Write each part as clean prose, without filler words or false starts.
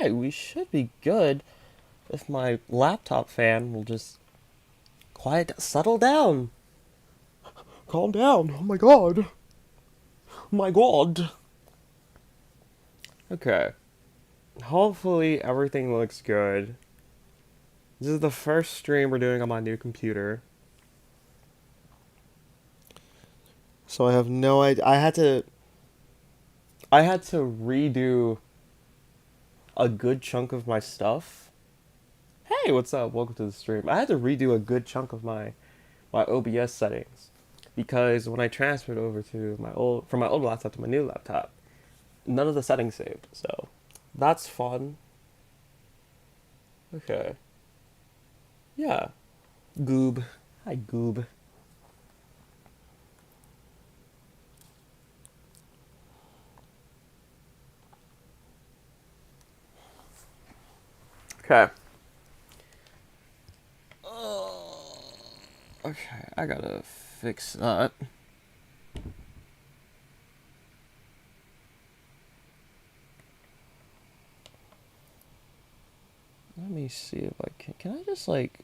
Hey, we should be good if my laptop fan will just settle down. Calm down. Oh my god. Oh my god. Okay. Hopefully everything looks good. This is the first stream we're doing on my new computer. So I have no idea. I had to redo a good chunk of my stuff. Hey, what's up? Welcome to the stream. I had to redo a good chunk of my OBS settings because when I transferred over to from my old laptop to my new laptop, none of the settings saved. So that's fun. Okay. Yeah. Goob. Hi, Goob. Okay. Okay, I gotta fix that. Let me see if I can. Can I just like.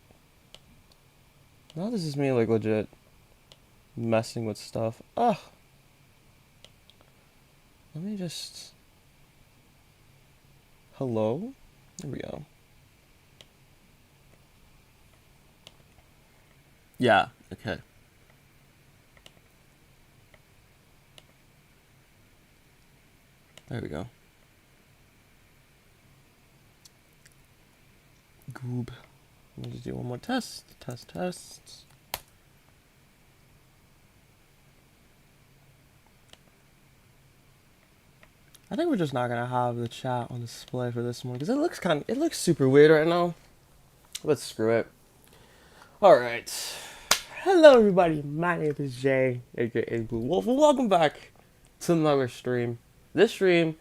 Now this is me like legit messing with stuff. Ugh. Let me just. Hello? There we go. Yeah, okay. There we go. Goob. Let me just do one more test. Test. I think we're just not gonna have the chat on display for this one because it looks super weird right now. Let's screw it. Alright. Hello everybody, my name is Jay, aka Blue Wolf, and welcome back to another stream. This stream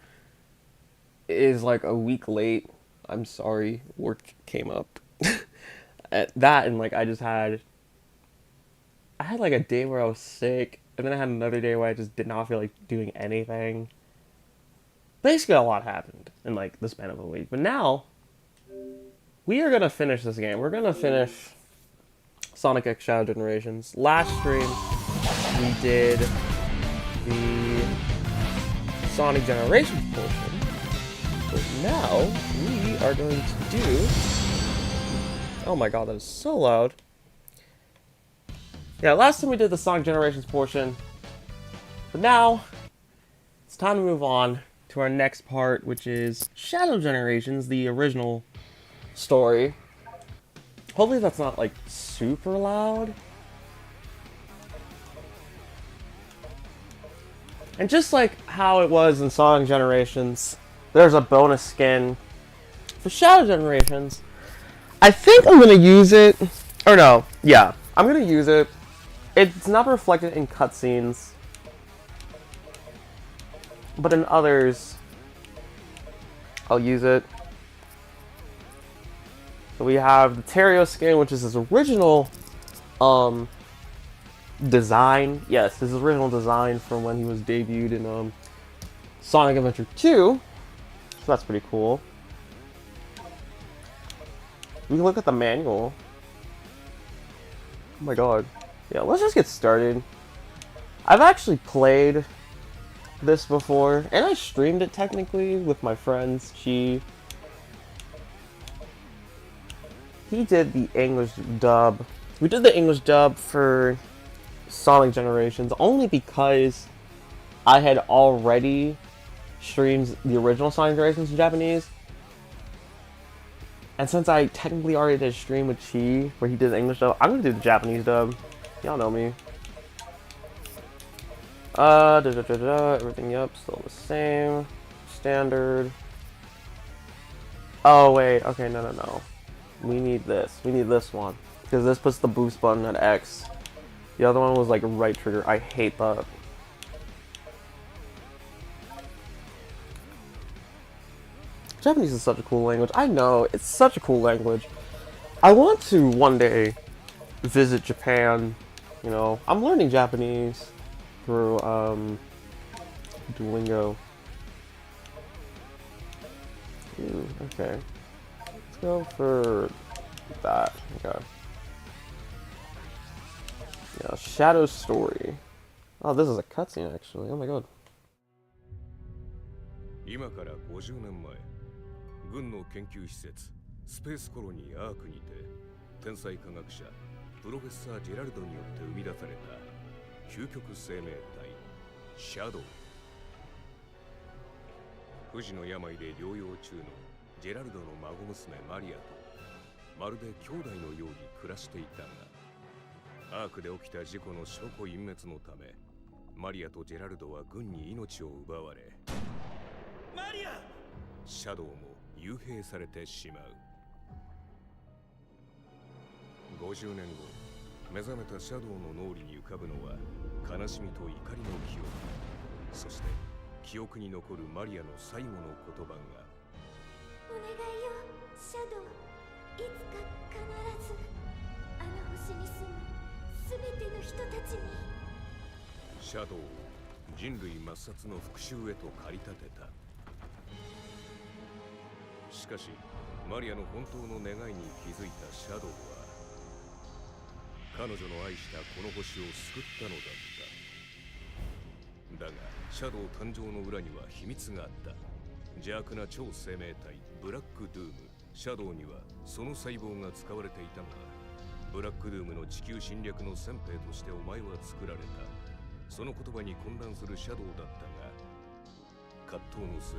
is like a week late. I'm sorry, work came up. At that and like I had like a day where I was sick, and then I had another day where I just did not feel like doing anything. Basically a lot happened in like the span of a week. But now we are gonna finish this game. We're gonna finish Sonic X Shadow Generations. Last stream we did the Sonic Generations portion. But now we are going to do. Oh my god, that is so loud. Yeah, last time we did the Sonic Generations portion. But now it's time to move on to our next part, which is Shadow Generations, the original story. Hopefully that's not like super loud. And just like how it was in Sonic Generations, there's a bonus skin for Shadow Generations. I think I'm gonna use it. Or no, yeah, I'm gonna use it. It's not reflected in cutscenes, but in others, I'll use it. So we have the Terrio skin, which is his original design. Yes, his original design from when he was debuted in Sonic Adventure 2. So that's pretty cool. We can look at the manual. Oh my god. Yeah, let's just get started. I've actually played this before, and I streamed it technically with my friends. He did the English dub. We did the English dub for Sonic Generations only because I had already streamed the original Sonic Generations in Japanese. And since I technically already did a stream with Chi where he did the English dub, I'm gonna do the Japanese dub. Y'all know me. Everything, yep, still the same. Standard. Oh, wait, okay, no. We need this. We need this one. Because this puts the boost button at X. The other one was like right trigger. I hate that. Japanese is such a cool language. I know, it's such a cool language. I want to one day visit Japan. You know, I'm learning Japanese through Duolingo. Okay. Let's go for that. Okay. Yeah, Shadow Story. Oh, this is a cutscene actually. Oh my god. 今から50年前、軍の研究施設スペースコロニーアークにて天才科学者プロフェッサー・ジェラルドによって生み出された究極生命体シャドウ。不治の病で療養中のジェラルドの孫娘マリアとまるで兄弟のように暮らしていたが、アークで起きた事故の証拠隠滅のためマリアとジェラルドは軍に命を奪われ、マリア！シャドウも幽閉されてしまう。50年後、目覚めたシャドウの脳裏に浮かぶのは悲しみと怒りの記憶、そして記憶に残るマリアの最後の言葉が、お願いよ、シャドウ。いつか必ずあの星に住むすべての人たちに。シャドウを人類抹殺の復讐へと駆り立てた。しかしマリアの本当の願いに気づいたシャドウは彼女の愛したこの星を救ったのだった。だがシャドウ誕生の裏には秘密があった。邪悪な超生命体ブラックドゥーム。シャドウにはその細胞が使われていたのだ。ブラックドゥームの地球侵略の先兵としてお前は作られた。その言葉に混乱するシャドウだったが、葛藤の末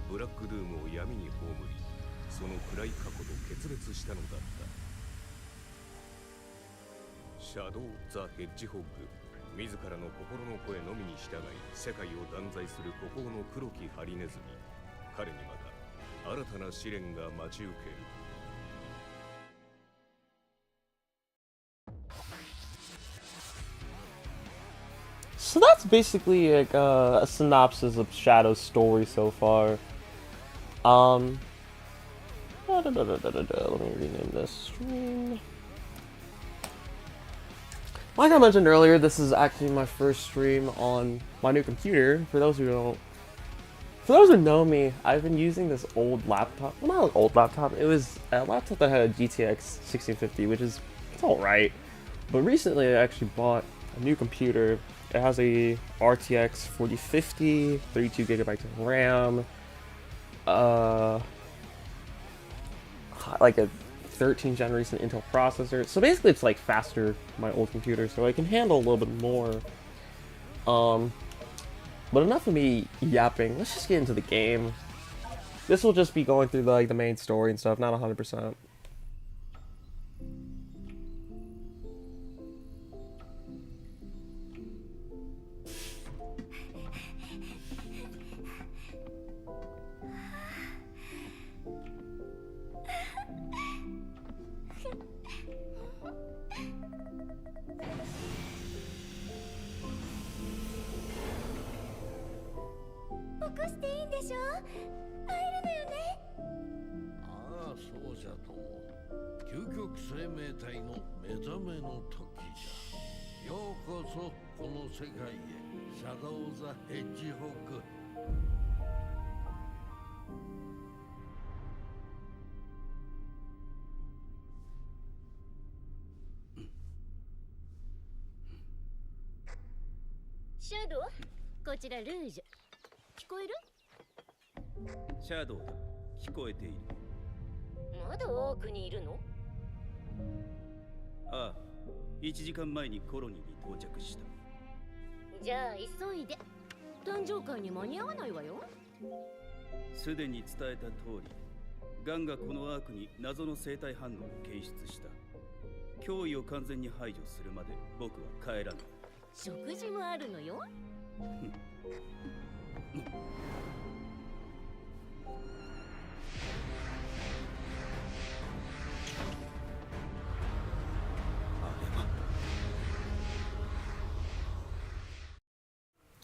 ブラックドゥームを闇に葬り、その暗い過去と決別したのだった。シャドウ・ザ・ヘッジホッグ。自らの心の声のみに従い世界を断罪する孤高の黒きハリネズミ。彼にまた新たな試練が待ち受ける。So that's basically like a synopsis of Shadow's story so far. Let me rename this stream. Like I mentioned earlier, this is actually my first stream on my new computer. For those who know me, I've been using this old laptop. Well, not an old laptop. It was a laptop that had a GTX 1650, which is it's all right. But recently, I actually bought a new computer. It has a RTX 4050, 32 gigabytes of RAM, like a 13th generation Intel processor. So basically, it's like faster than my old computer, so I can handle a little bit more. But enough of me yapping. Let's just get into the game. This will just be going through like the main story and stuff, not 100%.シャドウ、こちらルージュ。聞こえる？シャドウ、聞こえている。まだ多くにいるの？ああ、1時間前にコロニーに到着した。じゃあ急いで。誕生会に間に合わないわよ。すでに伝えた通り、ガンがこのアークに謎の生体反応を検出した。脅威を完全に排除するまで僕は帰らない。食事もあるのよ。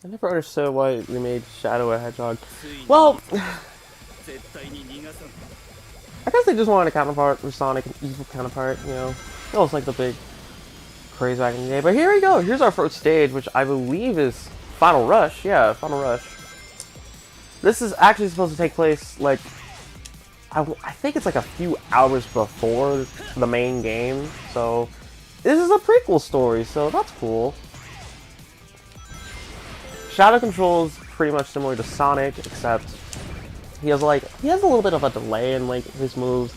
I never understood why we made Shadow a hedgehog. Well, I guess they just wanted a counterpart for Sonic, an evil counterpart, you know. That was like the big craze back in the day. But here we go. Here's our first stage, which I believe is Final Rush. Yeah, Final Rush. This is actually supposed to take place like I think it's like a few hours before the main game, so this is a prequel story, so that's cool. Shadow controls pretty much similar to Sonic, except he has a little bit of a delay in like his moves.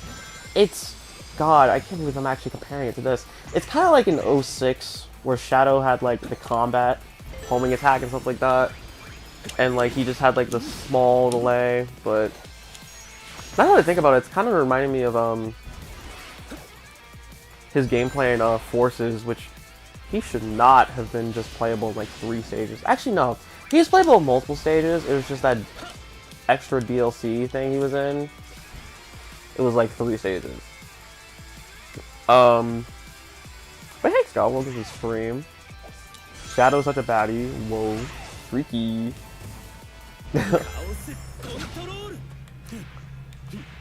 It's, God, I can't believe I'm actually comparing it to this. It's kind of like in 06, where Shadow had like the combat homing attack and stuff like that, and like he just had like the small delay. But now that I think about it, it's kind of reminding me of his gameplay in Forces, which he should not have been just playable in like 3 stages. Actually, no, he was playable in multiple stages. It was just that extra DLC thing he was in. It was like 3 stages. But hey, Scott, welcome to the stream. Shadow's such a baddie. Whoa, freaky.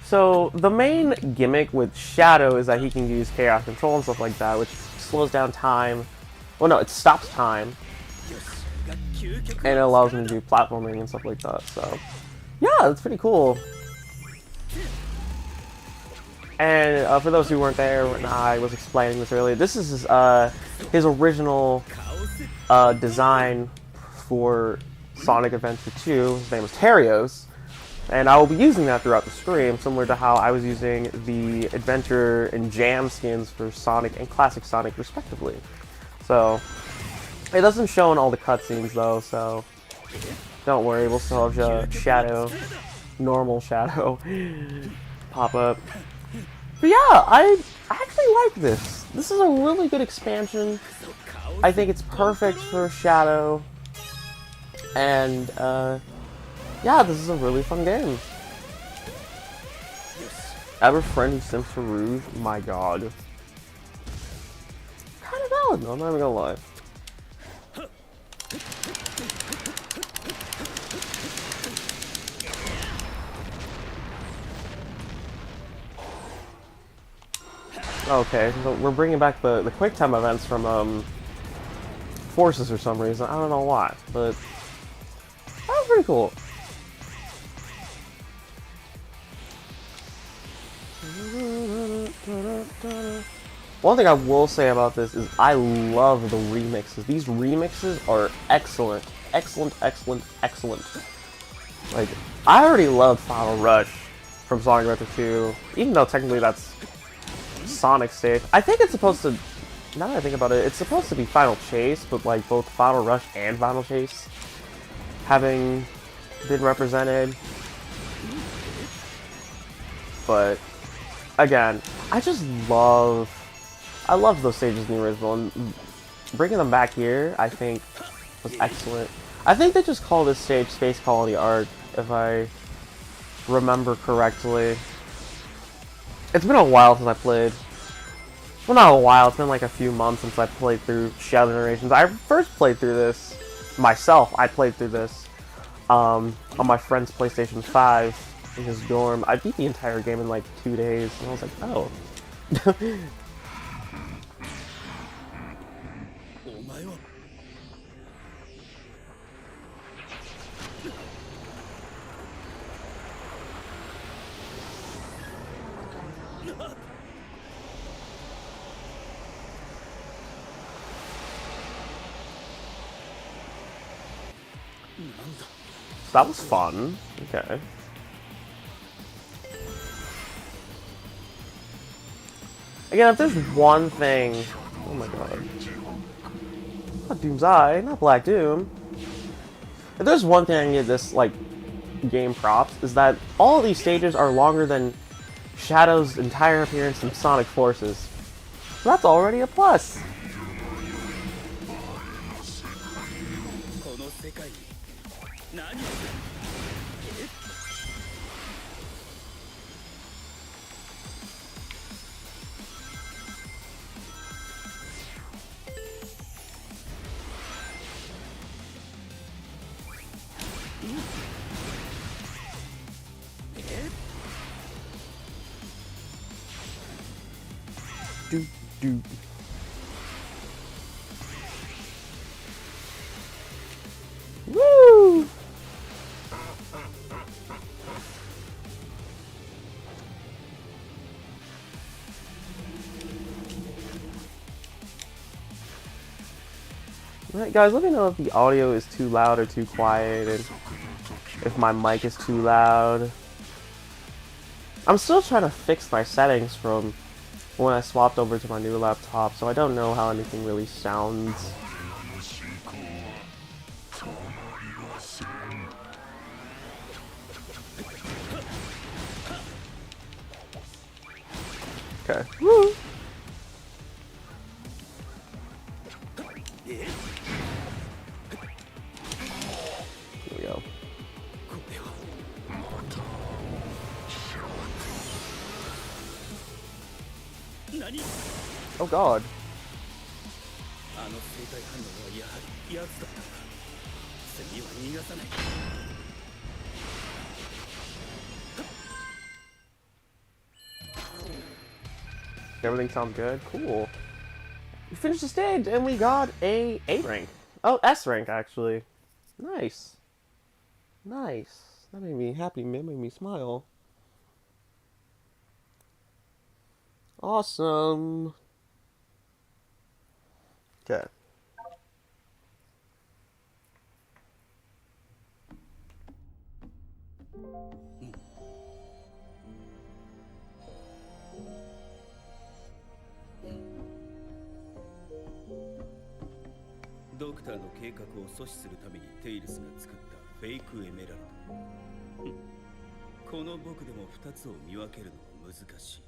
So the main gimmick with Shadow is that he can use chaos control and stuff like that, which slows down time. Well, no, it stops time, and it allows him to do platforming and stuff like that. So yeah, that's pretty cool. And for those who weren't there when I was explaining this earlier, this is his original design for Sonic Adventure 2. His name was Terios, and I will be using that throughout the stream, similar to how I was using the Adventure and Jam skins for Sonic and Classic Sonic, respectively. So it doesn't show in all the cutscenes though, so don't worry, we'll still have Shadow, normal Shadow, pop up. But yeah, I actually like this. This is a really good expansion. I think it's perfect for Shadow. And, yeah, this is a really fun game. Ever friend who sims for Rouge? My god. Kind of valid, though, I'm not even gonna lie. Okay, so we're bringing back the quick time events from Forces for some reason. I don't know why, but that was pretty cool. One thing I will say about this is I love the remixes. These remixes are excellent. Excellent, excellent, excellent. Like, I already loved Final Rush from Sonic Adventure 2, even though technically that's Sonic stage. I think it's supposed to, now that I think about it, it's supposed to be Final Chase, but like both Final Rush and Final Chase having been represented. But again, I love those stages in the original, and bringing them back here, I think, was excellent. I think they just call this stage Space Colony Arc, if I remember correctly. It's been a while since I played. Well, not a while, it's been like a few months since I played through Shadow Generations. I first played through this myself. I played through this on my friend's PlayStation 5 in his dorm. I beat the entire game in like 2 days, and I was like, oh. So that was fun. Okay. Again, if there's one thing... Oh my god. Not Doom's Eye, not Black Doom. If there's one thing I can give this, like, game props, is that all of these stages are longer than Shadow's entire appearance in Sonic Forces. So that's already a plus. Do. Woo! Right, guys, let me know if the audio is too loud or too quiet, and if my mic is too loud. I'm still trying to fix my settings from when I swapped over to my new laptop, so I don't know how anything really sounds. Okay. Woo! Here we go. Oh god. Everything sounds good? Cool. We finished the stage and we got a 8 rank. Oh, S rank actually. Nice. Nice. That made me happy, man. Made me smile. Awesome. Okay.ドクターの計画を阻止するためにテイルスが作ったフェイクエメラルド。この僕でも2つを見分けるのは難しい。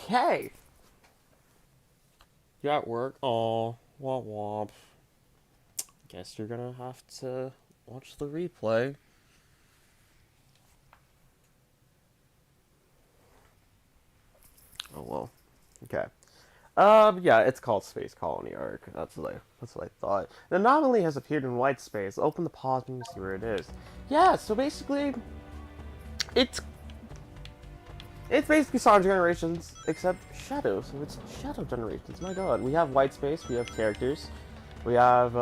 Okay. You at work? Oh, womp womp. Guess you're gonna have to watch the replay. Oh well. Okay. Yeah, it's called Space Colony Arc. That's what I thought. The anomaly has appeared in white space. Open the pause menu to see where it is. Yeah, so basically, it's basically Sonic Generations, except Shadow. So it's Shadow Generations. My God, we have white space. We have characters. We have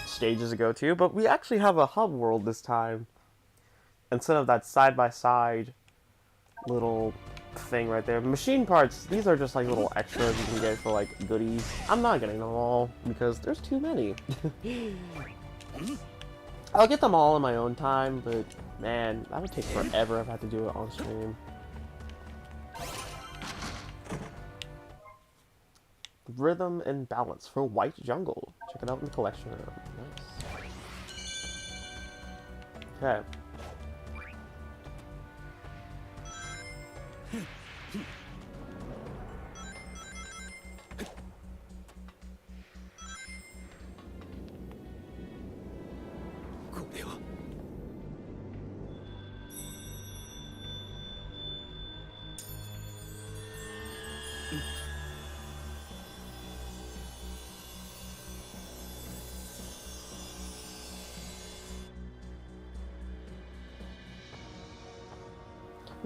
stages to go to, but we actually have a hub world this time instead of that side-by-side little thing right there. Machine parts, these are just like little extras you can get for like goodies. I'm not getting them all because there's too many. I'll get them all in my own time, but man, that would take forever if I had to do it on stream. Rhythm and balance for White Jungle. Check it out in the collection room. Nice. Okay.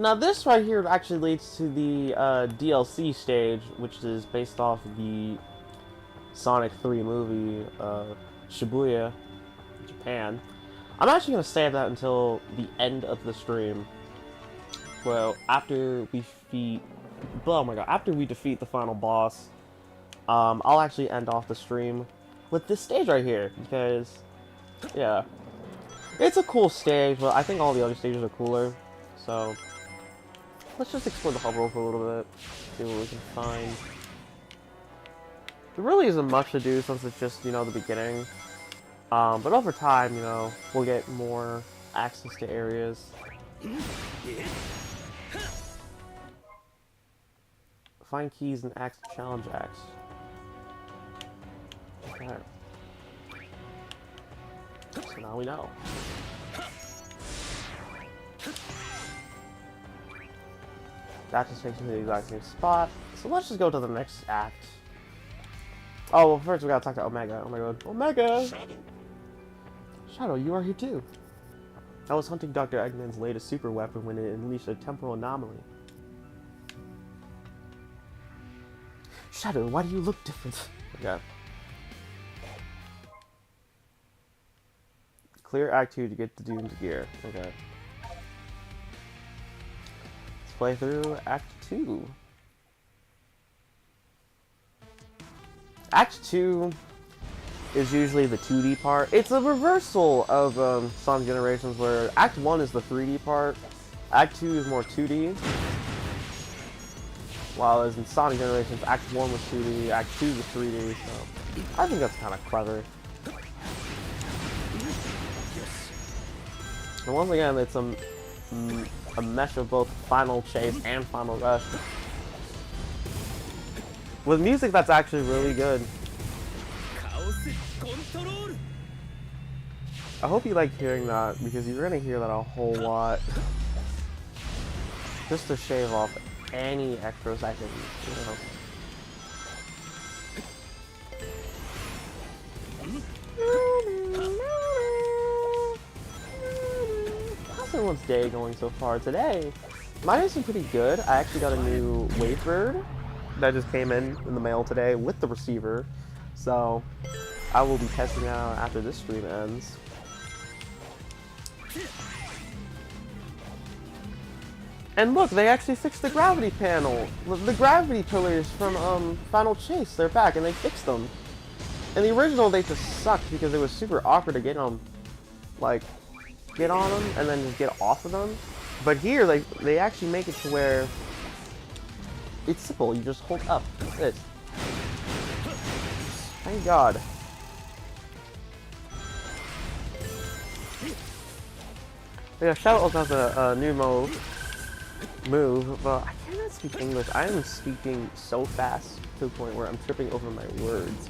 Now this right here actually leads to the DLC stage, which is based off the Sonic 3 movie, Shibuya, Japan. I'm actually going to save that until the end of the stream. Well, after we defeat... Oh my god, after we defeat the final boss, I'll actually end off the stream with this stage right here, because, yeah. It's a cool stage, but I think all the other stages are cooler, so... Let's just explore the hub world for a little bit, see what we can find. There really isn't much to do since it's just, you know, the beginning. But over time, you know, we'll get more access to areas. Find keys and axe challenge axe. Okay. So now we know. That just takes me to the exact same spot. So let's just go to the next act. Oh, well, first we gotta talk to Omega. Oh my god. Omega! Shadow, you are here too. I was hunting Dr. Eggman's latest super weapon when it unleashed a temporal anomaly. Shadow, why do you look different? Okay. Clear Act 2 to get the Doom's gear. Okay. Let's play through Act 2. Act 2 is usually the 2D part. It's a reversal of Sonic Generations, where Act 1 is the 3D part, Act 2 is more 2D. While as in Sonic Generations, Act 1 was 2D, Act 2 was 3D, so I think that's kind of clever. And once again, it's a mesh of both Final Chase and Final Rush. With music that's actually really good. I hope you like hearing that, because you're going to hear that a whole lot. Just to shave off any extra seconds, you know. How's everyone's day going so far today? Mine has been pretty good. I actually got a new Wavebird that just came in the mail today with the receiver, so I will be testing it out after this stream ends. And look, they actually fixed the gravity panel. The gravity pillars from Final Chase, they're back, and they fixed them. In the original, they just sucked because it was super awkward to get on, like, get on them and then just get off of them. But here, they actually make it to where it's simple. You just hold up. That's it. Thank God. Yeah, Shadow also has a new move, but I cannot speak English. I am speaking so fast to the point where I'm tripping over my words.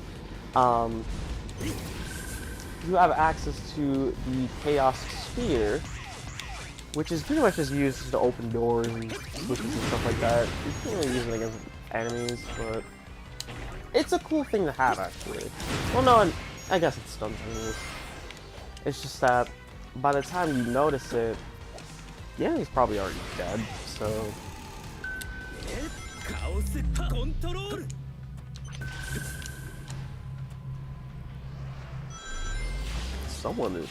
You have access to the Chaos Sphere, which is pretty much just used to open doors and switches and stuff like that. You can't really use it against enemies, but it's a cool thing to have, actually. Well, no, I guess it stuns enemies. It's just that by the time you notice it, the enemy's probably already dead, so... Someone is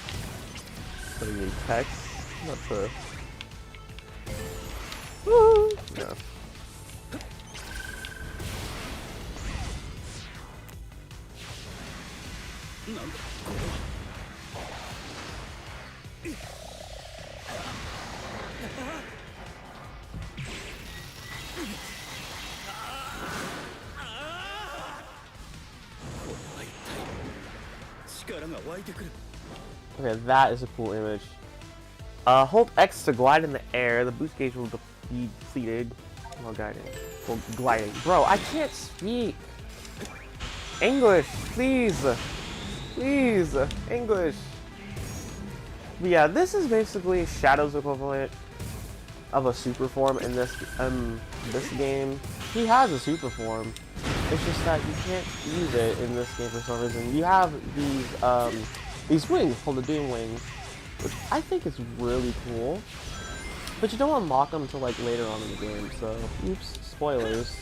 putting in text. Not the... Woo! Yeah. Okay, that is a cool image. Hold X to glide in the air. The boost gauge will be depleted while gliding. Bro, I can't speak English, please. Please, English. But yeah, this is basically Shadow's equivalent of a super form in this game. He has a super form. It's just that you can't use it in this game for some reason. You have these wings called the Doom Wings, which I think is really cool. But you don't unlock them until like later on in the game, so oops, spoilers.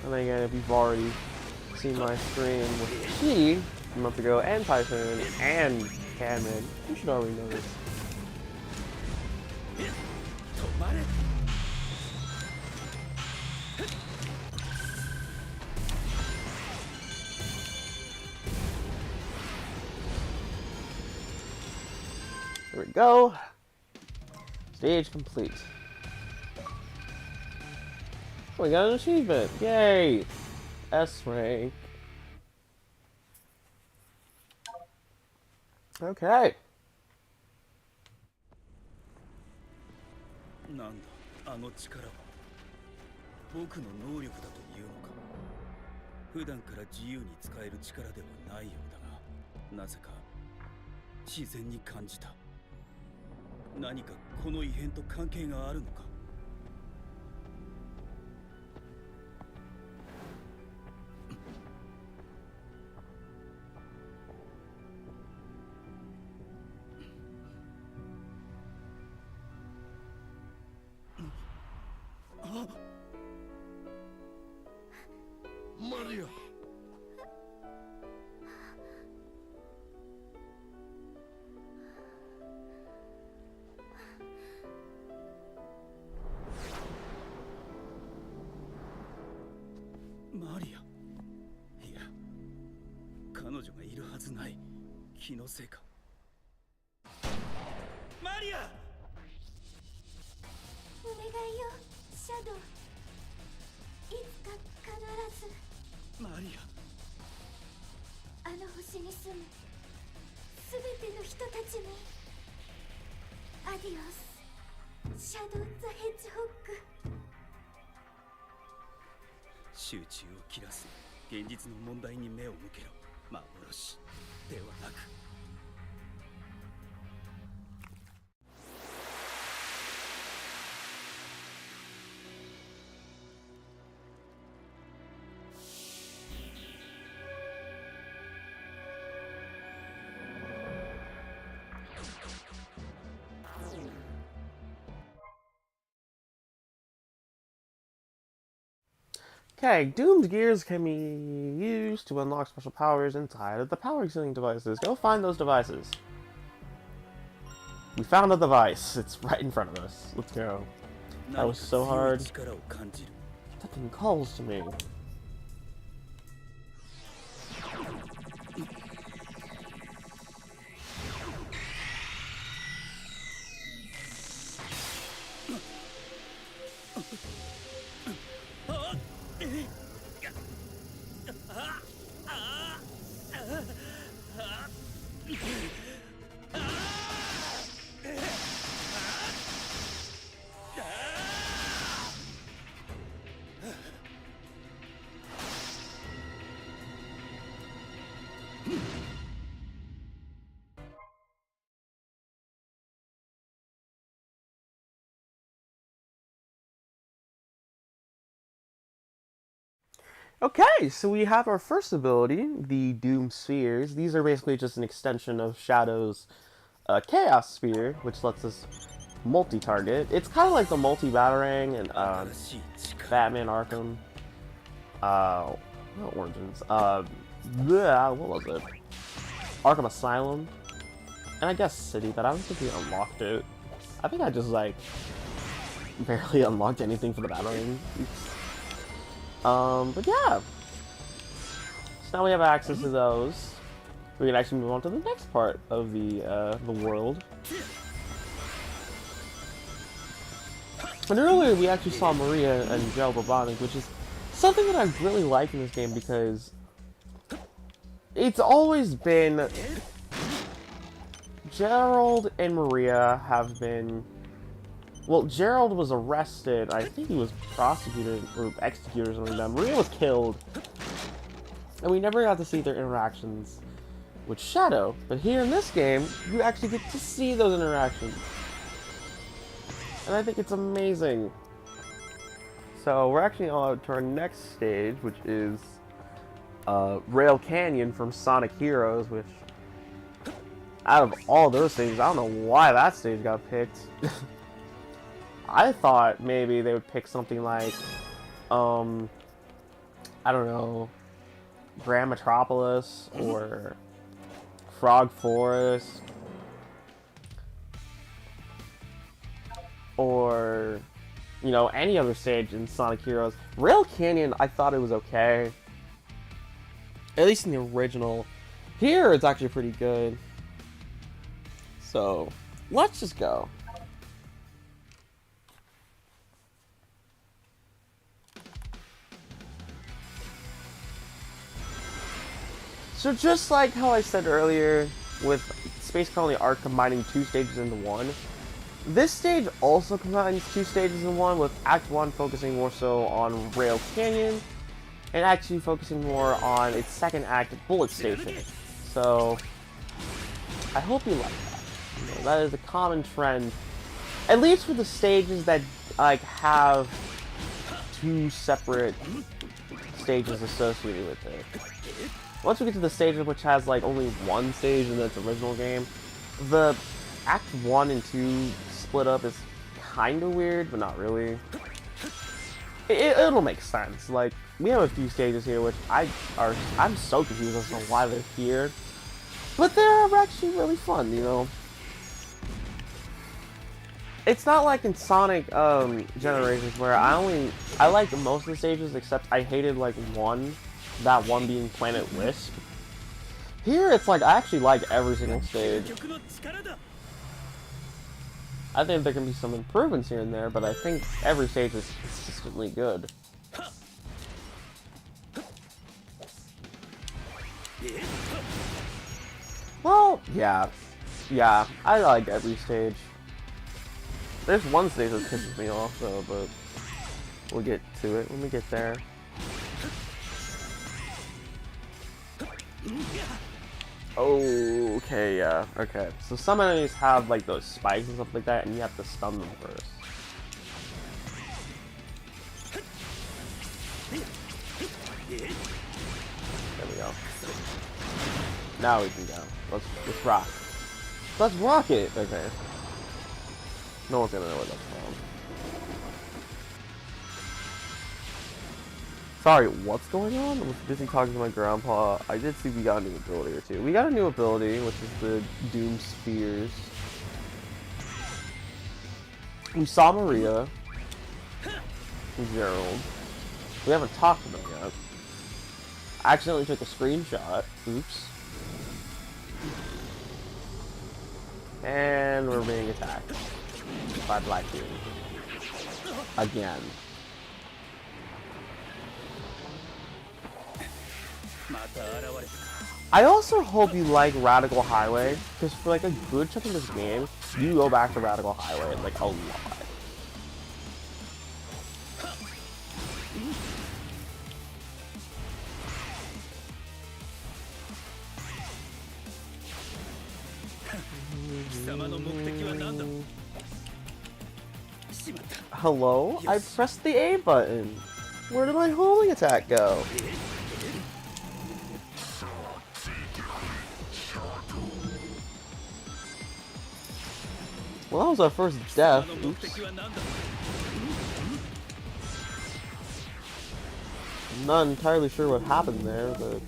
And then again, if you've already seen my stream with Chi a month ago, and Typhoon, and Cameron, you should already know this. There we go. Stage complete. Oh, we got an achievement. Yay! S rank. Okay. なんだあの力は僕の能力だというのか。普段から自由に使える力ではないようだが、なぜか自然に感じた。何かこの異変と関係があるのか。マリア。マリア。いや、彼女がいるはずない。気のせいか。マリア。お願いよシャドウ。いつか必ずマリあの星に住むすべての人たちにアディオスシャドウ・ザ・ヘッジホッグ。集中を切らす。現実の問題に目を向けろ。幻ではなく。Okay, Doom's gears can be used to unlock special powers inside of the power exceeding devices. Go find those devices. We found a device. It's right in front of us. Let's go. That was so hard. Something calls to me. Okay, so we have our first ability, the Doom Spheres. These are basically just an extension of Shadow's Chaos Sphere, which lets us multi-target. It's kind of like the multi-Batarang and Batman Arkham. Not Origins. What was it? Arkham Asylum. And I guess City, but I don't think we unlocked it. I think I just, like, barely unlocked anything for the Batarang. But yeah. So now we have access to those. We can actually move on to the next part of the world. And earlier we actually saw Maria and Joe Bobonic, which is something that I really like in this game because it's always been Gerald and Maria have been. Well, Gerald was arrested. I think he was prosecuted or executed or something like that. Maria was killed. And we never got to see their interactions with Shadow. But here in this game, you actually get to see those interactions. And I think it's amazing. So we're actually on to our next stage, which is Rail Canyon from Sonic Heroes, which out of all those stages, I don't know why that stage got picked. I thought maybe they would pick something like, I don't know, Grand Metropolis or Frog Forest or, you know, any other stage in Sonic Heroes. Rail Canyon, I thought it was okay. At least in the original. Here, it's actually pretty good. So, let's just go. So just like how I said earlier, with Space Colony Arc combining 2 stages into one, this stage also combines 2 stages in one, with Act 1 focusing more so on Rail Canyon, and Act 2 focusing more on its second act, Bullet Station. So, I hope you like that. You know, that is a common trend, at least for the stages that like have 2 separate stages associated with it. Once we get to the stage which has like only 1 stage in its original game, the Act 1 and 2 split up is kinda weird, but not really. It'll make sense. Like, we have a few stages here which I'm so confused as to why they're here. But they're actually really fun, you know. It's not like in Sonic Generations where I liked most of the stages except I hated like that one being Planet Wisp. Here it's like I actually like every single stage. I think there can be some improvements here and there, but I think every stage is consistently good. Well, yeah, I like every stage. There's one stage that pisses me off though, but we'll get to it when we get there. Okay, yeah, okay. So some enemies have like those spikes and stuff like that, and you have to stun them first. There we go. Now we can go. Let's rock. Let's rock it! Okay. No one's gonna know what that's from. Sorry, what's going on? I was busy talking to my grandpa. I did see we got a new ability or two. We got a new ability, which is the Doom Spheres. We saw Maria. And Gerald. We haven't talked to them yet. I accidentally took a screenshot. Oops. And we're being attacked by Blackbeard. Again. I also hope you like Radical Highway, because for like a good chunk of this game, you go back to Radical Highway like a lot. Hello? I pressed the A button. Where did my homing attack go? Well, that was our first death. Oops. I'm not entirely sure what happened there, but...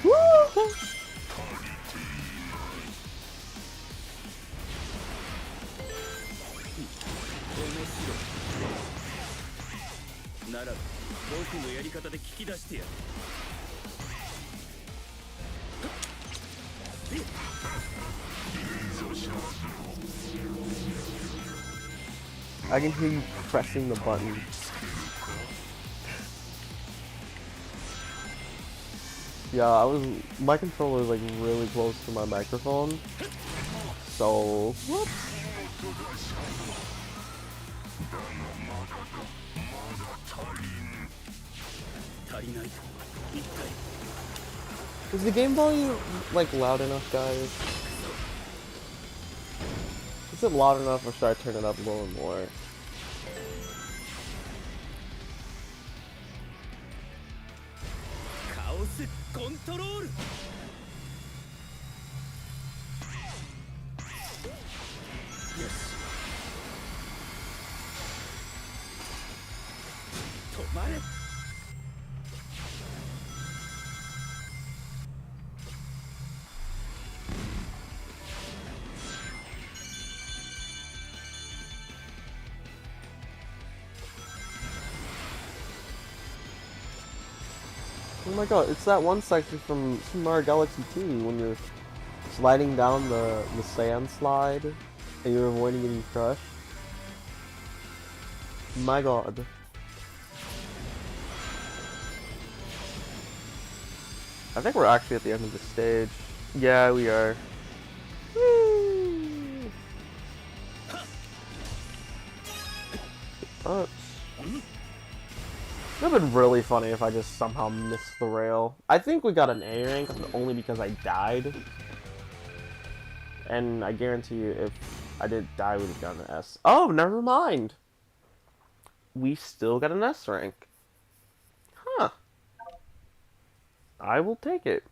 Woo! I can hear you pressing the button. Yeah, my controller is like really close to my microphone. So, whoops. Is the game volume like loud enough, guys? Is it loud enough, or should I turn it up a little more? Chaos control. Yes. 止まれ。Oh my god, it's that one section from Super Mario Galaxy 2 when you're sliding down the sand slide and you're avoiding getting crushed. My god. I think we're actually at the end of the stage. Yeah, we are. Woo! Oops. It would have been really funny if I just somehow missed the rail. I think we got an A rank only because I died. And I guarantee you if I did die, we would have gotten an S. Oh, never mind! We still got an S rank. Huh. I will take it.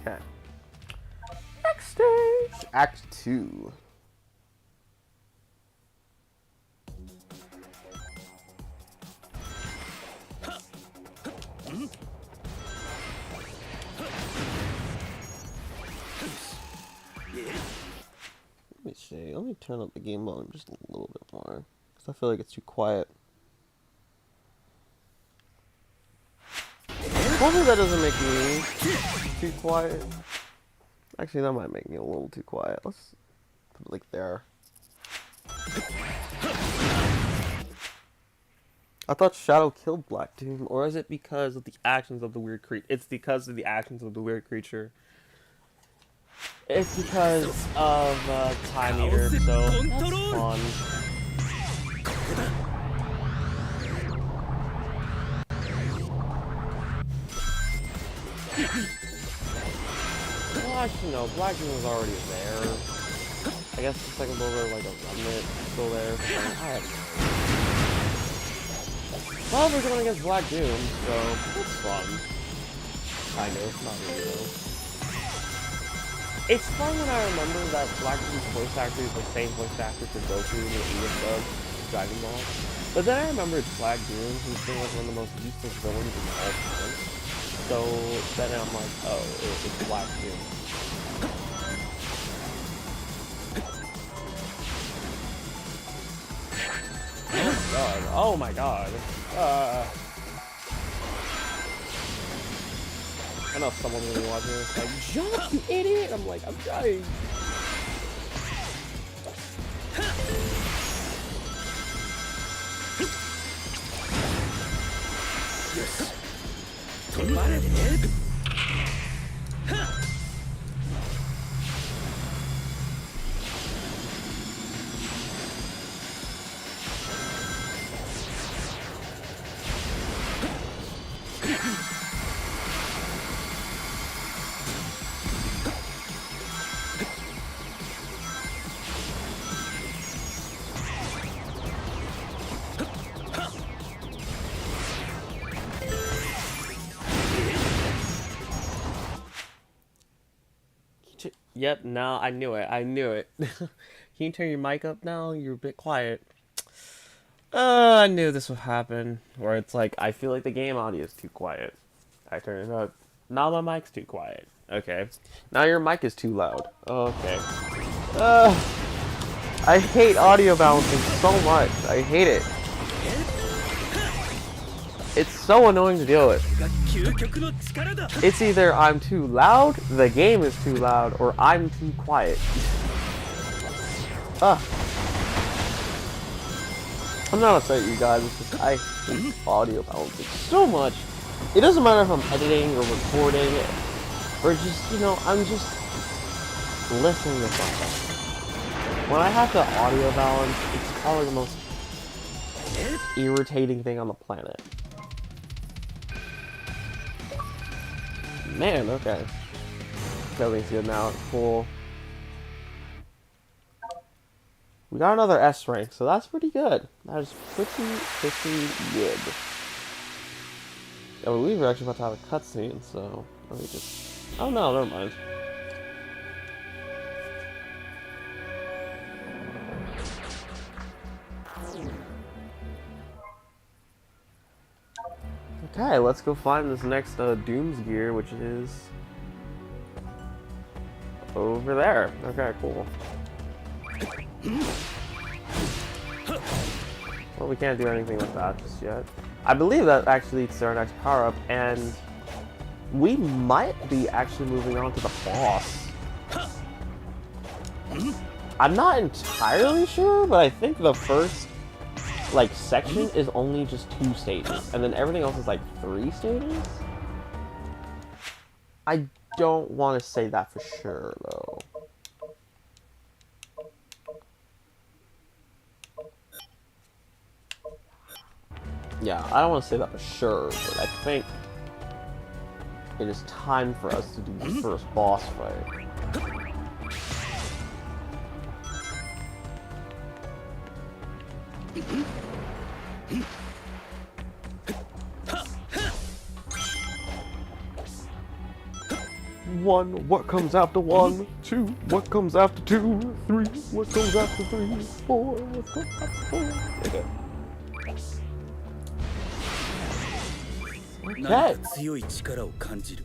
Okay. Next stage! Act 2. Let me see. Let me turn up the game volume just a little bit more, because I feel like it's too quiet. Hopefully that doesn't make me too quiet. Actually, that might make me a little too quiet. Let's put it like there. I thought Shadow killed Black Doom, or is it because of the actions of the weird creature? It's because of the actions of the weird creature. It's because of Time Eater, so that's fun. Well, actually, no. Black Doom was already there. I guess it's like a little bit of like a remnant still there. Alright. Well, we're going against Black Doom, so that's fun. Kind of. Not really, though. It's fun when I remember that Black Doom's voice actor is the same voice actor for Goku in the English dub Dragon Ball. But then I remember it's Black Doom, who's been like one of the most useless villains of all time. So then I'm like, oh, it's Black Doom. Oh my god. I know someone's gonna be watching this like, jump, you idiot! I'm like, I'm trying. Yes. 止まれね。Yep, no, I knew it. I knew it. Can you turn your mic up now? You're a bit quiet. I knew this would happen. Where it's like, I feel like the game audio is too quiet. I turn it up. Now my mic's too quiet. Okay. Now your mic is too loud. Okay. I hate audio balancing so much. I hate it. It's so annoying to deal with. It's either I'm too loud, the game is too loud, or I'm too quiet. I'm not upset at you guys, it's just I hate audio balancing so much. It doesn't matter if I'm editing or recording or just, you know, I'm just listening to something. When I have to audio balance, it's probably the most irritating thing on the planet. Man, okay. Everything's good now. Cool. We got another S rank, so that's pretty good. That is pretty good. Oh, we were actually about to have a cutscene, so let me just... Oh no, never mind. Okay, let's go find this next Doom's gear, which is over there. Okay, cool. Well, we can't do anything with that just yet. I believe that actually leads to our next power-up, and we might be actually moving on to the boss. I'm not entirely sure, but I think the first like section is only just 2 stages, and then everything else is like 3 stages. I don't want to say that for sure though. Yeah, I don't want to say that for sure, but I think it is time for us to do the first boss fight. One, what comes after 1? 2, what comes after 2? 3, what comes after 3? 4, what comes after 4? Okay. Okay. 強い力を感じる。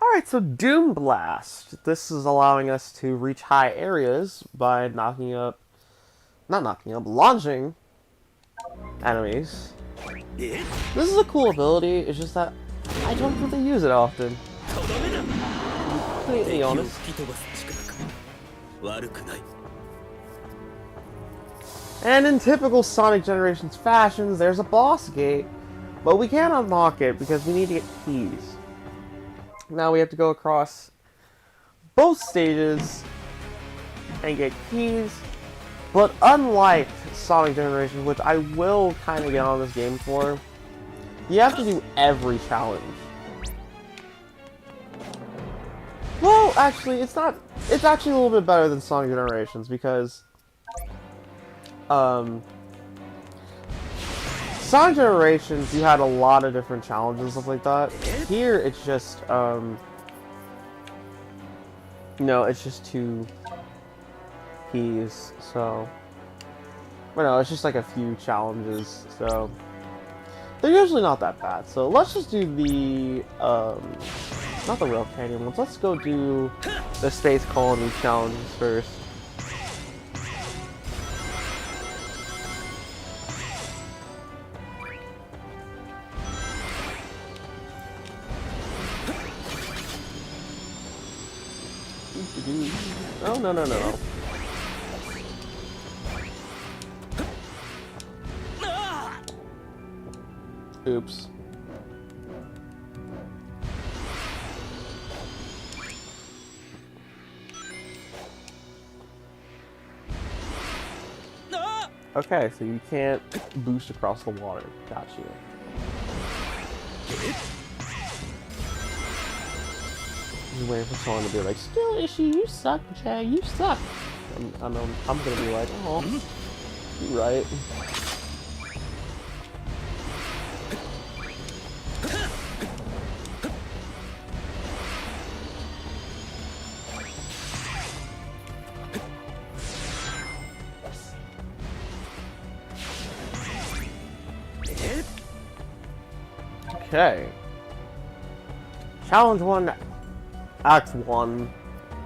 Alright, so Doom Blast. This is allowing us to reach high areas by launching enemies. This is a cool ability, it's just that I don't really use it often. To be completely honest. And in typical Sonic Generations fashions, there's a boss gate, but we can't unlock it because we need to get keys. Now we have to go across both stages and get keys, but unlike Sonic Generations, which I will kind of get on this game for, you have to do every challenge. Well, actually, it's not. It's actually a little bit better than Sonic Generations because, Sonic Generations, you had a lot of different challenges and stuff like that. Here, it's just, no, it's just 2 keys, so... Well, no, it's just like a few challenges, so... They're usually not that bad, so let's just do the, not the Rail Canyon ones, let's go do the Space Colony challenges first. Oh, no, no, no. Oops. Okay, so you can't boost across the water. Got you. Just waiting for someone to be like, "Still issue, you suck, Jay, you suck." I'm gonna be like, "Oh, you're right." Okay. Challenge 1, Act 1,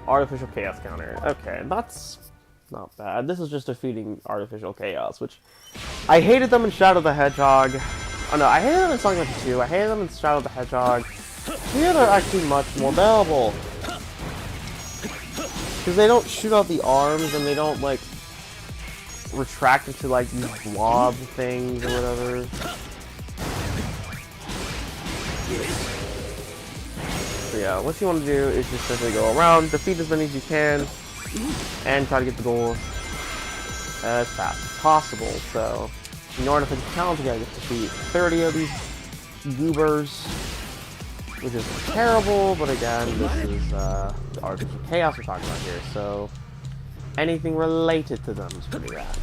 Artificial Chaos Counter. Okay, that's not bad. This is just defeating Artificial Chaos, which I hated them in Shadow the Hedgehog. Oh no, I hated them in Sonic Adventure 2. I hated them in Shadow the Hedgehog. Here they're actually much more bearable. Because they don't shoot out the arms and they don't, like, retract into, like, these blob things or whatever. So yeah, what you want to do is just simply go around, defeat as many as you can, and try to get the goal as fast as possible. So, in order to challenge, you gotta get to defeat 30 of these goobers, which is terrible, but again, this is the Artificial Chaos we're talking about here, so anything related to them is pretty rad.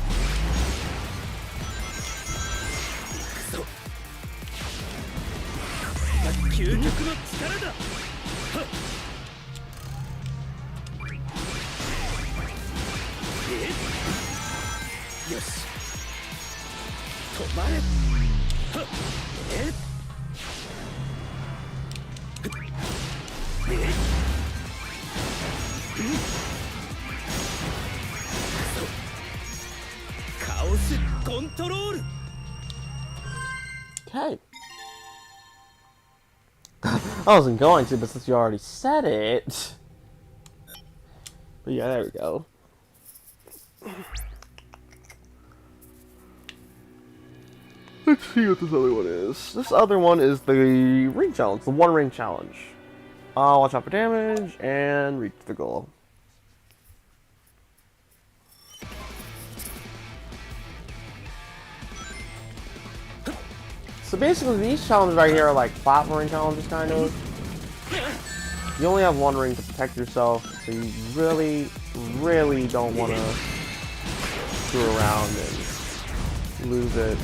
Okay. I wasn't going to, but since you already said it. But yeah, there we go. Let's see what this other one is. This other one is the ring challenge, the one ring challenge. Watch out for damage and reach the goal. So basically, these challenges right here are like platforming challenges, kind of. You only have one ring to protect yourself, so you really, really don't want to screw around and lose it.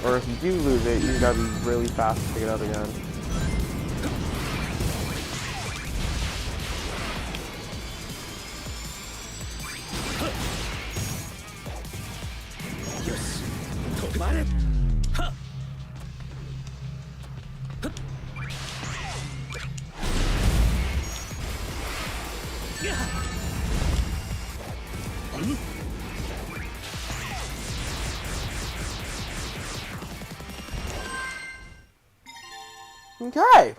Or if you do lose it, you gotta be really fast to pick it up again. Okay.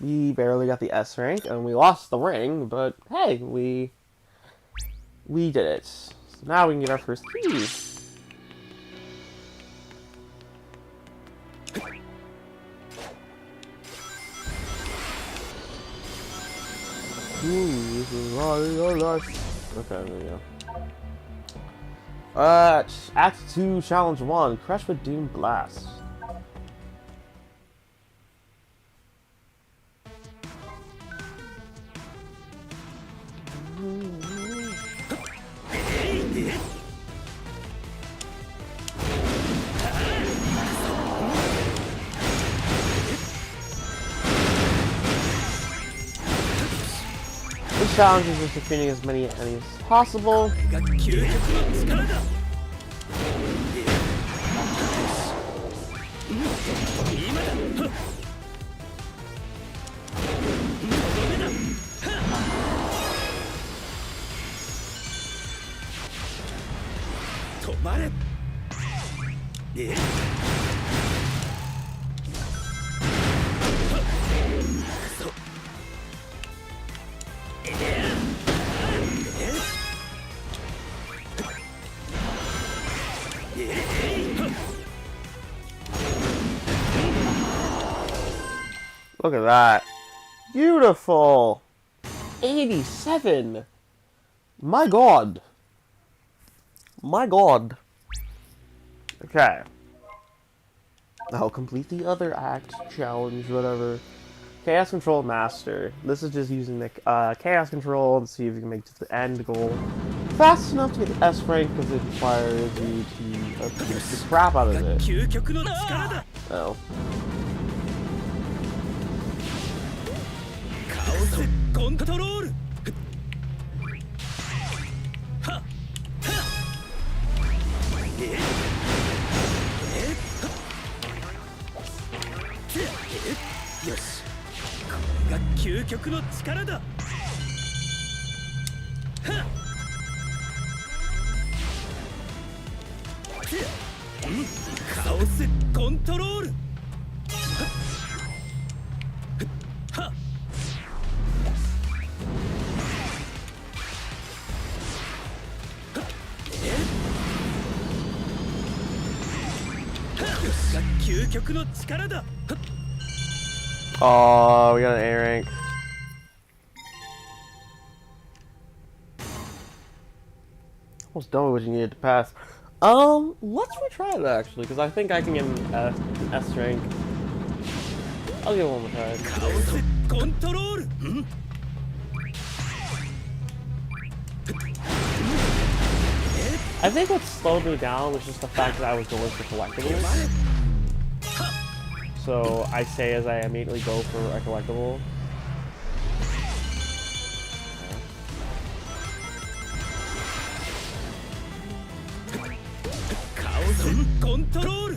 We barely got the S rank, and we lost the ring, but hey, we did it. So now we can get our first key. Ooh, this is all life. Okay, there we go. Act 2, Challenge 1, Crush with Doom Blast. This challenge is just defeating as many enemies as possible. Look at that. Beautiful. 87. My god. My god. Okay. I'll complete the other act, challenge, whatever. Chaos Control Master. This is just using the Chaos Control and see if you can make it to the end goal fast enough to get the S rank, because it requires you to abuse the crap out of it. Oh. 究極の力だ。はっ。カオスコントロール。はっ。究極の力だ。 Oh, we got an A rank. Almost done with what you needed to pass. Let's retry it actually, because I think I can get an S rank. I'll give it one more try. カオスコントロール。I think what slowed me down was just the fact that I was going for collectibles. So I say as I immediately go for a collectible. Control.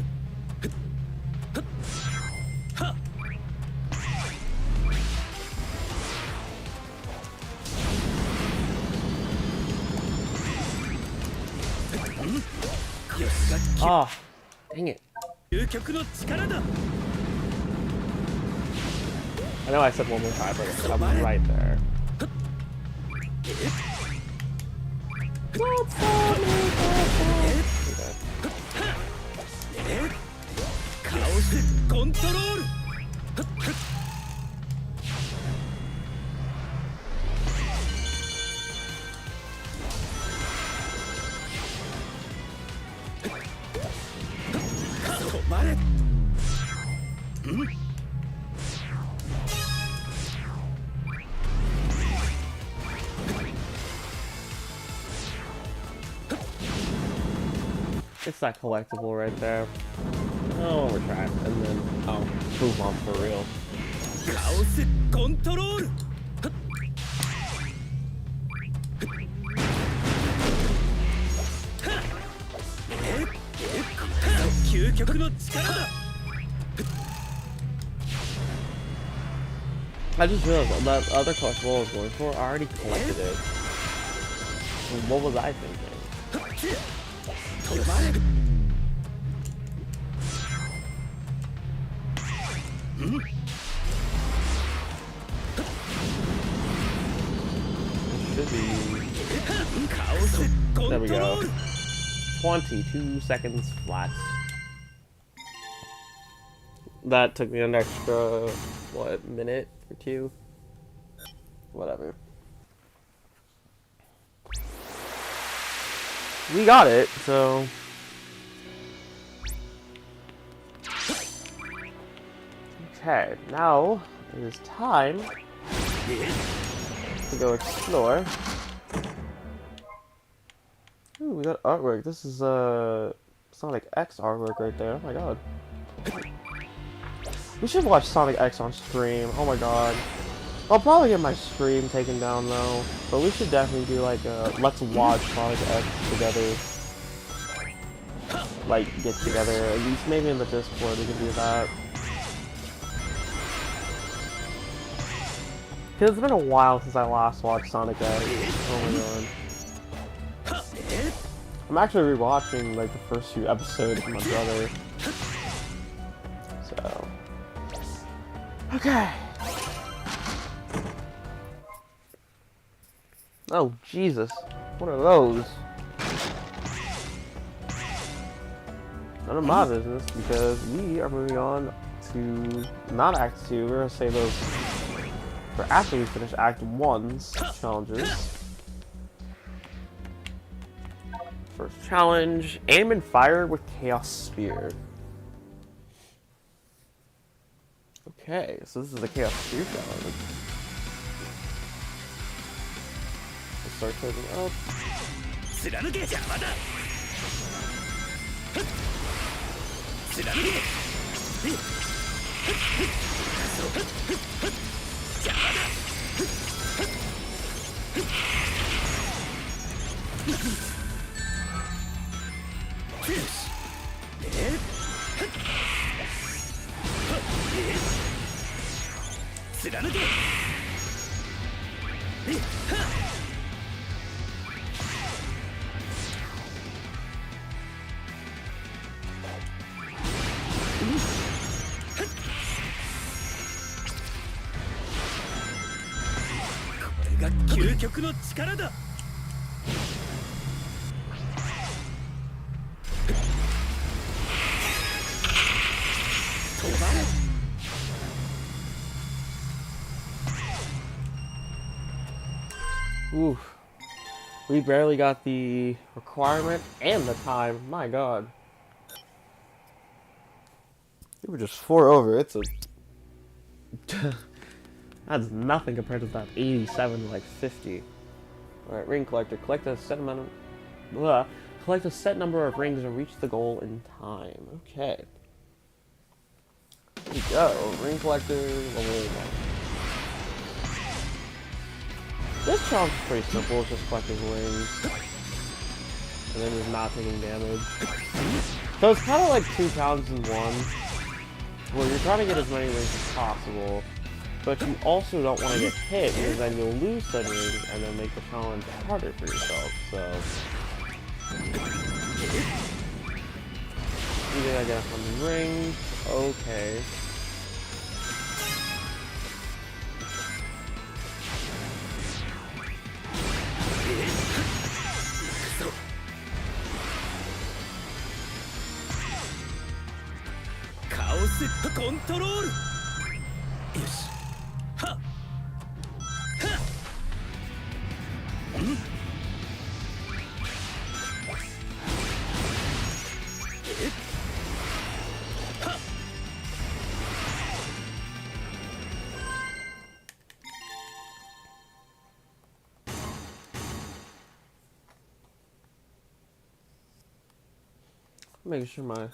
Ah, dang it. I know I said one more time, but I'm right there. Control. It's that collectible right there. Oh, we're trapped, and then I'll move on for real. Chaos control. I just realized that other collectible I was going for, I already collected it. What was I thinking? Should be. There we go. 22 seconds flat. That took me an extra, what, minute or two? Whatever. We got it, so. Okay, now it is time to go explore. Ooh, we got artwork. This is Sonic X artwork right there. Oh my god. We should watch Sonic X on stream. Oh my god. I'll probably get my stream taken down though, but we should definitely do like a let's watch Sonic X together. Like get together, at least maybe in the Discord we can do that. Cause it's been a while since I last watched Sonic X. Oh my god. I'm actually rewatching like the first few episodes with my brother. So okay. Oh Jesus. What are those? None of my business because we are moving on to not Act 2. We're gonna save those for after we finish Act 1's challenges. First challenge, aim and fire with Chaos Spear. Okay, so this is the Chaos Spear challenge. Let's start charging up. 極の力だ。 Ooh. We barely got the requirement and the time. My god. We were just 4 over. It's a... That's nothing compared to that 87 to like 50. Alright, ring collector. Collect a set amount of... Collect a set number of rings and reach the goal in time. Okay. Here we go. Ring collector. Level 1. This challenge is pretty simple. It's just collecting rings. And then just not taking damage. So it's kind of like 2 pounds in one. Where you're trying to get as many rings as possible. But you also don't want to get hit, because then you'll lose said rings and then make the challenge harder for yourself. So... You think I get 100 rings? Okay. Control. Yes. Ha. Ha. Making sure my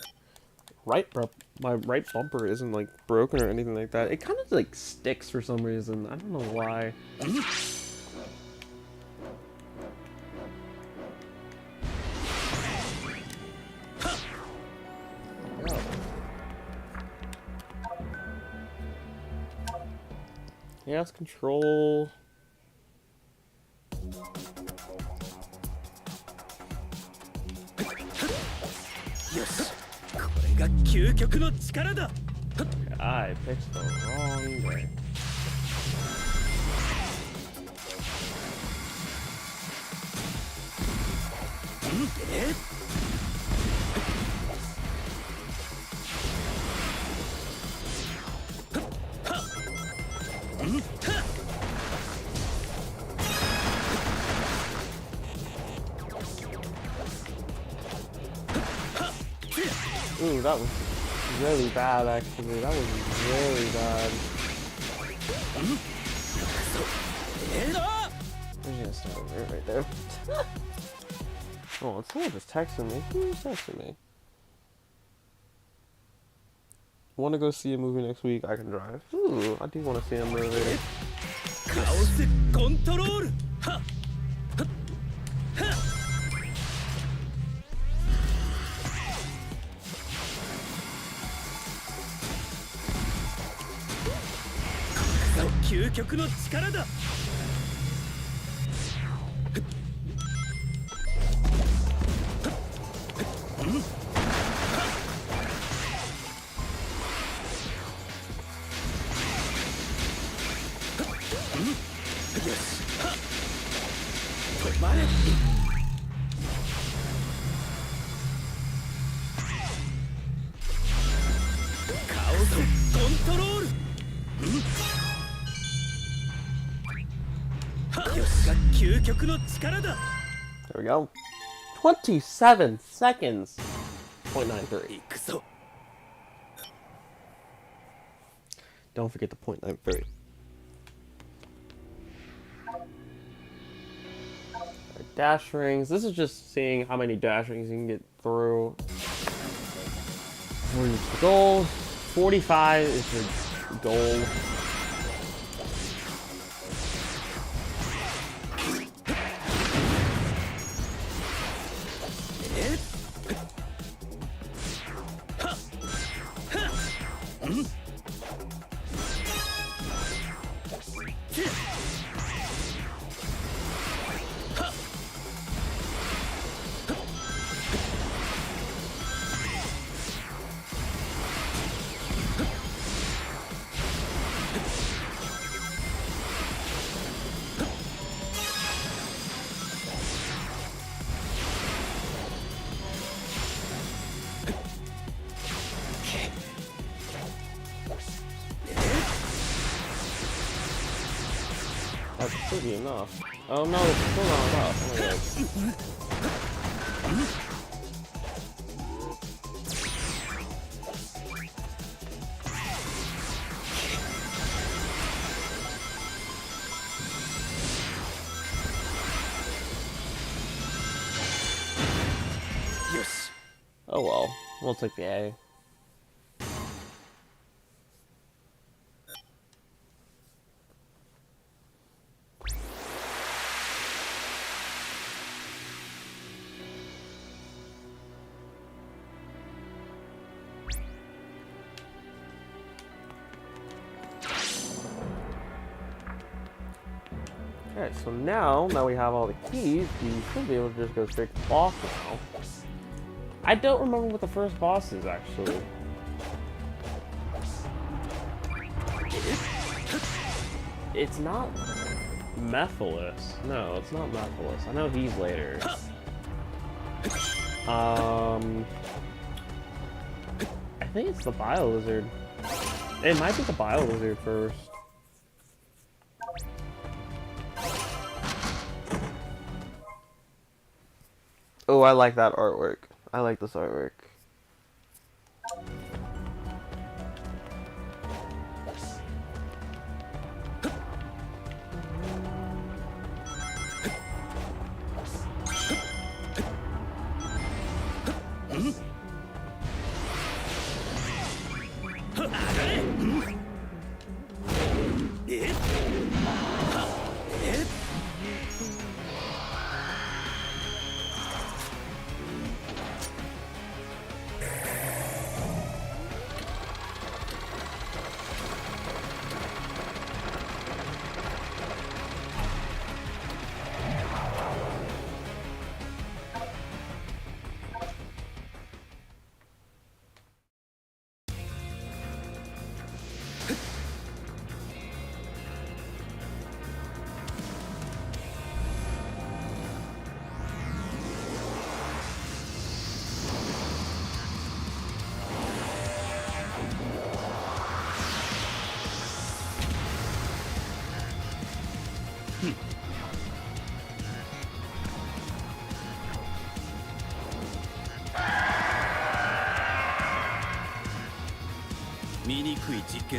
right bumper isn't like broken or anything like that. It kind of like sticks for some reason. I don't know why. Yeah, it's control. Yes. これが究極の力だ。 I picked the wrong way. Ooh, that was really bad, actually. That was really bad. I'm gonna start over right there. Oh, someone just texting me. Who's texting me? Want to go see a movie next week? I can drive. Ooh, I do want to see a movie. Chaos control. Ha. Ha. 究極の力だ。 There we go. 27 seconds. 0.93. Don't forget the 0.93. Dash rings. This is just seeing how many dash rings you can get through. Reach the goal. 45 is your goal. should be enough. Oh no, it's still not enough. Oh my god. Yes. Oh well, we'll take the A. Okay, so now we have all the keys, we should be able to just go straight to the boss now. I don't remember what the first boss is, actually. It's not Mephiles. No, it's not Mephiles. I know he's later. I think it's the Bio Lizard. It might be the Bio Lizard first. Oh, I like that artwork. I like this artwork.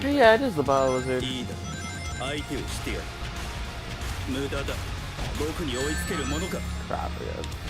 Yeah, it is the Bio Lizard. いいだ相手をしてやる無駄だ僕に追いつけるものか Crap, yeah.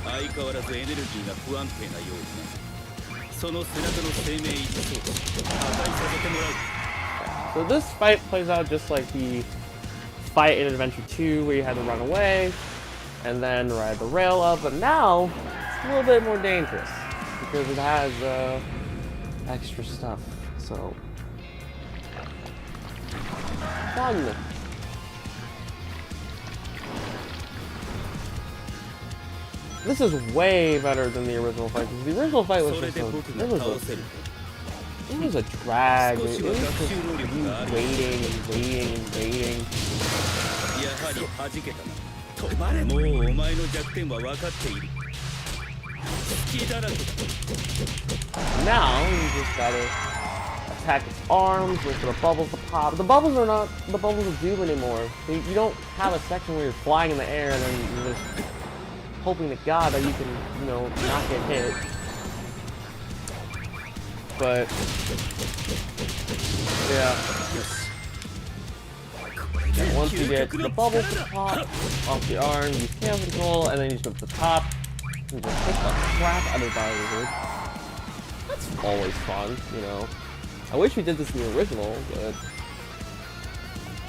相変わらずエネルギーが不安定なようだなその背中の生命維持装置破壊させてもらう So this fight plays out just like the fight in Adventure 2 where you had to run away and then ride the rail up, but now it's a little bit more dangerous because it has extra stuff, so fun. This is way better than the original fight, because the original fight was just it was a drag. It was just you waiting and waiting and waiting. やはり弾けたなもうお前の弱点は分かっている隙だらけだ Now you just gotta attack its arms, wait for the bubbles to pop. The bubbles are not the bubbles of doom anymore. You don't have a section where you're flying in the air and then you're just hoping to God that you can, you know, not get hit. But yeah. And once you get the bubbles to pop off the arm, you can control, and then you just go to the top and just hit the crap out of the Bio Lizard. That's always fun, you know. I wish we did this in the original, but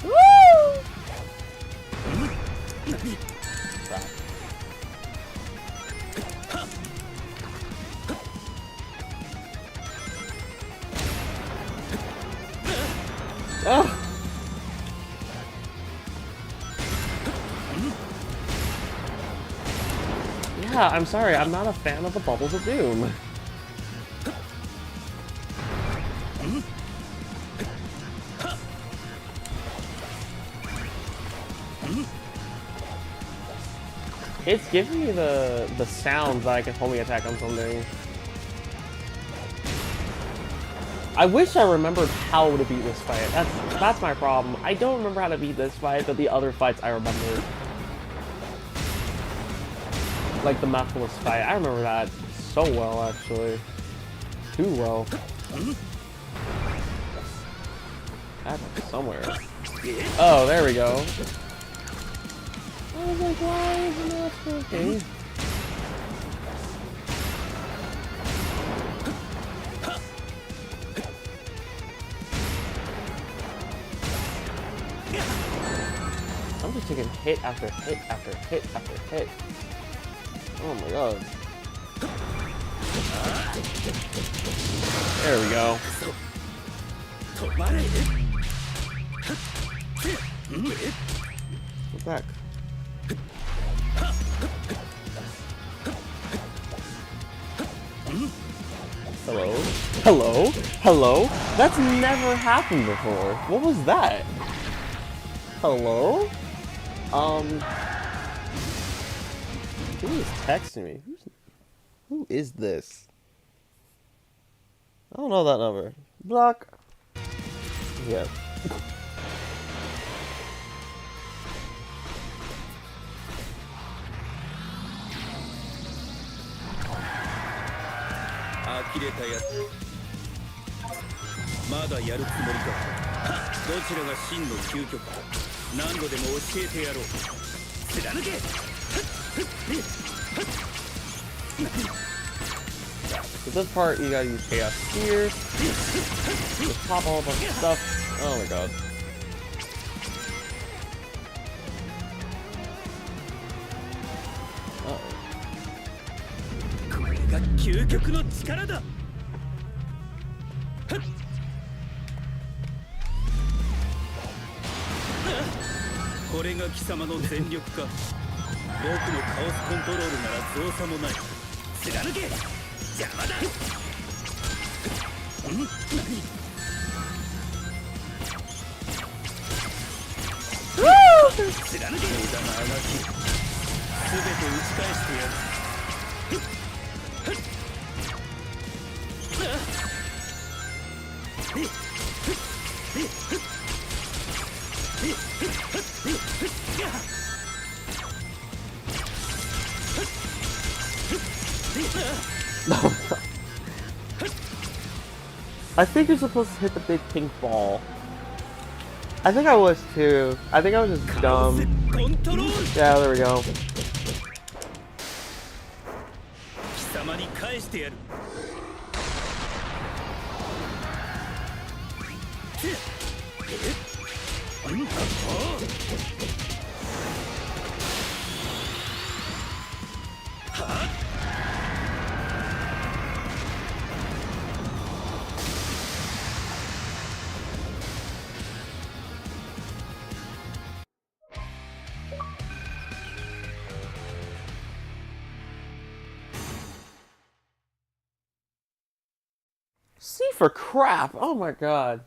woo! Crap. Oh. Yeah, Yeah, I'm sorry, I'm not a fan of the Bubbles of Doom. It's giving me the sound that I can homing attack on something. I wish I remembered how to beat this fight. That's my problem. I don't remember how to beat this fight, but the other fights I remember. Like the Methless fight, I remember that so well, actually. Too well. That's somewhere. Oh, there we go. I was like, why isn't that working? I'm just taking hit after hit after hit after hit. Oh my god. There we go. What's that? Hello? Hello? Hello? That's never happened before. What was that? Hello? Who is texting me? Who is this? I don't know that number. Block. Yeah.まだやるつもりか。どちらが真の究極か。何度でも教えてやろう。貫け。For this part, you gotta use Chaos Spear. Just pop a whole bunch of stuff. Oh my god. Uh-oh. これが究極の力だ。これが貴様の全力か。僕のカオスコントロールなら造作もない。貫け。邪魔だ。何？貫け。無駄なあがき。すべて打ち返してやる。I think you're supposed to hit the big pink ball. I think I was too. I think I was just dumb. Yeah, there we go. 貴様に返してやる。C for crap! Oh my god.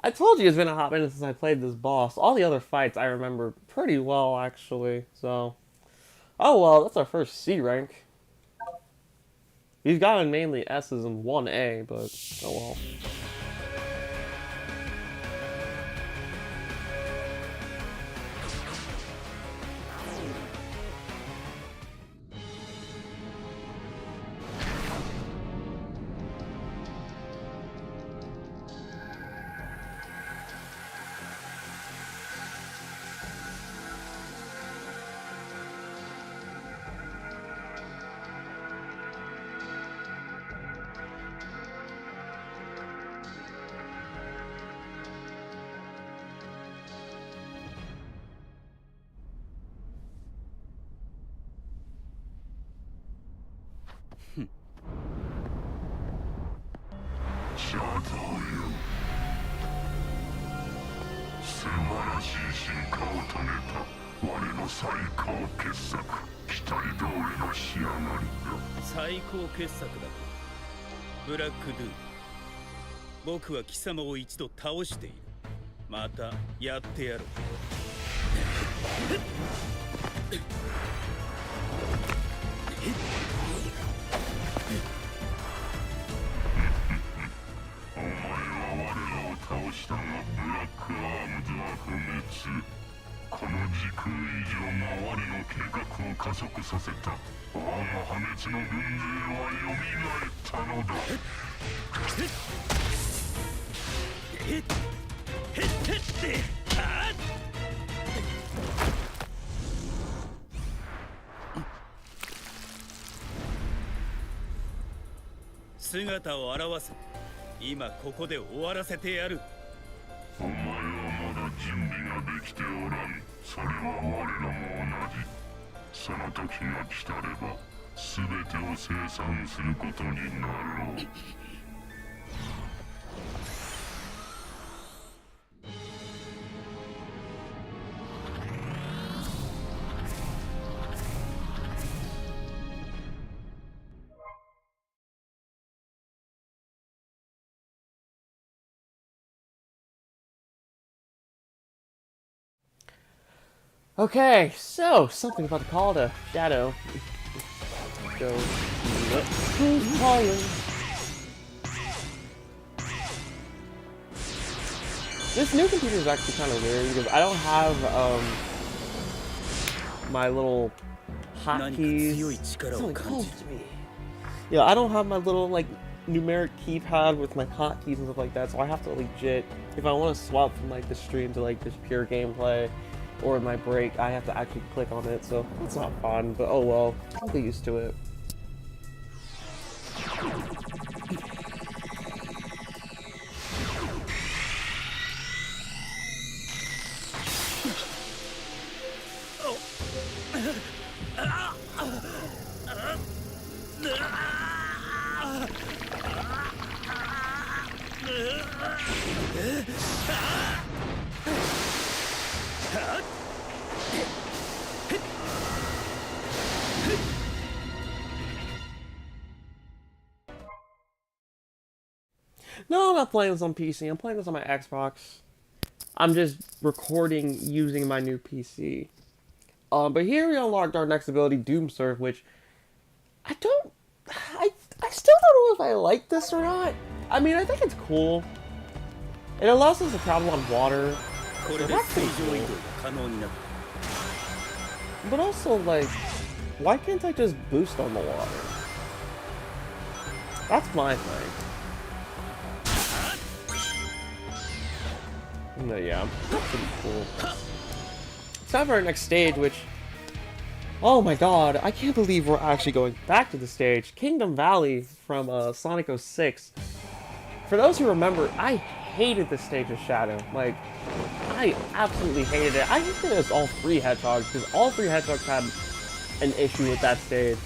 I told you it's been a hot minute since I played this boss. All the other fights I remember pretty well, actually, so... Oh well, that's our first C rank. We've gotten mainly S's and 1A, but oh well. 最高傑作だと。ブラックドゥーム。僕は貴様を一度倒している。またやってやろう。お前は我らを倒したがブラックアームズは不滅。この時空以上が我の計画を加速させた。我が破滅の軍勢は蘇ったのだ。姿を現せ。今ここで終わらせてやる。お前はまだ準備ができておらん。それは我らも同じ。その時が来たれば全てを清算することになろう。Okay, so something about the call to Shadow. Let's go. Who's calling? This new computer is actually kind of weird because I don't have my little hotkeys. Someone called to me. Yeah, I don't have my little like numeric keypad with my hotkeys and stuff like that, so I have to legit, if I want to swap from like the stream to like just pure gameplay or my break, I have to actually click on it, so it's not fun, but oh well, I'll get used to it. No, I'm not playing this on PC. I'm playing this on my Xbox. I'm just recording using my new PC. But here we unlocked our next ability, Doom Surf, which I still don't know if I like this or not. I mean, I think it's cool. It allows us to travel on water. So that's pretty cool. But also, like, why can't I just boost on the water? That's my thing. No, yeah, that's pretty cool. It's time for our next stage, which... Oh my god, I can't believe we're actually going back to the stage. Kingdom Valley from Sonic 06. For those who remember, I hated this stage of Shadow. Like, I absolutely hated it. I hated it as all three Hedgehogs, because all three Hedgehogs had an issue with that stage,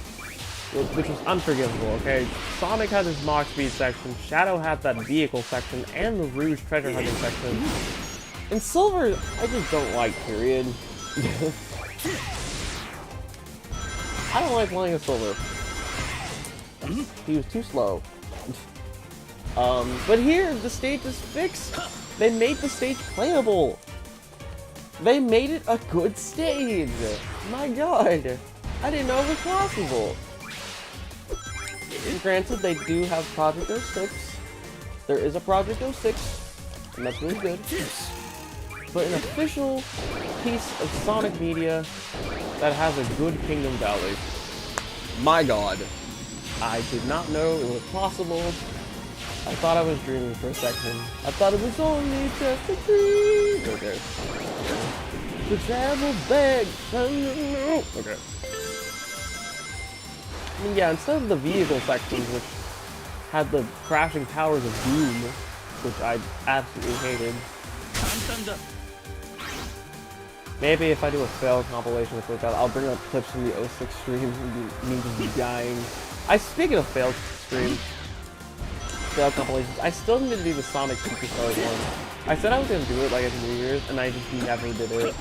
which was unforgivable, okay? Sonic had his Mach Speed section, Shadow had that vehicle section, and the Rouge treasure hunting section. And Silver, I just don't like, period. I don't like playing as Silver. He was too slow. But here, the stage is fixed. They made the stage playable. They made it a good stage. My god. I didn't know it was possible. And granted, they do have Project 06. There is a Project 06, and that's really good. But an official piece of Sonic media that has a good Kingdom Valley. My god. I did not know it was possible. I thought I was dreaming for a second. I thought it was only just a dream. Okay. The travel bag. Okay. I mean, yeah, instead of the vehicle sections, which had the crashing towers of doom, which I absolutely hated. Maybe if I do a fail compilation with that, I'll bring up clips from the 06 stream and me just be dying. Speaking of failed streams, fail compilations, I still need to do the Sonic Superstars one. I said I was gonna do it like at New Year's, and I just never did it.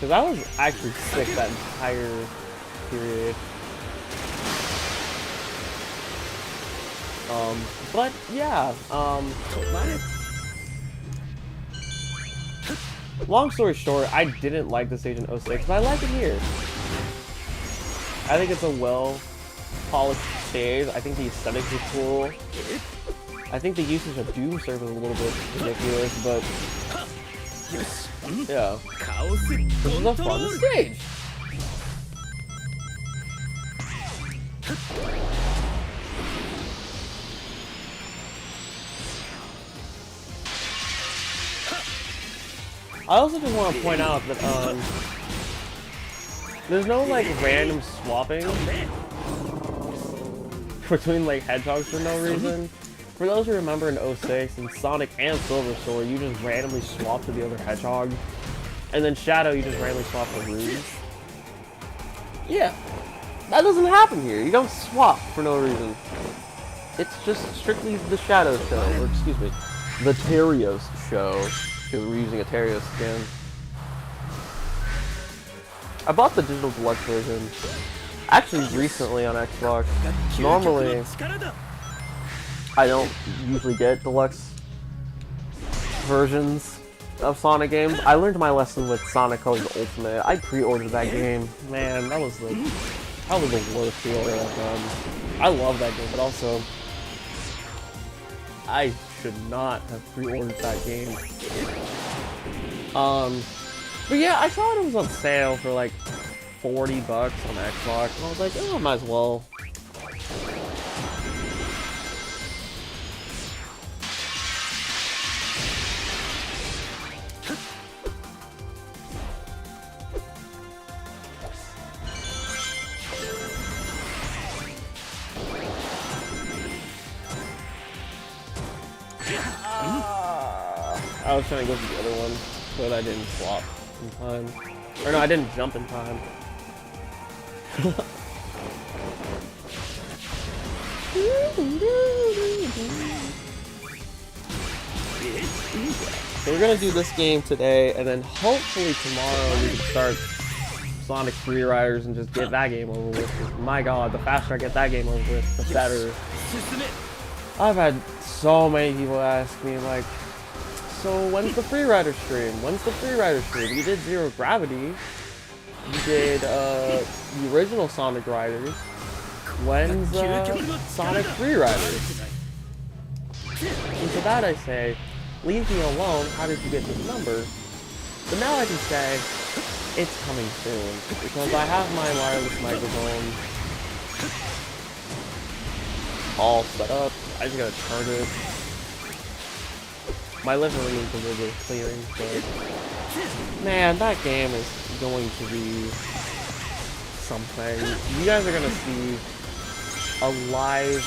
Because I was actually sick that entire period. But yeah, long story short, I didn't like the stage in 06, but I like it here. I think it's a well-polished stage. I think the aesthetics are cool. I think the usage of Doom Surf is a little bit ridiculous, but yeah, this is a fun stage. I also just want to point out that there's no like random swapping between like hedgehogs for no reason. For those who remember in 06, in Sonic and Silver Sword, you just randomly swap to the other hedgehog, and then Shadow you just randomly swap to Rouge. Yeah, that doesn't happen here. You don't swap for no reason. It's just strictly the Shadow show, or excuse me, the Terios show. Because we're using a Terios skin. I bought the digital deluxe version actually recently on Xbox. Normally, I don't usually get deluxe versions of Sonic games. I learned my lesson with Sonic Colors Ultimate. I pre-ordered that game. Man, that was the worst pre-order I've done. I love that game, but also I should not have pre-ordered that game. But yeah, I saw it was on sale for like $40 on Xbox, and I was like, oh, I might as well. I was trying to go for the other one, but I didn't swap in time. Or no, I didn't jump in time. So we're gonna do this game today, and then hopefully tomorrow we can start Sonic Free Riders and just get that game over with. My god, the faster I get that game over with, the better. I've had so many people ask me, like, so when's the Free Rider stream? When's the Free Rider stream? You did Zero Gravity. You did the original Sonic Riders. When's Sonic Free Riders? And to that I say, leave me alone, how did you get this number? But now I can say, it's coming soon. Because I have my wireless microphone all set up. I just gotta charge it. My living room needs a little bit of clearing, but man, that game is going to be something. You guys are gonna see a live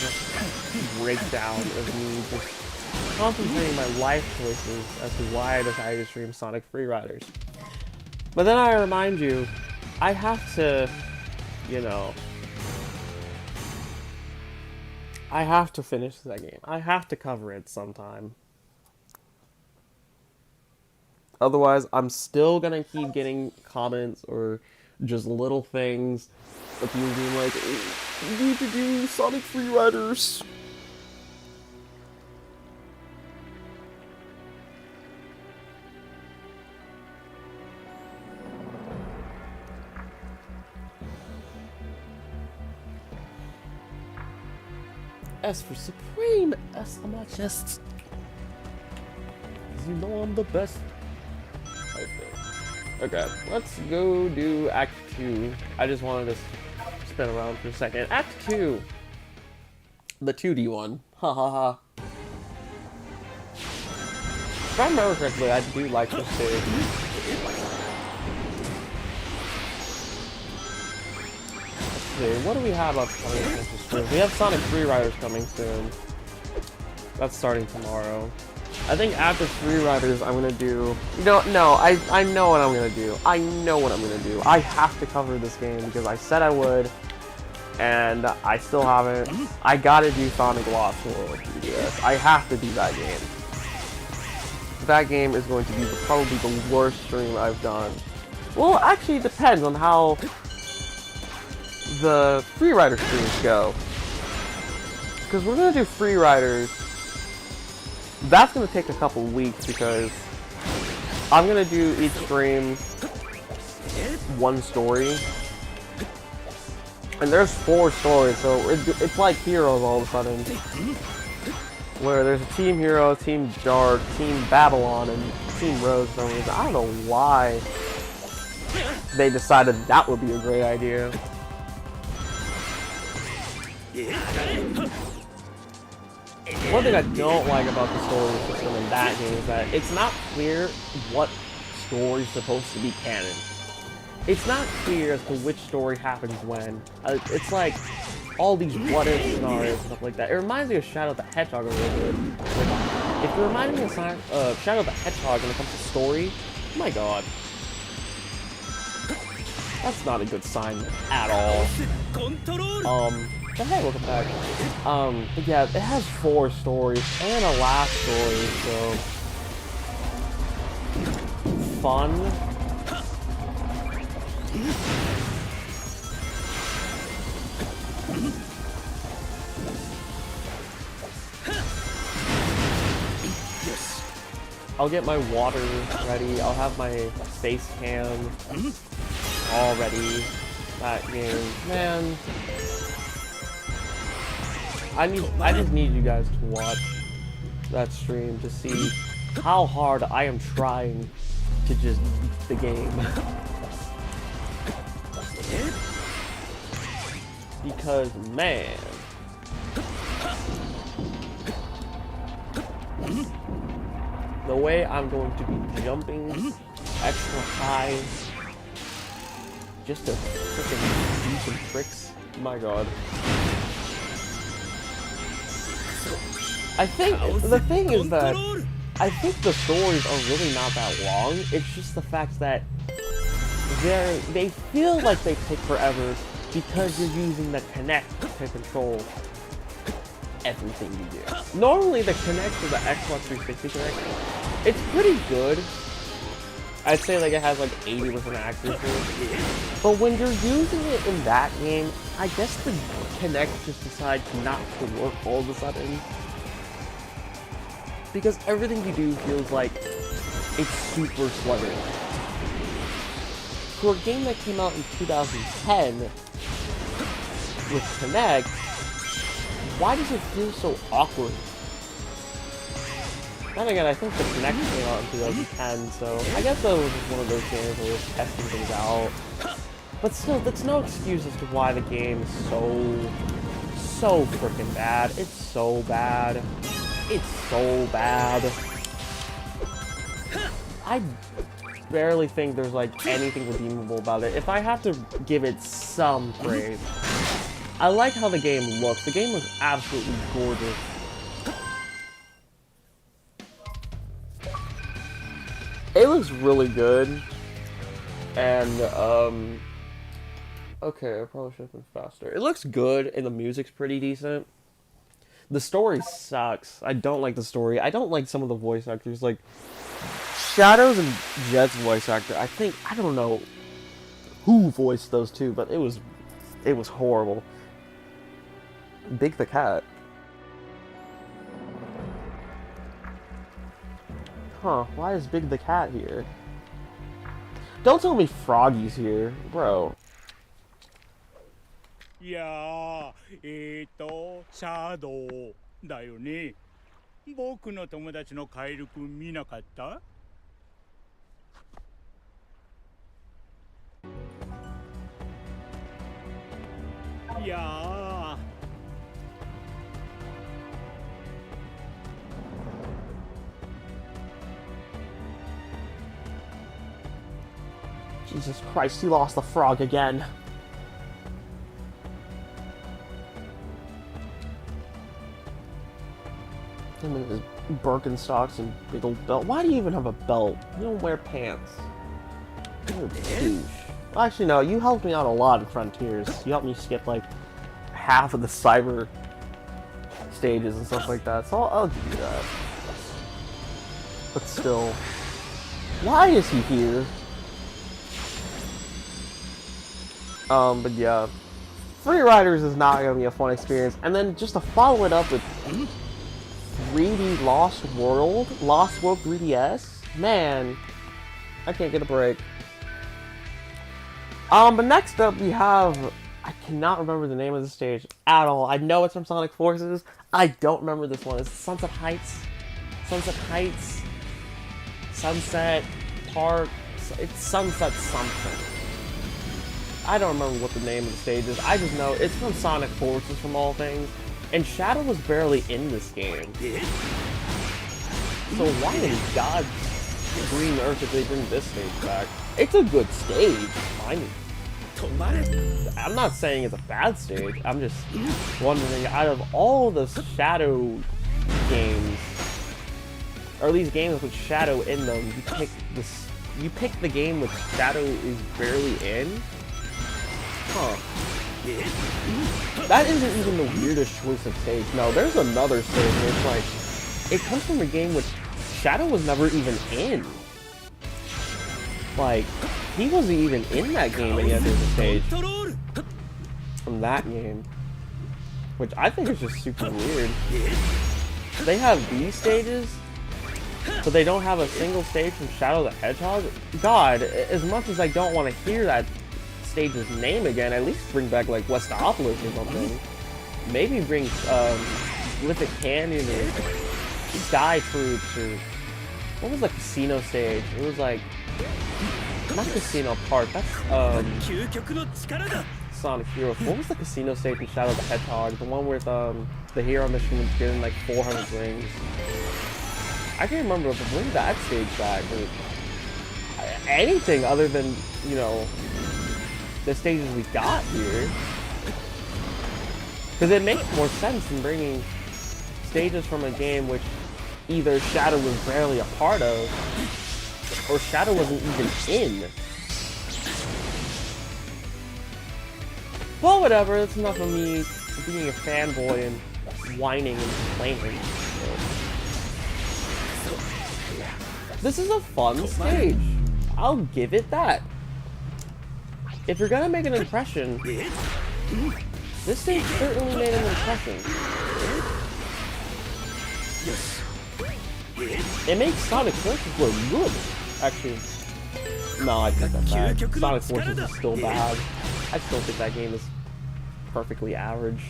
breakdown of me just contemplating my life choices as to why I decided to stream Sonic Free Riders. But then I remind you, I have to, you know, I have to finish that game. I have to cover it sometime. Otherwise, I'm still gonna keep getting comments or just little things of people being like, you need to do Sonic Free Riders. S for Supreme, S on my chest. 'Cause you know I'm the best. Okay, let's go do Act 2. I just wanted to spin around for a second. Act 2! The 2D one. Ha ha ha. If I remember correctly, I do like this stage. Let's see, what do we have upcoming? We have Sonic Free Riders coming soon. That's starting tomorrow. I think after Free Riders, I'm gonna do... No, I know what I'm gonna do. I know what I'm gonna do. I have to cover this game because I said I would, and I still haven't. I gotta do Sonic Lost World 3DS. I have to do that game. That game is going to be probably the worst stream I've done Well, actually, it depends on how the free rider streams go. Because we're gonna do free riders. That's gonna take a couple weeks because I'm gonna do each stream one story. And there's 4 stories, so it's like Heroes all of a sudden. Where there's a Team Hero, Team Dark, Team Babylon, and Team Rose for some reason. I don't know why they decided that would be a great idea. One thing I don't like about the story system in that game is that it's not clear what story is supposed to be canon. It's not clear as to which story happens when. It's like all these what-if scenarios and stuff like that. It reminds me of Shadow the Hedgehog a little bit. Like, if you remind me of Shadow the Hedgehog when it comes to story, oh my god. That's not a good sign at all. But hey, welcome back. But yeah, it has 4 stories and a last story, so fun. I'll get my water ready. I'll have my face cam all ready. That game, man. I just need you guys to watch that stream to see how hard I am trying to just beat the game. Because, man. The way I'm going to be jumping extra high just to freaking do some tricks. My god. I think the thing is that I think the stories are really not that long. It's just the fact that they feel like they take forever because you're using the Kinect to control everything you do. Normally the Kinect or the Xbox 360 Kinect, it's pretty good. I'd say like it has like 80% accuracy. But when you're using it in that game, I guess the Kinect just decides not to work all of a sudden. Because everything you do feels like it's super sluggish. For a game that came out in 2010 with Kinect, why does it feel so awkward? Then again, I think the Kinect came out in 2010, so I guess that was just one of those games where we're testing things out. But still, that's no excuse as to why the game is so freaking bad. It's so bad. It's so bad. I barely think there's like anything redeemable about it. If I have to give it some praise, I like how the game looks. The game looks absolutely gorgeous. It looks really good. And, okay, I probably should have been faster. It looks good, and the music's pretty decent. The story sucks. I don't like the story. I don't like some of the voice actors. Like, Shadow's and Jet's voice actor, I don't know who voiced those two, but it was horrible. Big the Cat. Huh, why is Big the Cat here? Don't tell me Froggy's here, bro. いやー、シャドウだよね。僕の友達のカエルくん見なかった？いやー。Jesus Christ, he lost the frog again. Him and his Birkenstocks and big old belt. Why do you even have a belt? You don't wear pants. You're a douche. Well, actually, no, you helped me out a lot in Frontiers. You helped me skip, like, half of the cyber stages and stuff like that, so I'll give you that. But still, why is he here? But yeah, Free Riders is not gonna be a fun experience. And then just to follow it up with 3D Lost World 3DS, man, I can't get a break. But next up we have, I cannot remember the name of the stage at all. I know it's from Sonic Forces. I don't remember this one. It's Sunset Heights, Sunset Park. It's Sunset something. I don't remember what the name of the stage is. I just know it's from Sonic Forces, from all things. And Shadow was barely in this game. So why in God's green earth did they bring this stage back? It's a good stage. I'm not saying it's a bad stage. I'm just wondering, out of all the Shadow games, or at least games with Shadow in them, you pick the game with Shadow is barely in? Huh. That isn't even the weirdest choice of stage. No, there's another stage where it's like, it comes from a game which Shadow was never even in. Like, he wasn't even in that game and yet there's a stage from that game. Which I think is just super weird. They have these stages, but they don't have a single stage from Shadow the Hedgehog? God, as much as I don't want to hear that stage's name again, at least bring back like Westopolis or something. Maybe bring Lithic Canyon or Sky Troops, or what was the casino stage? It was like, not Casino Park, that's Sonic Heroes. What was the casino stage in Shadow the Hedgehog? The one with the hero mission was getting like 400 rings. I can't remember, but bring that stage back, or anything other than, you know, the stages we got here. Because it makes more sense than bringing stages from a game which either Shadow was barely a part of, or Shadow wasn't even in. Well, whatever, that's enough of me being a fanboy and whining and complaining. This is a fun stage. I'll give it that. If you're gonna make an impression, this stage certainly made an impression. It makes Sonic Forces look good. Actually, no, I think that's bad. Sonic Forces is still bad. I still think that game is perfectly average.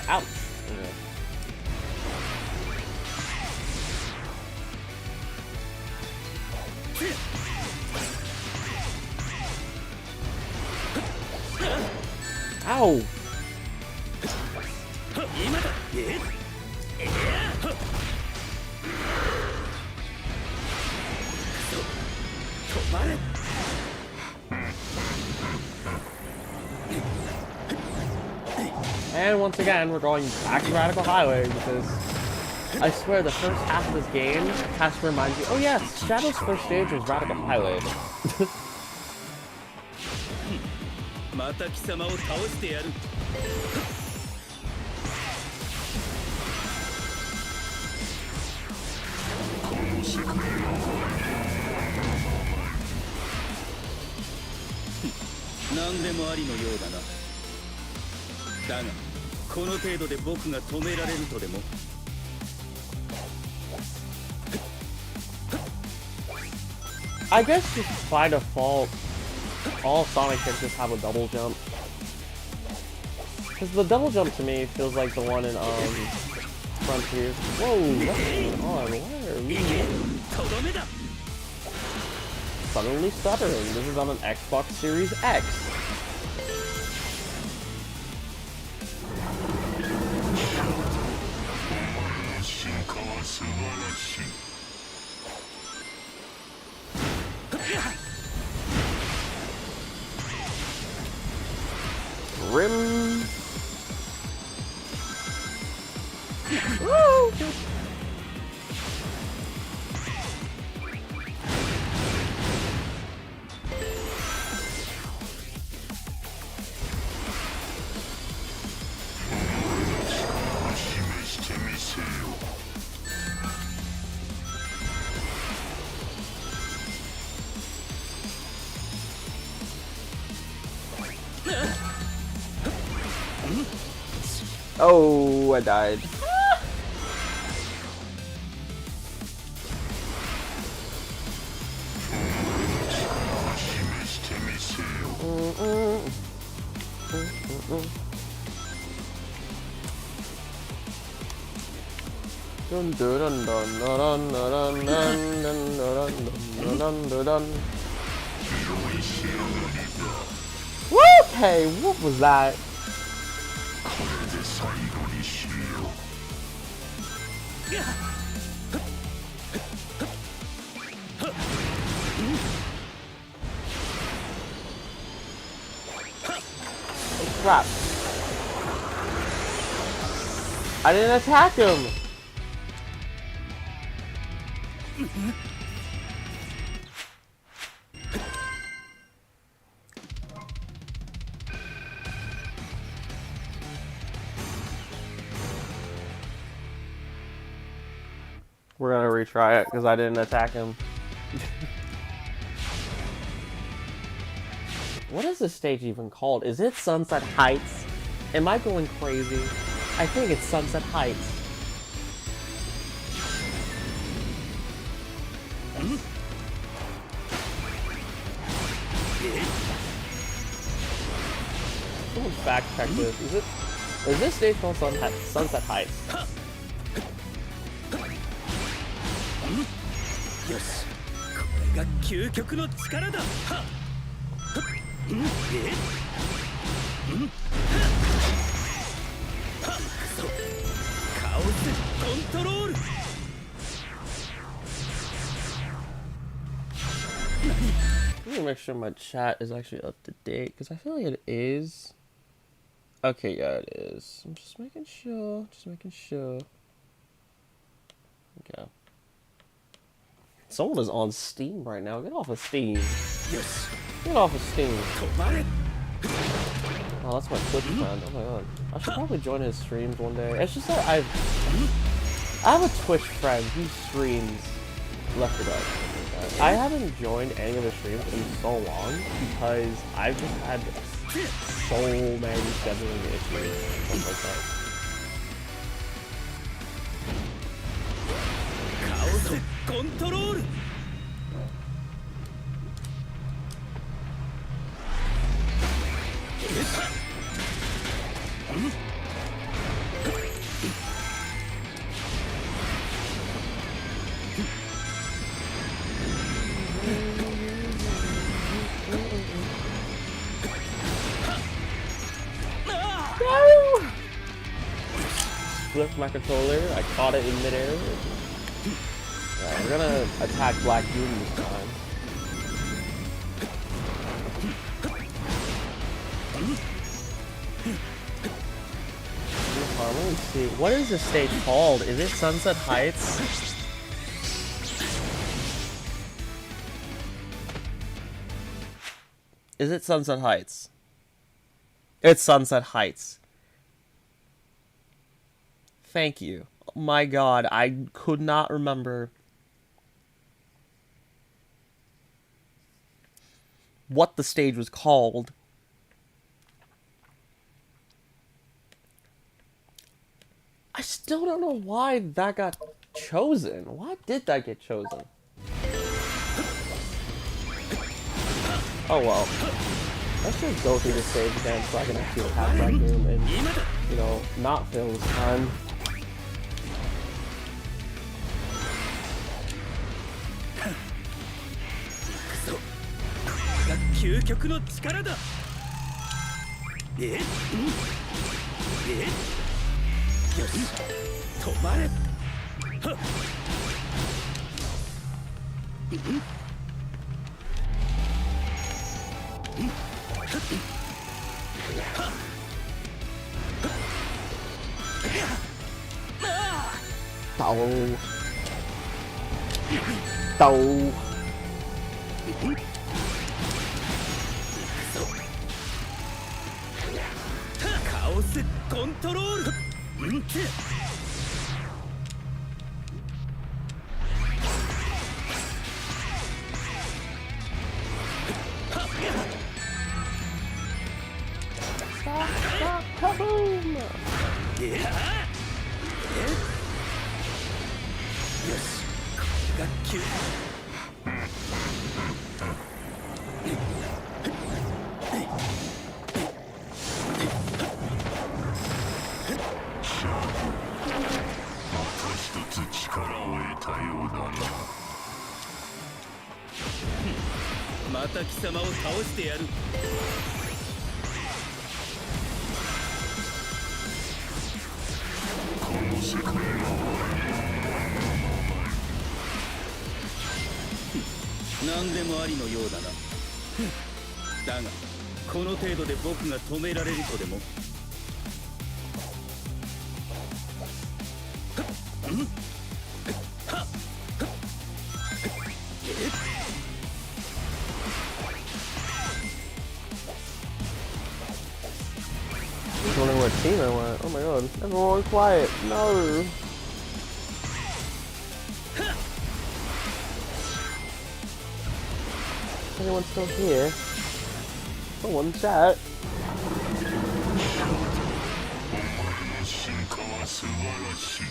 Ouch. Ow! And once again, we're going back to Radical Highway because I swear the first half of this game has to remind you, oh yes, Shadow's first stage was Radical Highway. また貴様を倒してやる。何でもありのようだな。だが、この程度で僕が止められるとでも。I guess just by default, all Sonic hits just have a double jump. Because the double jump to me feels like the one in Frontiers. Whoa, what's going on? Why are we suddenly stuttering? This is on an Xbox Series X. Rim. Woo! Oh, I died. Dun dun dun dun dun dun dun dun dun dun dun dun. Okay, what was that? Oh, crap. I didn't attack him. We're gonna retry it because I didn't attack him. What is this stage even called? Is it Sunset Heights? Am I going crazy? I think it's Sunset Heights. Someone fact check this. Is this stage called Sunset Heights? よし、これが究極の力だ。はっ、え、はっ、そう、カオスコントロール。Let me make sure my chat is actually up to date because I feel like it is. Okay, yeah, it is. I'm just making sure. Just making sure. Okay. Someone is on Steam right now. Get off of Steam. Get off of Steam. Oh, that's my Twitch friend. Oh my god. I should probably join his streams one day. It's just that I have a Twitch friend who streams left or right. I haven't joined any of his streams in so long because I've just had so many scheduling issues and stuff like that. コントロール。Flipped my controller. I caught it in midair. Alright, we're gonna attack Black Doom this time. Let me see. What is this stage called? Is it Sunset Heights? Is it Sunset Heights? It's Sunset Heights. Thank you. Oh my god, I could not remember what the stage was called. I still don't know why that got chosen. Why did that get chosen? Oh well. Let's just go through the stage again so I can actually attack Black Doom and, you know, not fail this time. Tàu. Tàu. Chaos control. し、これが急。一つ力を得たようだな。また貴様を倒してやる。この世界は何でもありのようだな。だがこの程度で僕が止められるとでも。I was wondering what team I went. Oh my god. Everyone quiet. No. Anyone still here? Someone chat. お前の進化は素晴らしい。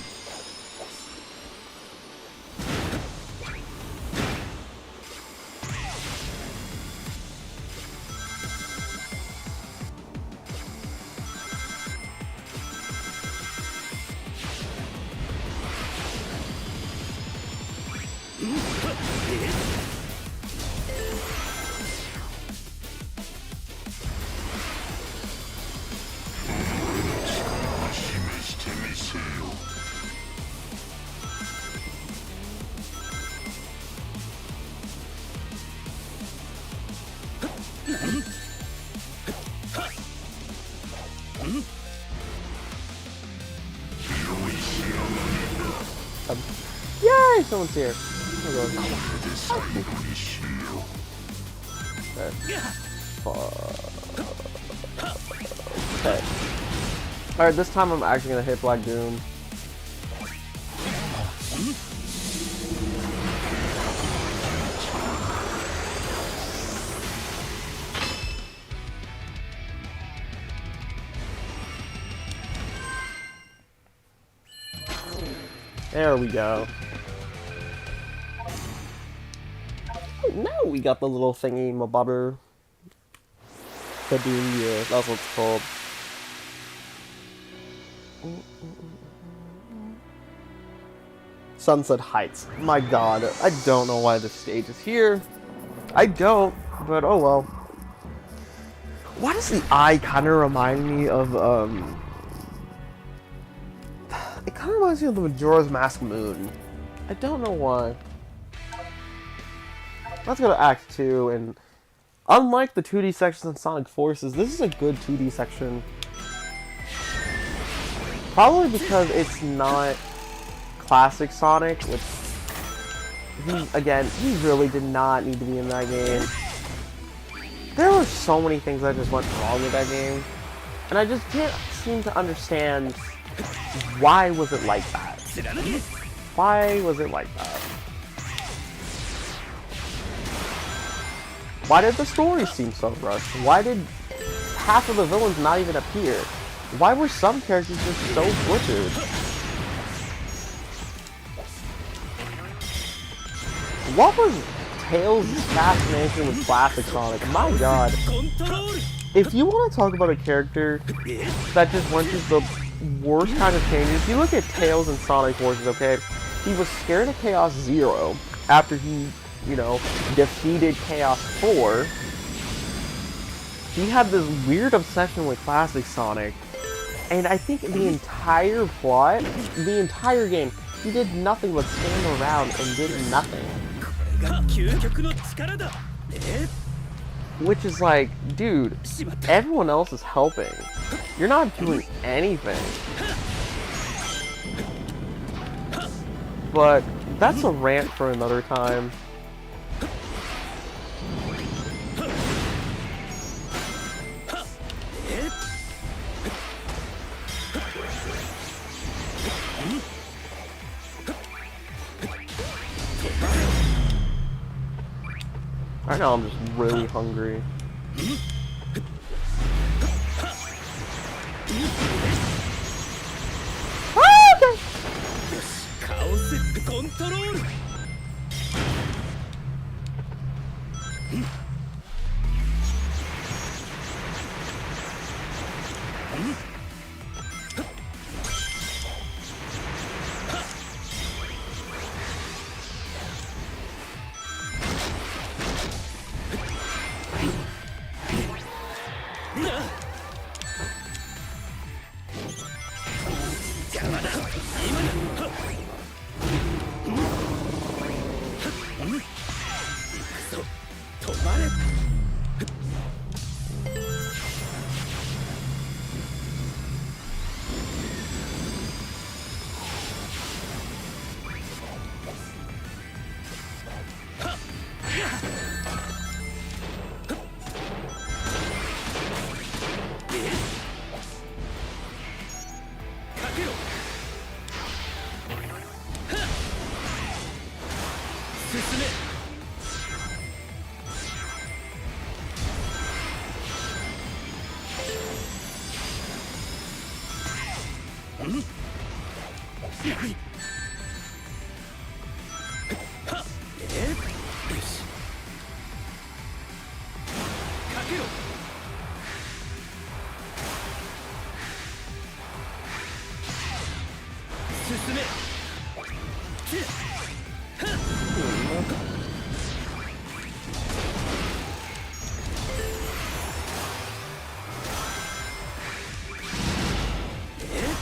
示してみせよ。Yay! Someone's here. Oh god. これで最後にしよう。 Okay. Alright, this time I'm actually gonna hit Black Doom. There we go. Now we got the little thingy, mabobber. The Doom, yeah, that's what it's called. Sunset Heights. My god, I don't know why this stage is here. I don't, but oh well. Why does the eye kind of remind me of, it kind of reminds me of the Majora's Mask Moon. I don't know why. Let's go to Act 2, and unlike the 2D sections in Sonic Forces, this is a good 2D section. Probably because it's not classic Sonic, which, he really did not need to be in that game. There were so many things that just went wrong with that game, and I just can't seem to understand why was it like that? Why was it like that? Why did the story seem so rushed? Why did half of the villains not even appear? Why were some characters just so butchered? What was Tails' fascination with classic Sonic? My god. If you want to talk about a character that just went through the worst kind of changes, you look at Tails in Sonic Forces, okay? He was scared of Chaos Zero after he, you know, defeated Chaos 4. He had this weird obsession with classic Sonic, and I think the entire plot, the entire game, he did nothing but stand around and did nothing. Which is like, dude, everyone else is helping. You're not doing anything. But that's a rant for another time. Right now I'm just really hungry. カオスコントロール。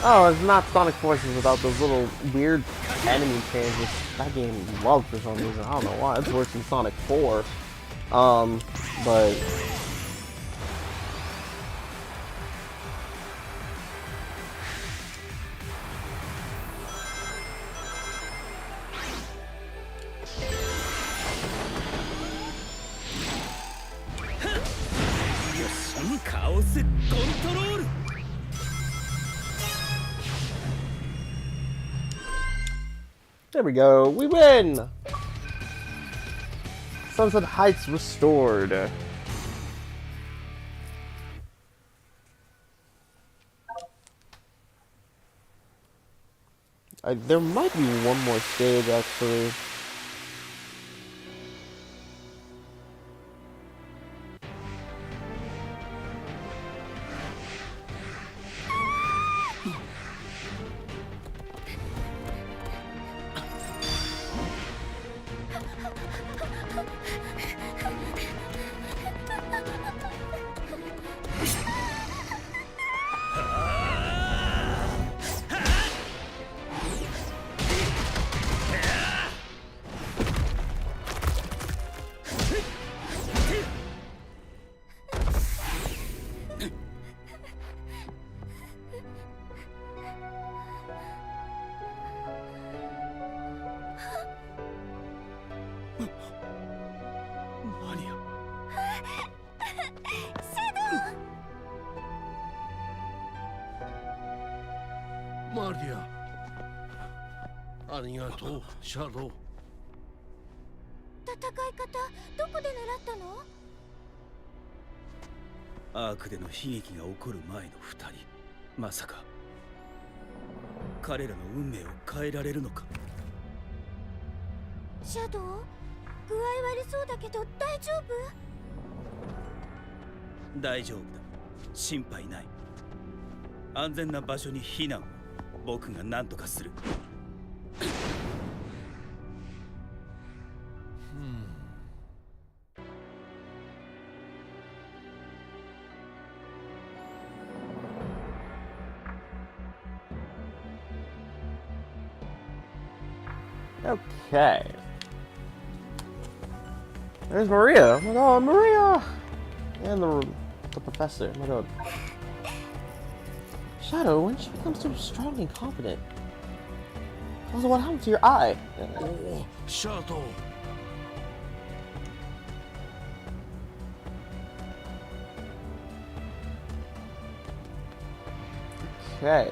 Oh, it's not Sonic Forces without those little weird enemy changes. That game loved for some reason. I don't know why. It's worse than Sonic 4. But there we go. We win! Sunset Heights restored. There might be one more stage, actually.マリア、ありがとう、シャドウ。戦い方どこで習ったの？アークでの悲劇が起こる前の二人、まさか彼らの運命を変えられるのか？シャドウ、具合悪そうだけど大丈夫？大丈夫だ、心配ない。安全な場所に避難を僕が何とかする。Okay. There's Maria. Oh my god, Maria! And the professor. Oh my god. Shadow, when did you become so strong and confident? Also, what happened to your eye? おお、シャドウ。Okay.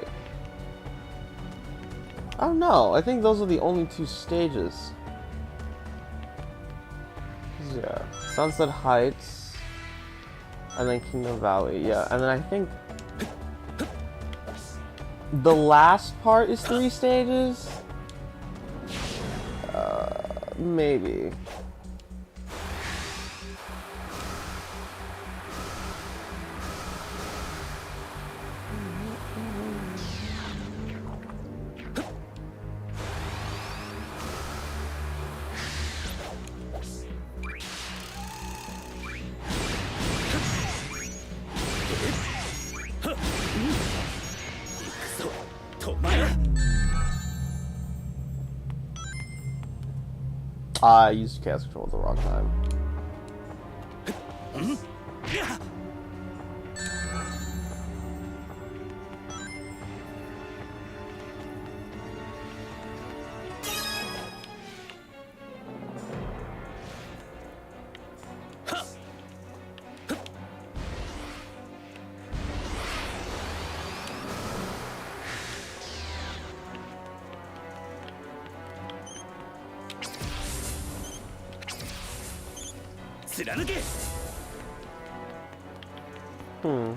I don't know. I think those are the only two stages. Yeah. Sunset Heights. And then Kingdom Valley. Yeah. And then I think The last part is 3 stages? Maybe. I used cast control at the wrong time. Hmm.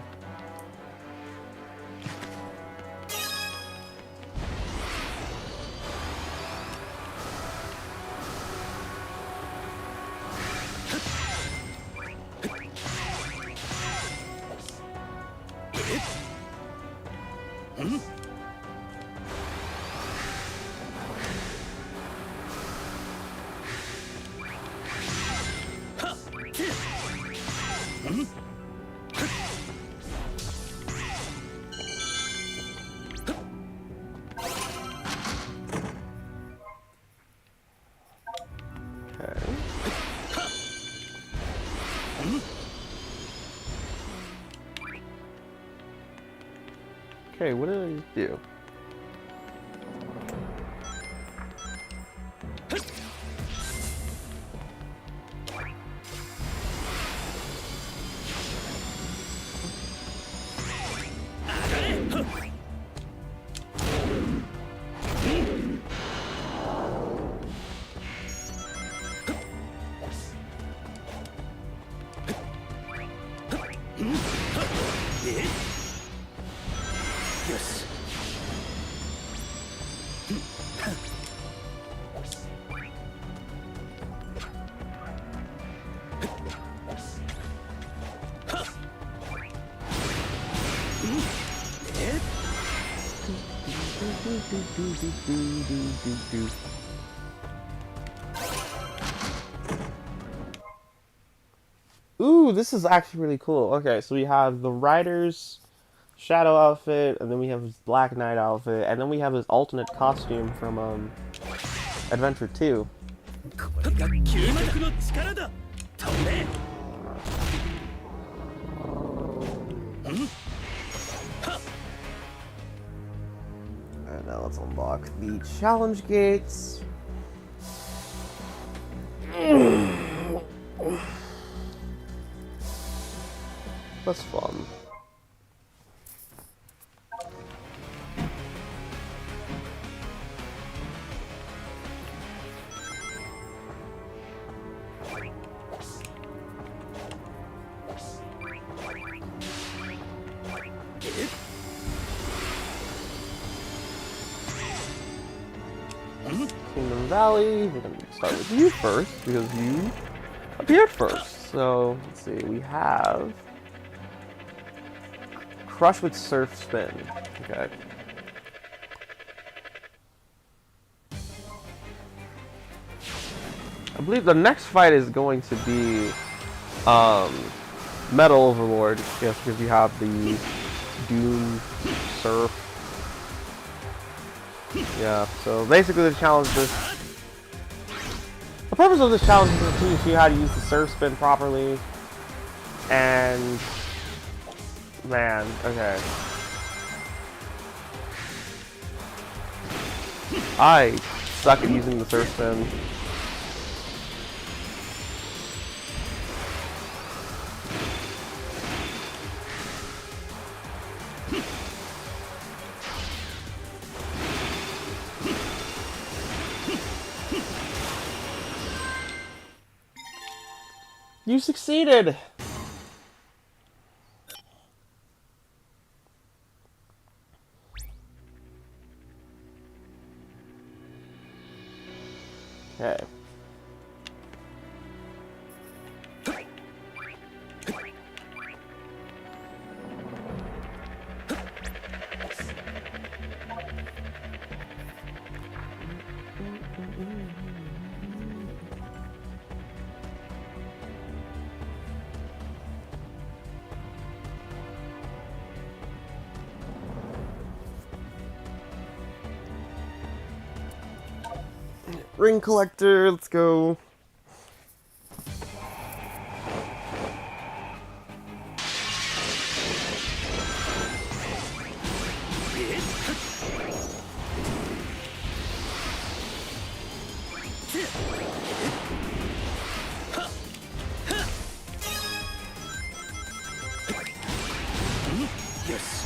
Okay, what did I do? Ooh, this is actually really cool. Okay, so we have the Rider's Shadow outfit, and then we have his Black Knight outfit, and then we have his alternate costume from Adventure 2. And now let's unlock the challenge gates. That's fun. Kingdom Valley, we're going to start with you first, because you appeared first. So, let's see, we have Crush with Surf Spin. Okay. I believe the next fight is going to be Metal Overlord, yes, because you have the Doom Surf. Yeah, so basically the challenge is... The purpose of this challenge is to teach you how to use the Surf Spin properly. And... Man, okay. I suck at using the Surf Spin. You succeeded! Okay. Ring collector, let's go. Yes.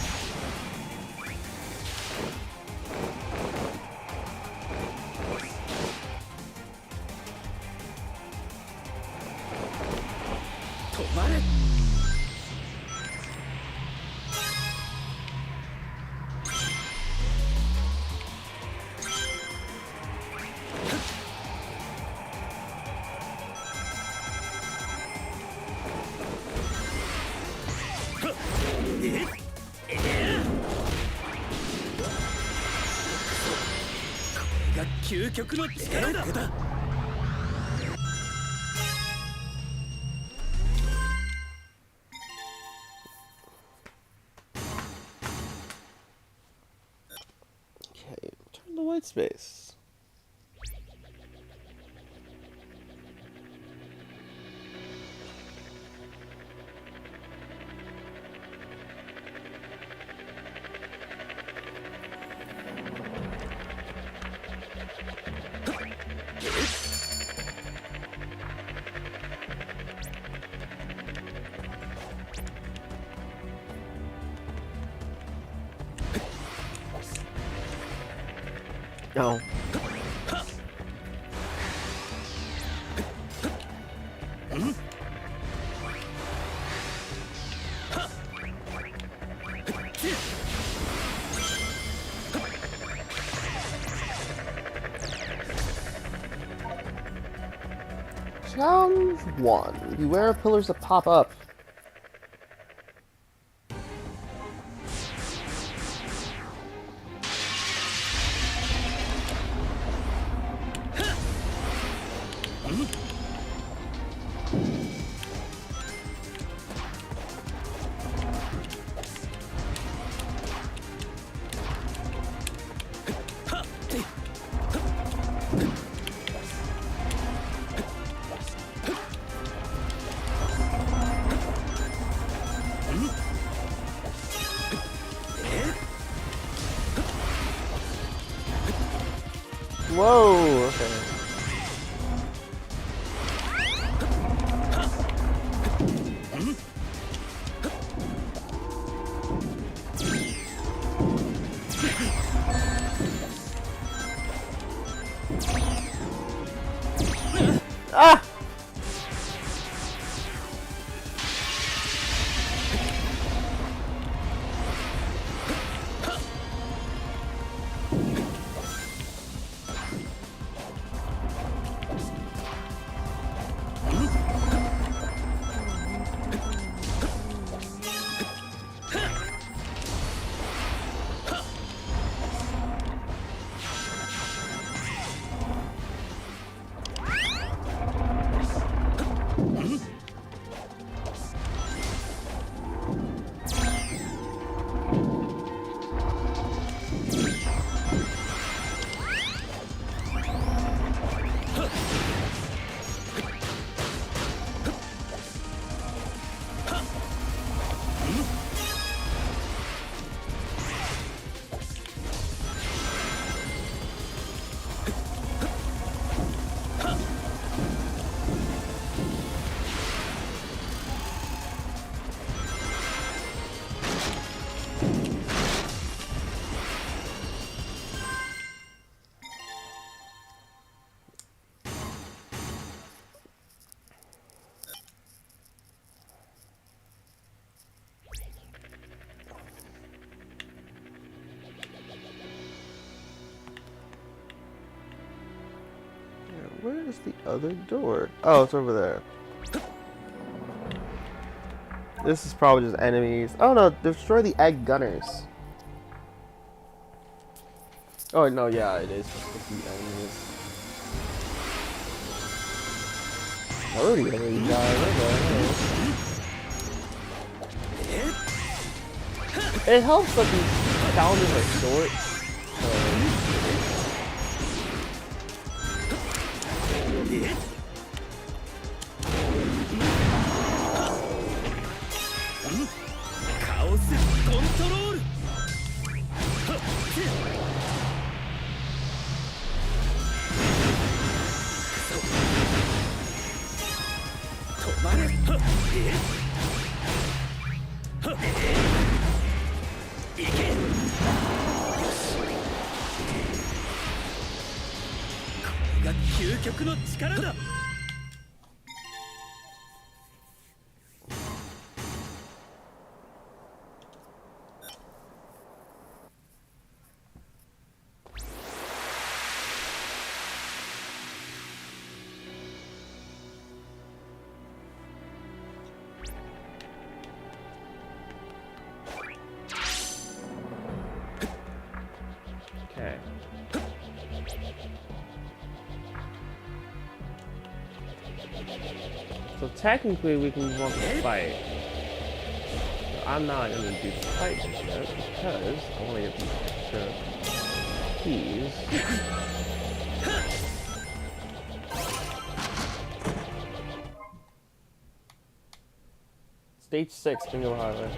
止まれ。これが究極の力だ。Okay, turn the white space. No. Challenge 1. Beware of pillars that pop up. Whoa, okay. Ah! Where is the other door? Oh, it's over there. This is probably just enemies. Oh no, destroy the egg gunners. Oh no, yeah, it is just a few enemies. Already died. It helps that these challenges are short. Okay. So technically we can want to fight. But I'm not gonna do the fight just yet because I want to get these extra keys. Stage 6, Bingo Highway.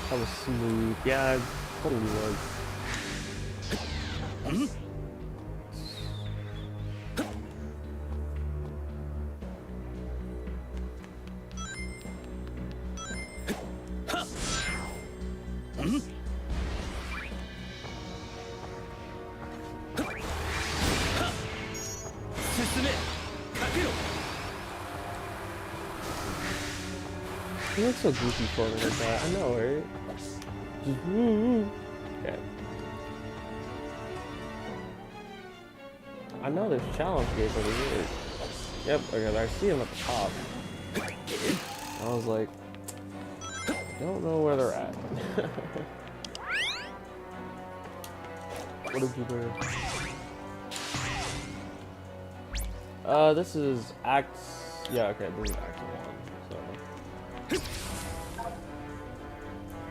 That was smooth. Yeah, it totally was. He looks so goofy for me like that. I know, right? Okay. I know there's challenge gates over here. Yep, okay, I see them at the top. I was like, I don't know where they're at. What did you do? This is Act... Yeah, okay, this is Act 1, so...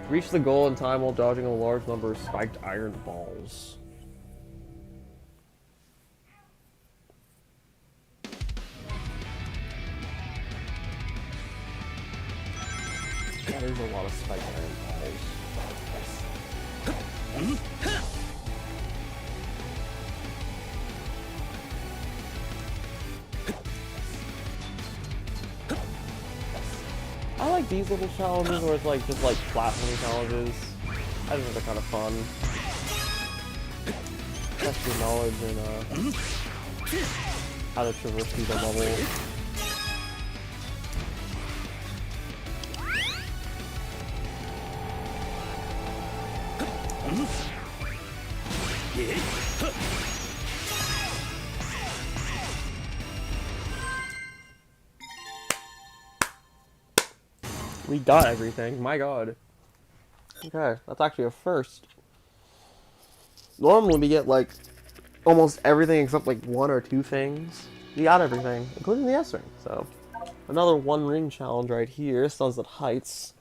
Reach the goal in time while dodging a large number of spiked iron balls. Yeah, there's a lot of spiked iron balls. I like these little challenges where it's like just like platforming challenges. I think they're kind of fun. Test your knowledge in how to traverse through the level. We got everything, my god. Okay, that's actually a first. Normally we get like almost everything except like 1 or 2 things. We got everything, including the S ring, so. Another 1 ring challenge right here, Sunset Heights.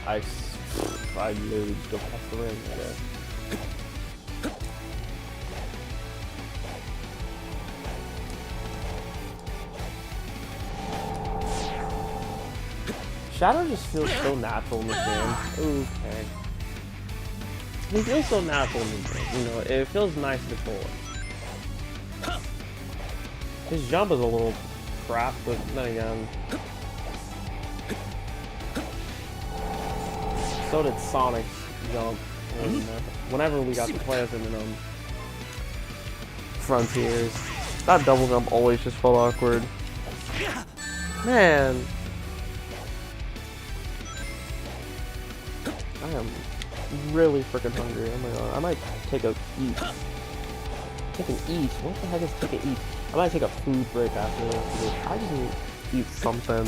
I literally just go past the ring, I guess. Shadow just feels so natural in this game. Okay. He feels so natural in this game. You know, it feels nice to control him. His jump is a little crap, but then again. So did Sonic's jump. Whenever we got to play as him in Frontiers. That double jump always just felt awkward. Man. I am really freaking hungry. Oh my god. I might take a eat. Take an eat? What the heck is take an eat? I might take a food break after this. I just need to eat something.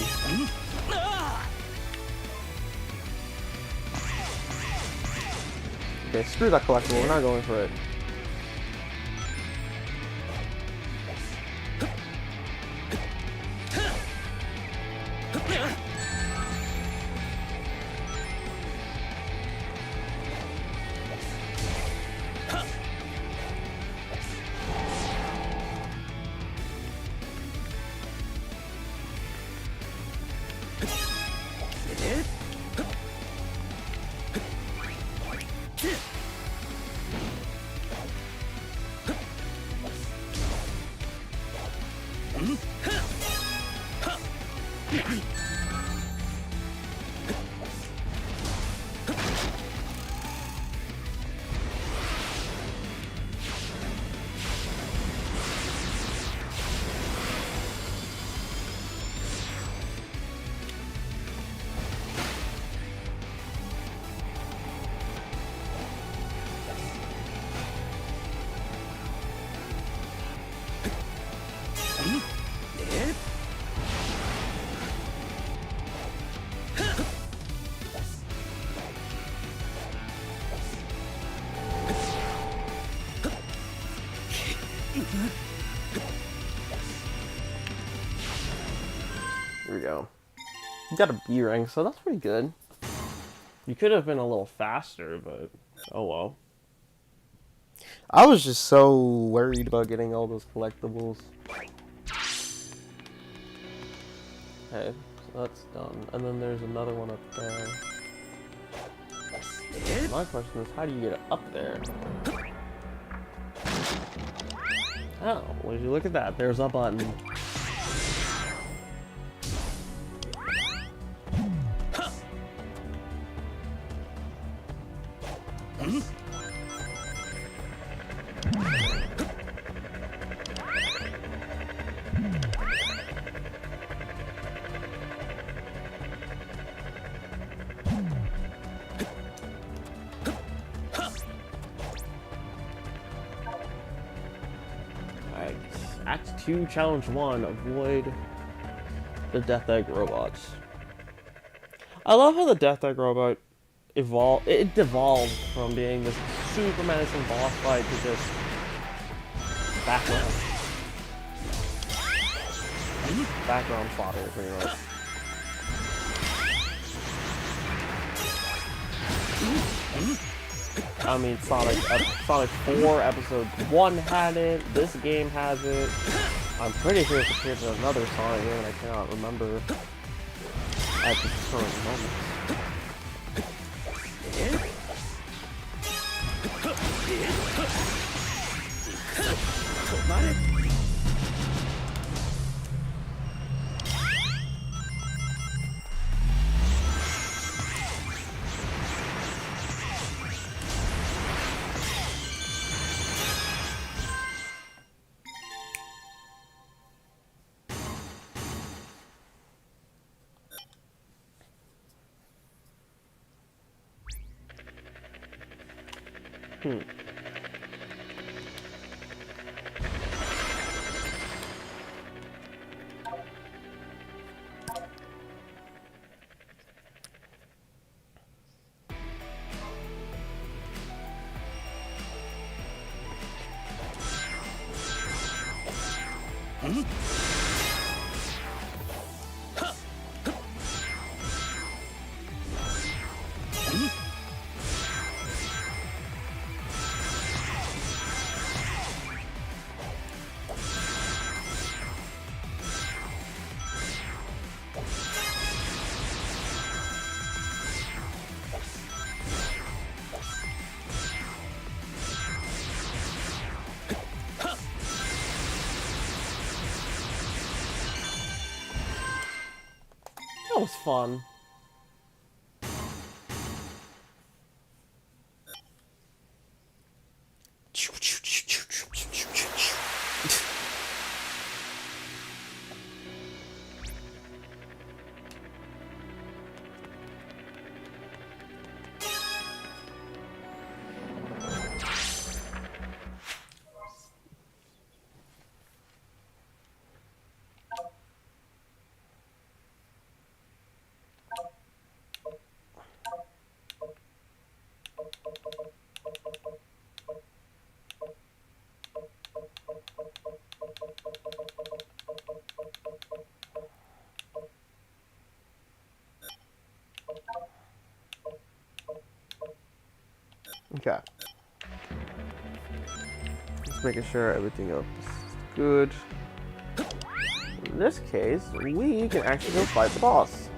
Okay, screw that collectible. We're not going for it. Here we go. You got a B rank, so that's pretty good. You could have been a little faster, but oh well. I was just so worried about getting all those collectibles. Okay, so that's done. And then there's another one up there. My question is, how do you get it up there? Oh, would you look at that? There's a button. Act 2, Challenge 1, avoid the Death Egg robots. I love how the Death Egg robot evolved. It devolved from being this super menacing boss fight to just background fodder, pretty much. I mean, Sonic 4 Episode 1 had it, this game has it. I'm pretty sure it's appeared in another Sonic game, and I cannot remember at this current moment. That was fun. Okay. Just making sure everything else is good. In this case, we can actually go fight the boss.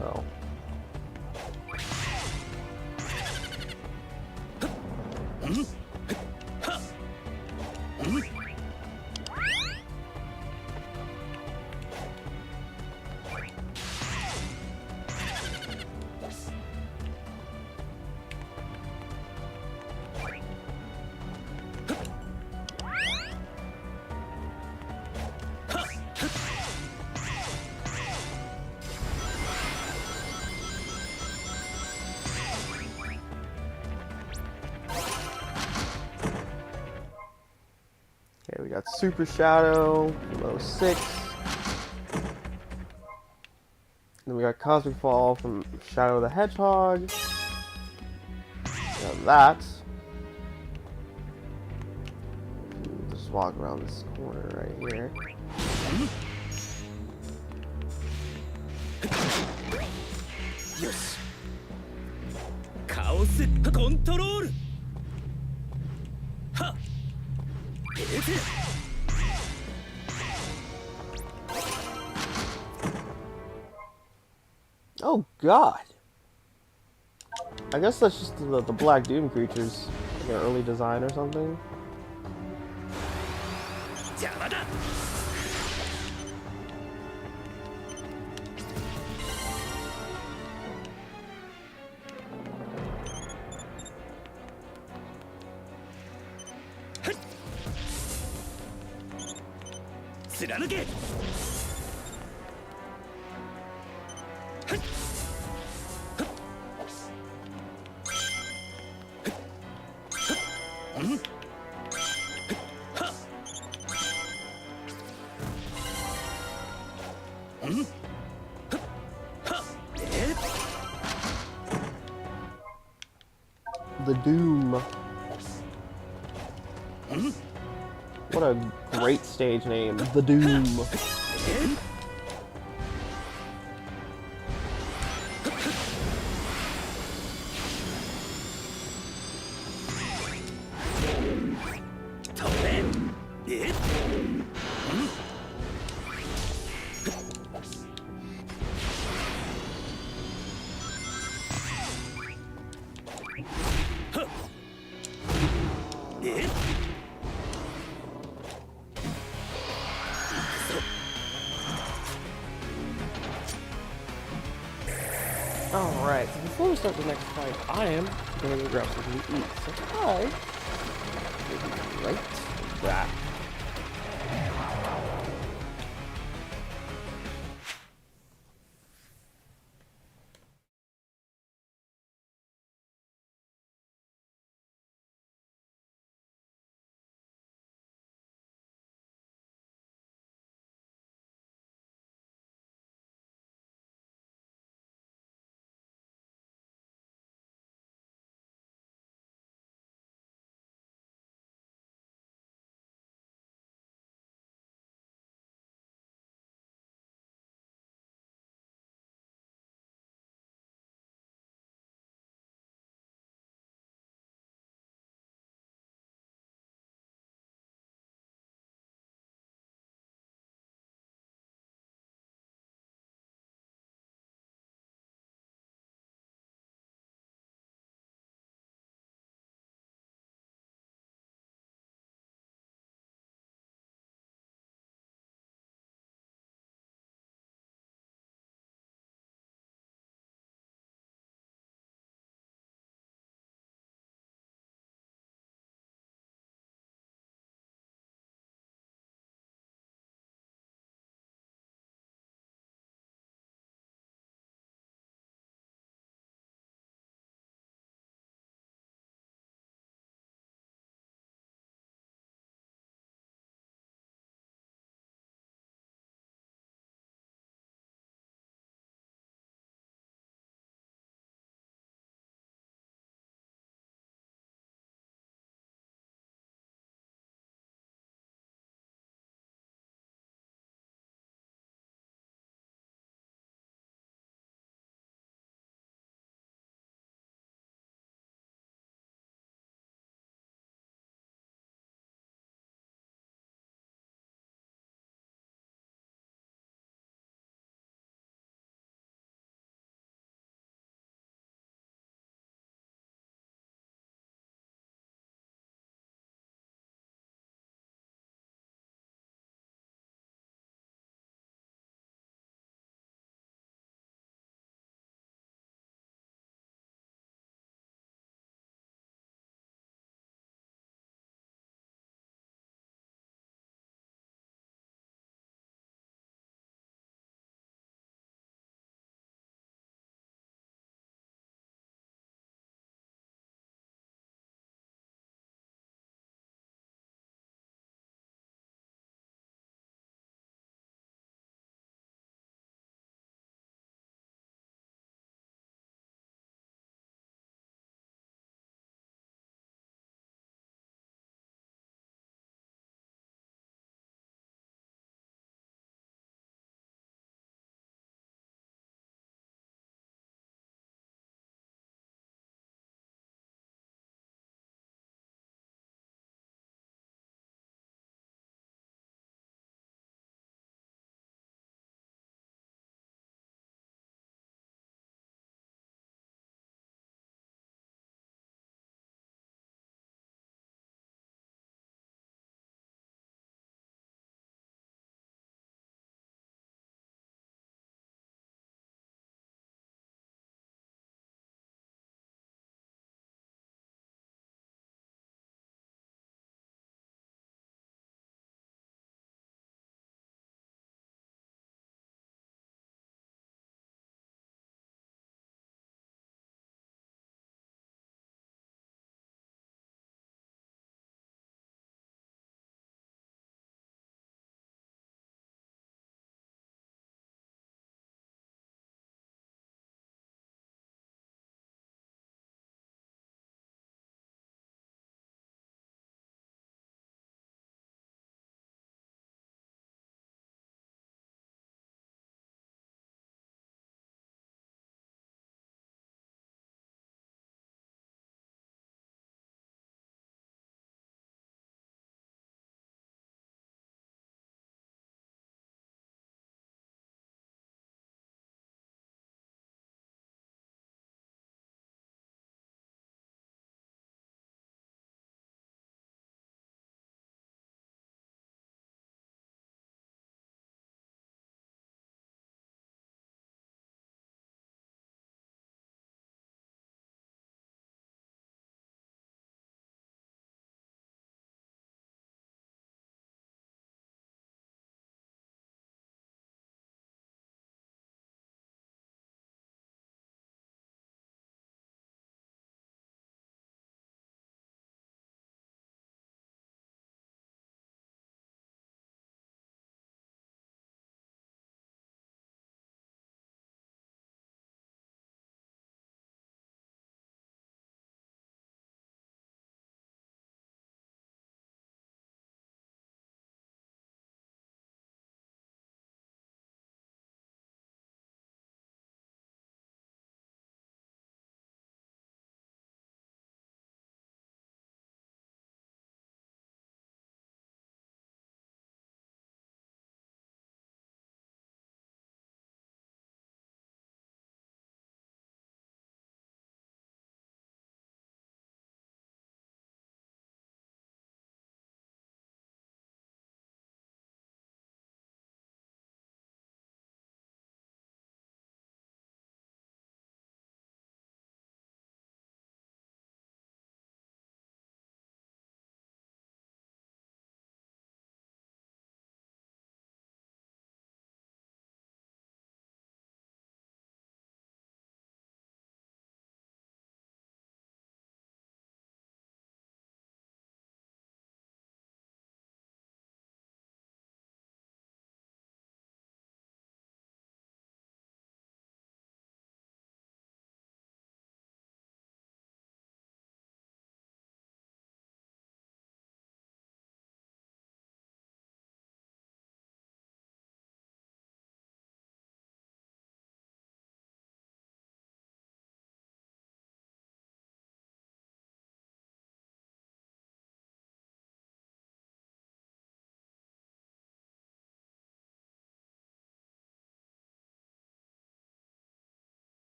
Oh. Okay, we got Super Shadow, level 6. Then we got Cosmic Fall from Shadow the Hedgehog. Got that. Just walk around this corner right here. Yes. カオスコントロール。はっ。えて。 Oh god! I guess that's just the Black Doom creatures, like an early design or something. 邪魔だ。 貫け。 The Doom. What a great stage name, The Doom. Alright, so before we start the next fight, I am going to grab something to eat. So I will be right back.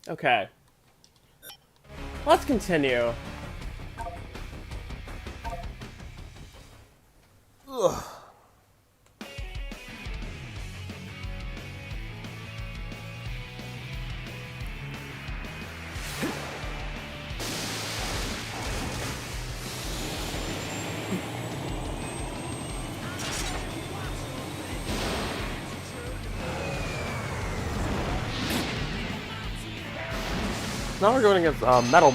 Okay. Let's continue. Ugh. Now we're going against Metal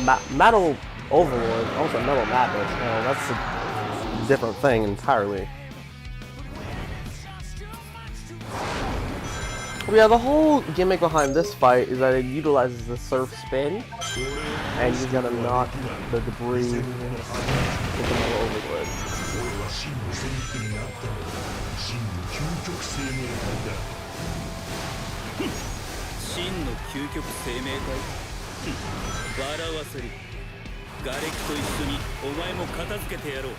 Overlord. Also Metal Madness. That's a different thing entirely. But yeah, the whole gimmick behind this fight is that it utilizes the surf spin, and you gotta knock the debris with the Metal Overlord. 真の究極生命体笑わせる瓦礫と一緒にお前も片付けてやろう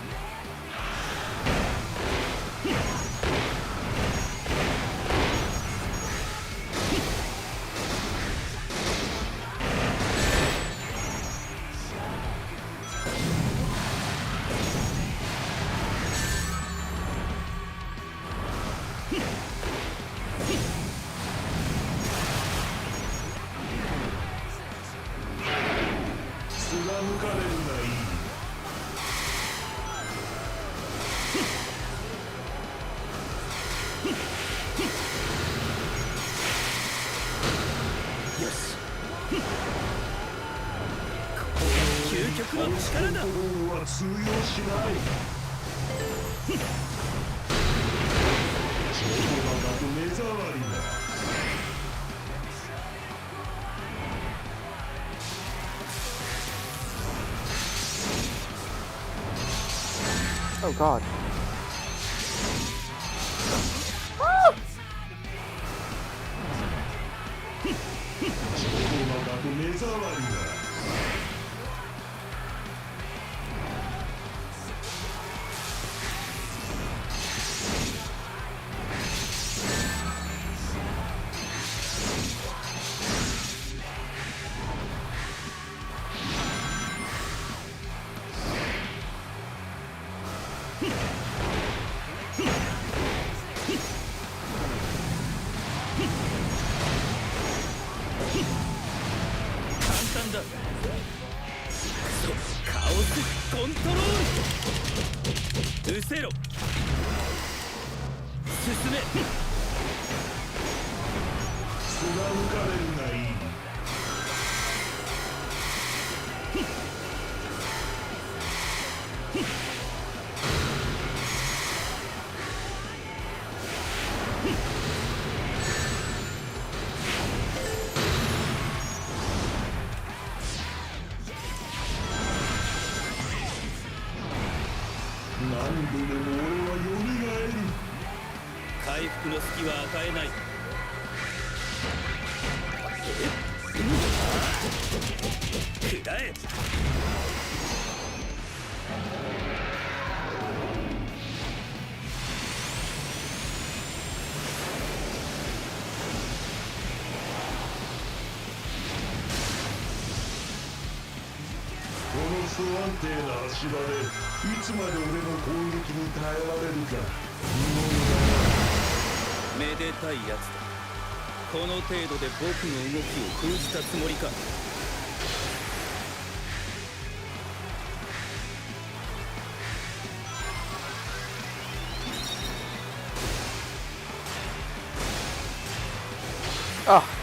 究極の力だは通用しない超魔だと目障りだ Oh god.不安定な足場でいつまで俺の攻撃に耐えられるかめでたいやつだこの程度で僕の動きを封じたつもりか Ah.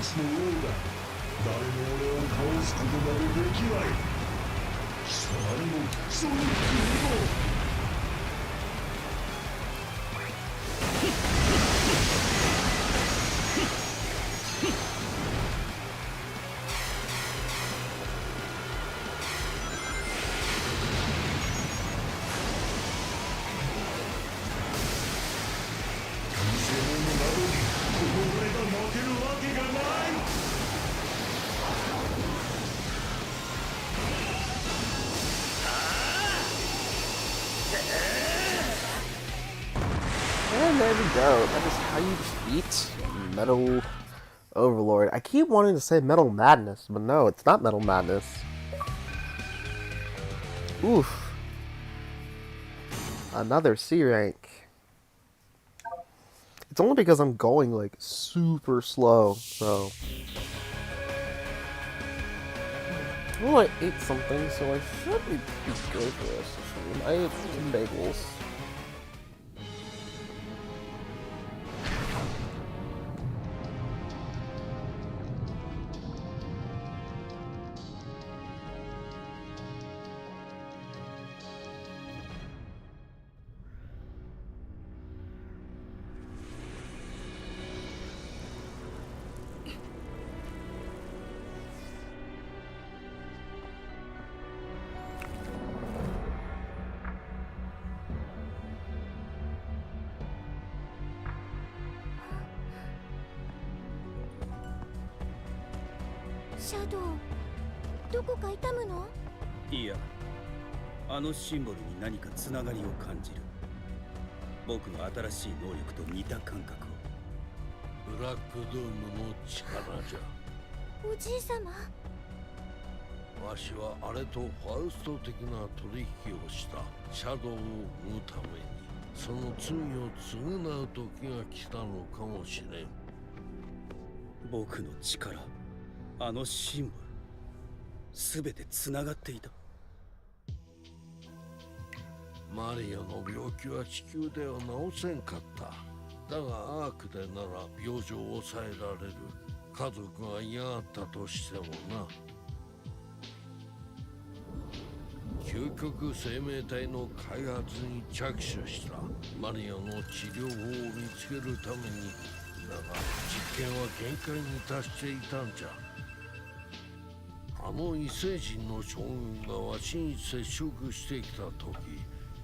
つの王だ。誰も俺を倒すことなどできない。貴様にもソニックにも。And there we go. That is how you defeat Metal Overlord. I keep wanting to say Metal Madness, but no, it's not Metal Madness. Oof. Another C rank. It's only because I'm going like super slow, so. Well, I ate something, so I should be good for this stream. I ate some bagels.シャドウ、どこか痛むの？いや、あのシンボルに何かつながりを感じる。僕の新しい能力と似た感覚を。ブラックドゥームの力じゃ。おじいさま。わしはあれとファウスト的な取引をしたシャドウを生むために、その罪を償う時が来たのかもしれん。僕の力、あのシンボル、すべてつながっていた。マリアの病気は地球では治せんかった。だがアークでなら病状を抑えられる。家族が嫌がったとしてもな。究極生命体の開発に着手したマリアの治療法を見つけるために、だが実験は限界に達していたんじゃ。あの異星人の将軍がわしに接触してきた時、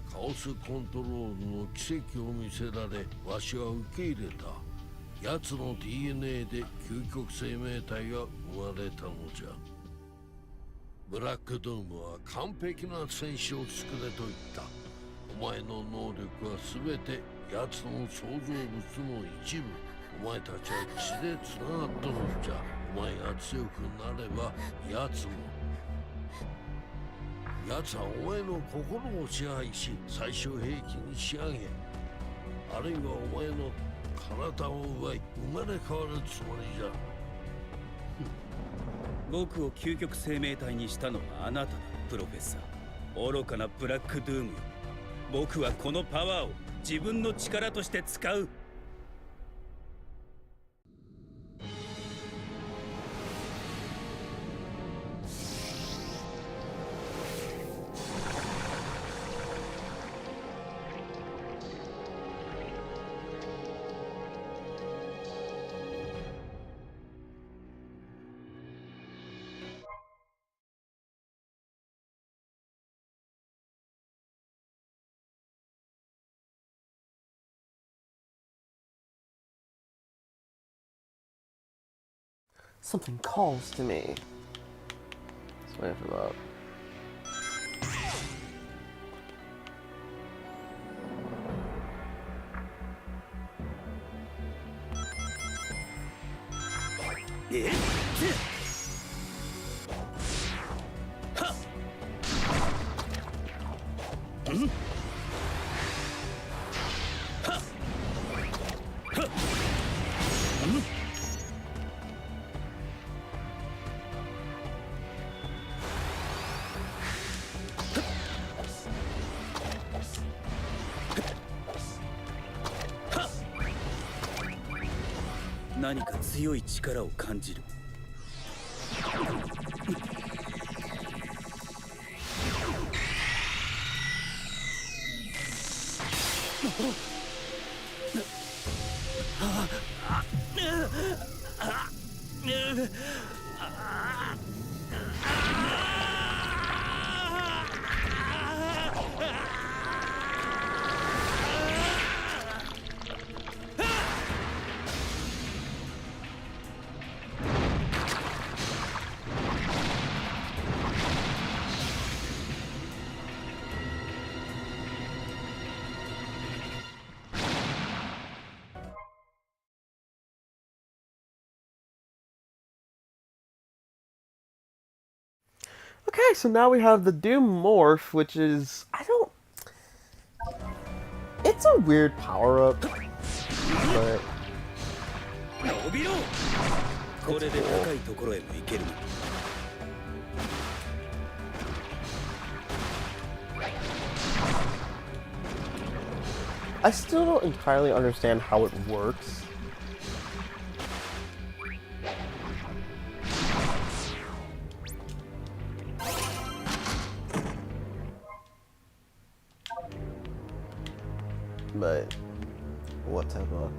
カオスコントロールの奇跡を見せられ、わしは受け入れた。奴の DNA で究極生命体が生まれたのじゃ。ブラックドームは完璧な戦士を作れと言った。お前の能力は全て奴の創造物の一部。お前たちは血でつながっとるんじゃ。お前が強くなれば奴も。奴はお前の心を支配し、最終兵器に仕上げ、あるいはお前の体を奪い生まれ変わるつもりじゃ。僕を究極生命体にしたのはあなただ、プロフェッサー。愚かなブラックドゥームよ。僕はこのパワーを自分の力として使う。Something calls to me. Let's wait for that. 何か強い力を感じる。Okay, so now we have the Doom Morph, which is it's a weird power-up, but 伸びろ。これで高いところへも行ける。I still don't entirely understand how it works. But whatever.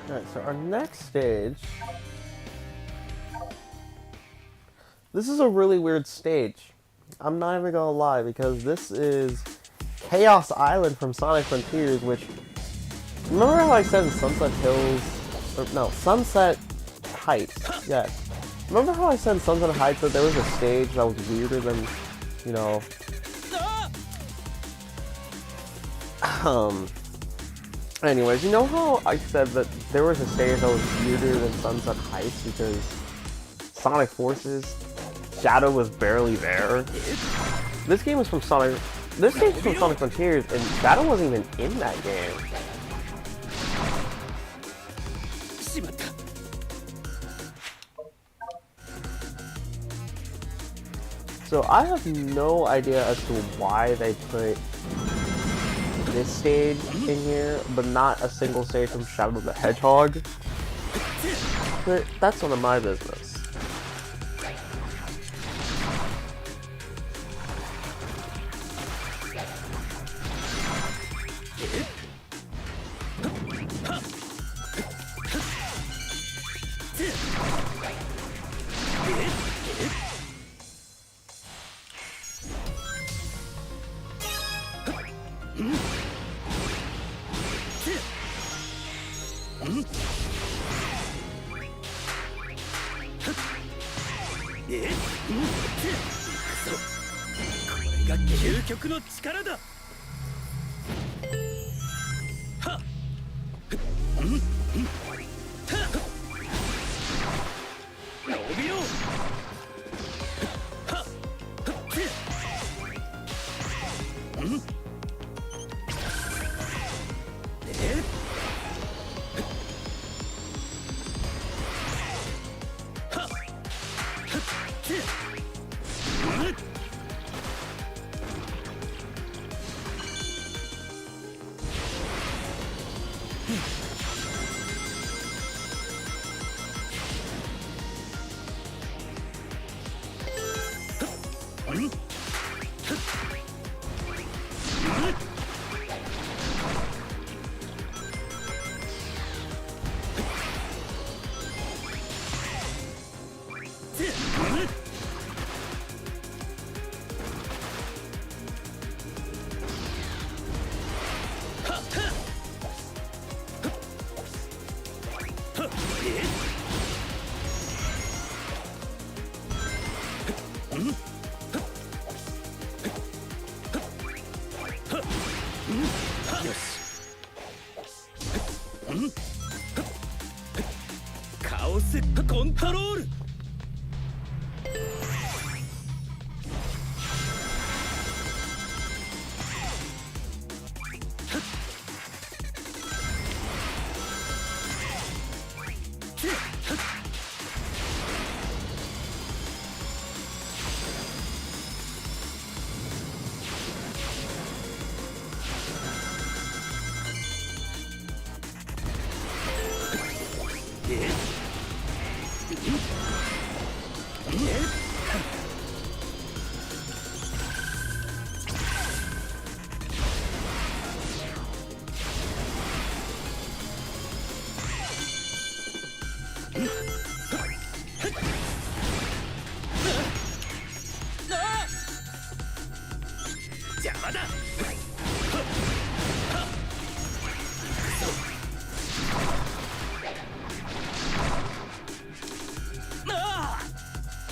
Alright, so our next stage... This is a really weird stage. I'm not even gonna lie, because this is Chaos Island from Sonic Frontiers, which... Remember how I said in Sunset Hills... Or, no, Sunset Heights. Yeah. Remember how I said in Sunset Heights that there was a stage that was weirder than, you know... Anyways, you know how I said that there was a stage that was weirder than Sunset Heights because Sonic Forces, Shadow was barely there? This game was from Sonic... This stage is from Sonic Frontiers, and Shadow wasn't even in that game. So I have no idea as to why they put this stage in here, but not a single stage from Shadow the Hedgehog. But that's none of my business. トロール。邪魔だ。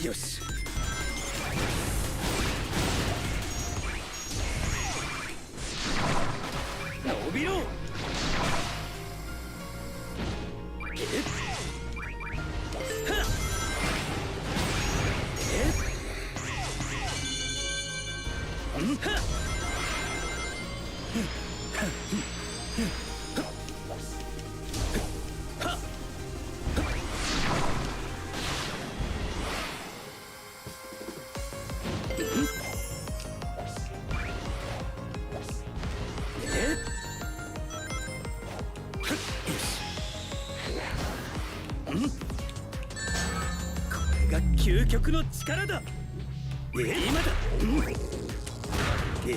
よし。伸びろ。究極の力だ。今だ。行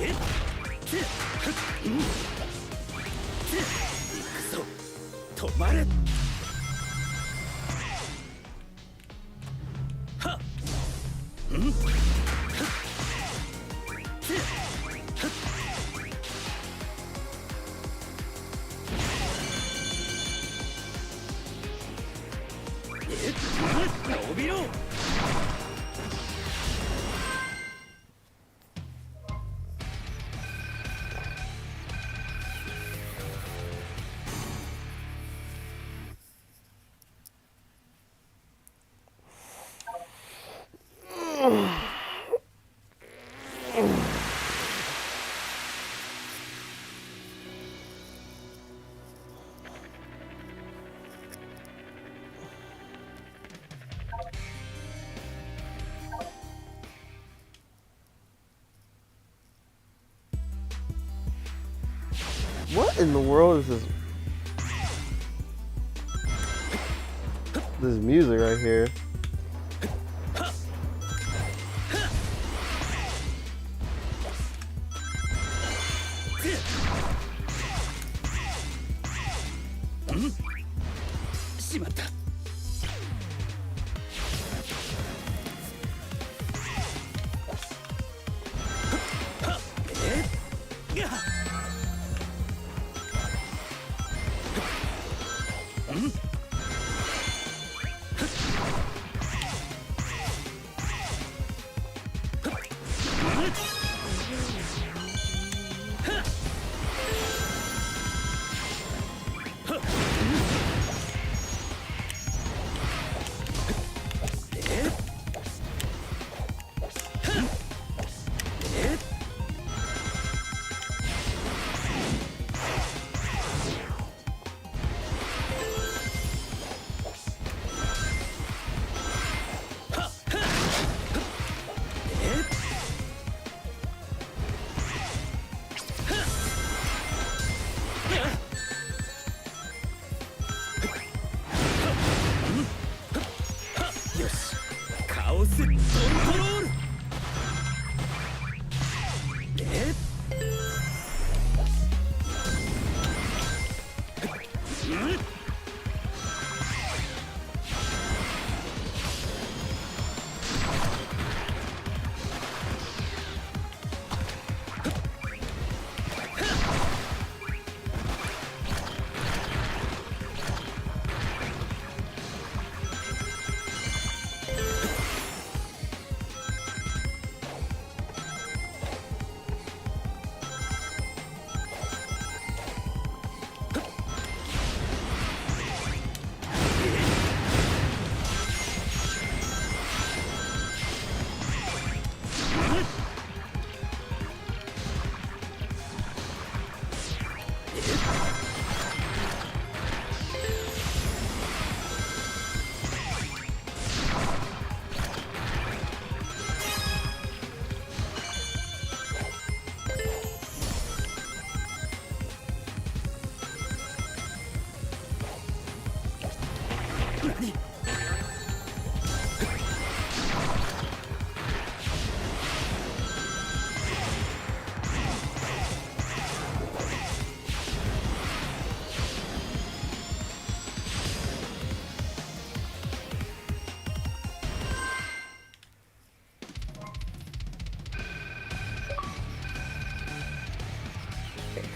くぞ。止まれ。はっ。伸びろ。What in the world is this music right here?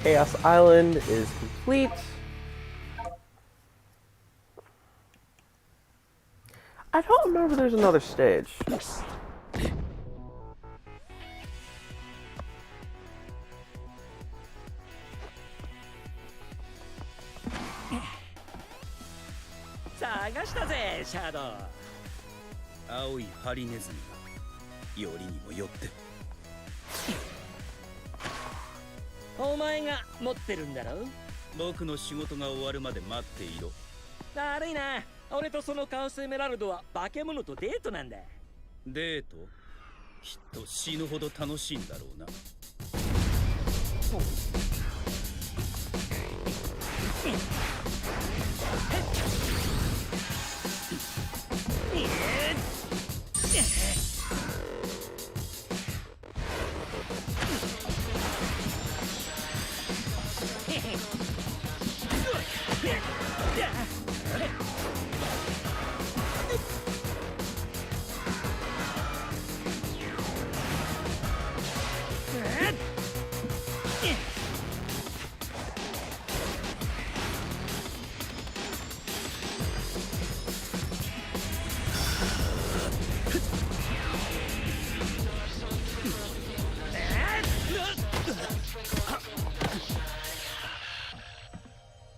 Chaos Island is complete. I don't remember there's another stage. 探したぜシャドウ。青いハリネズミがよりにもよって。お前が持ってるんだろ。僕の仕事が終わるまで待っていろ。悪いな、俺とそのカオスエメラルドは化け物とデートなんだ。デート？きっと死ぬほど楽しいんだろうな。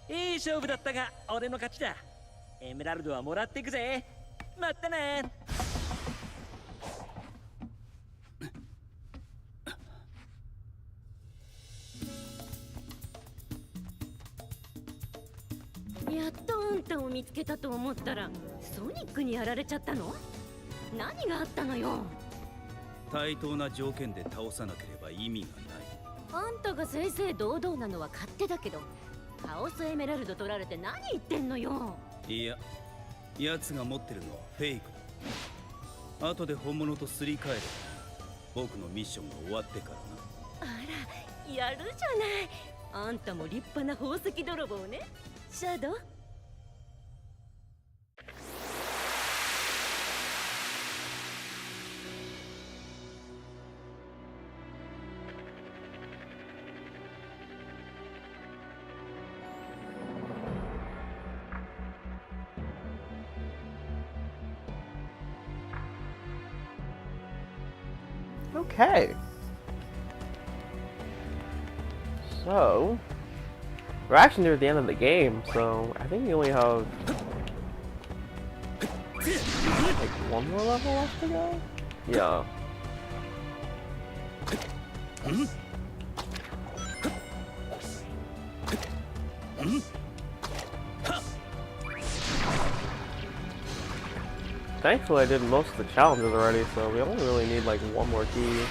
いい勝負だったが俺の勝ちだ。エメラルドはもらっていくぜ。またね。やっとあんたを見つけたと思ったらソニックにやられちゃったの？何があったのよ。対等な条件で倒さなければ意味がない。あんたが正々堂々なのは勝手だけど、カオスエメラルド取られて何言ってんのよ。いや、奴が持ってるのはフェイクだ。後で本物とすり替える。僕のミッションが終わってからな。あら、やるじゃない。あんたも立派な宝石泥棒ね、シャドウ。Okay. So, we're actually near the end of the game, so I think we only have like one more level left to go? Yeah. Thankfully I did most of the challenges already, so we only really need like one more key.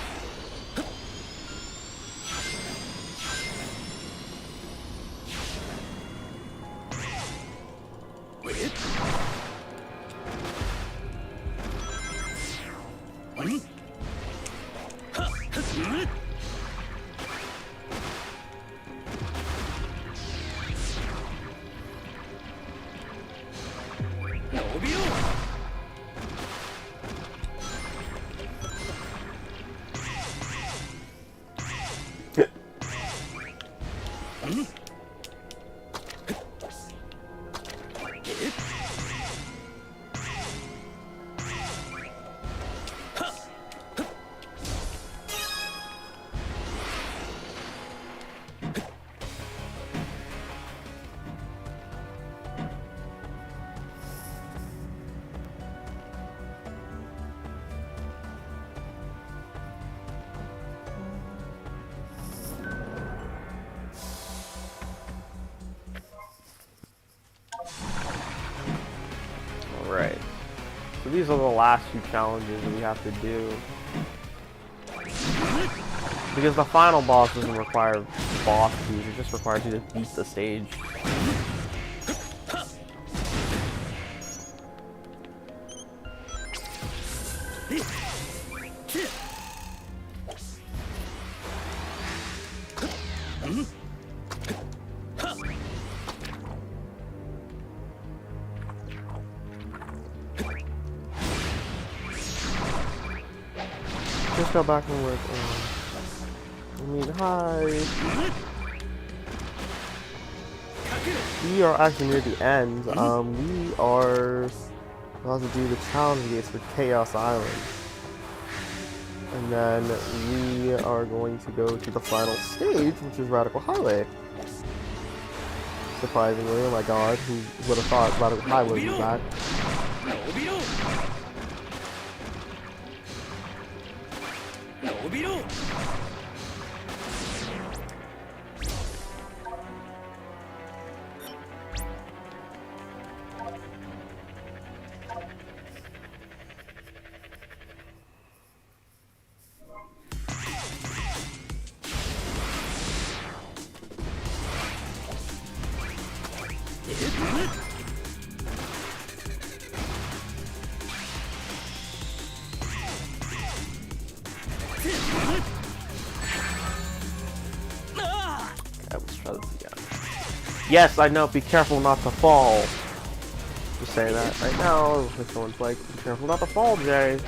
Alright. So these are the last few challenges that we have to do. Because the final boss doesn't require boss keys, it just requires you to beat the stage. Just go back and work on. I mean, hi. we are actually near the end. We are about to do the challenge gates for Chaos Island. And then we are going to go to the final stage, which is Radical Highway. Surprisingly, oh my god, who would have thought Radical Highway was that? Let's try this again. Yes, I know, be careful not to fall. Just saying that right now, if someone's like, be careful not to fall, Jay.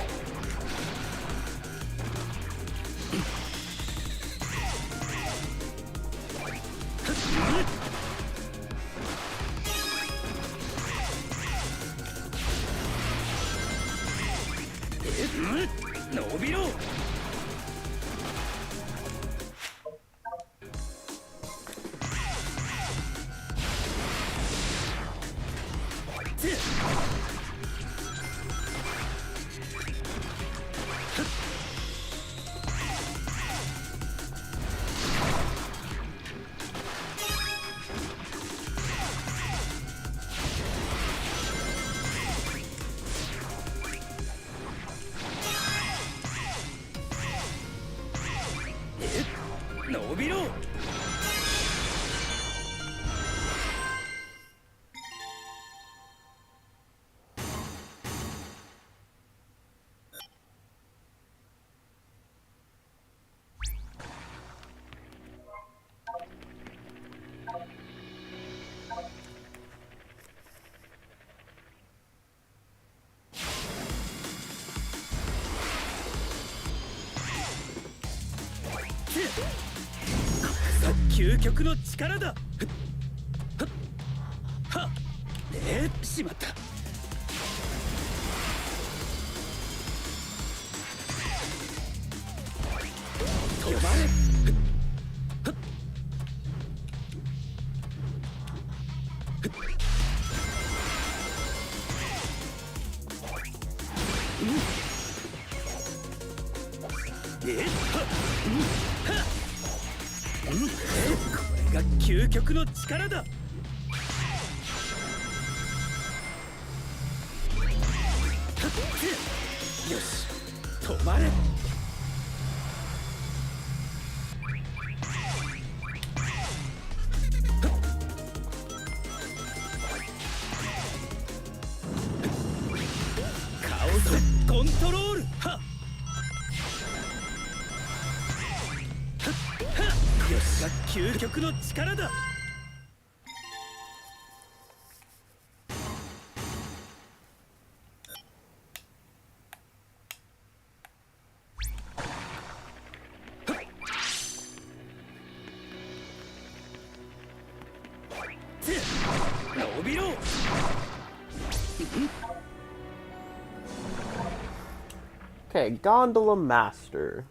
Okay, Gondola Master.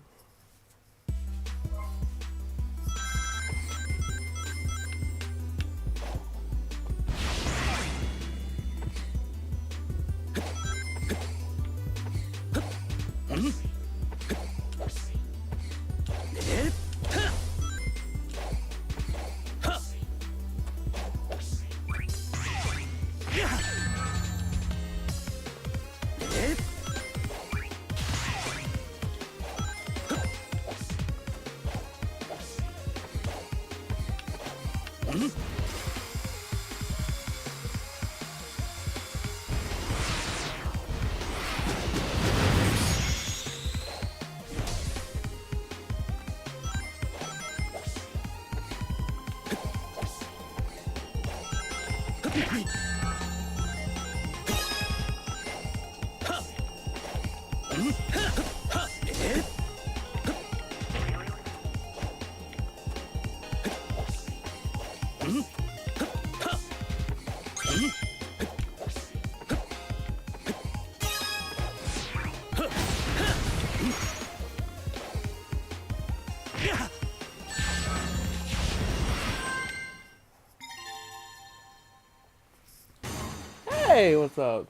Hey, what's up?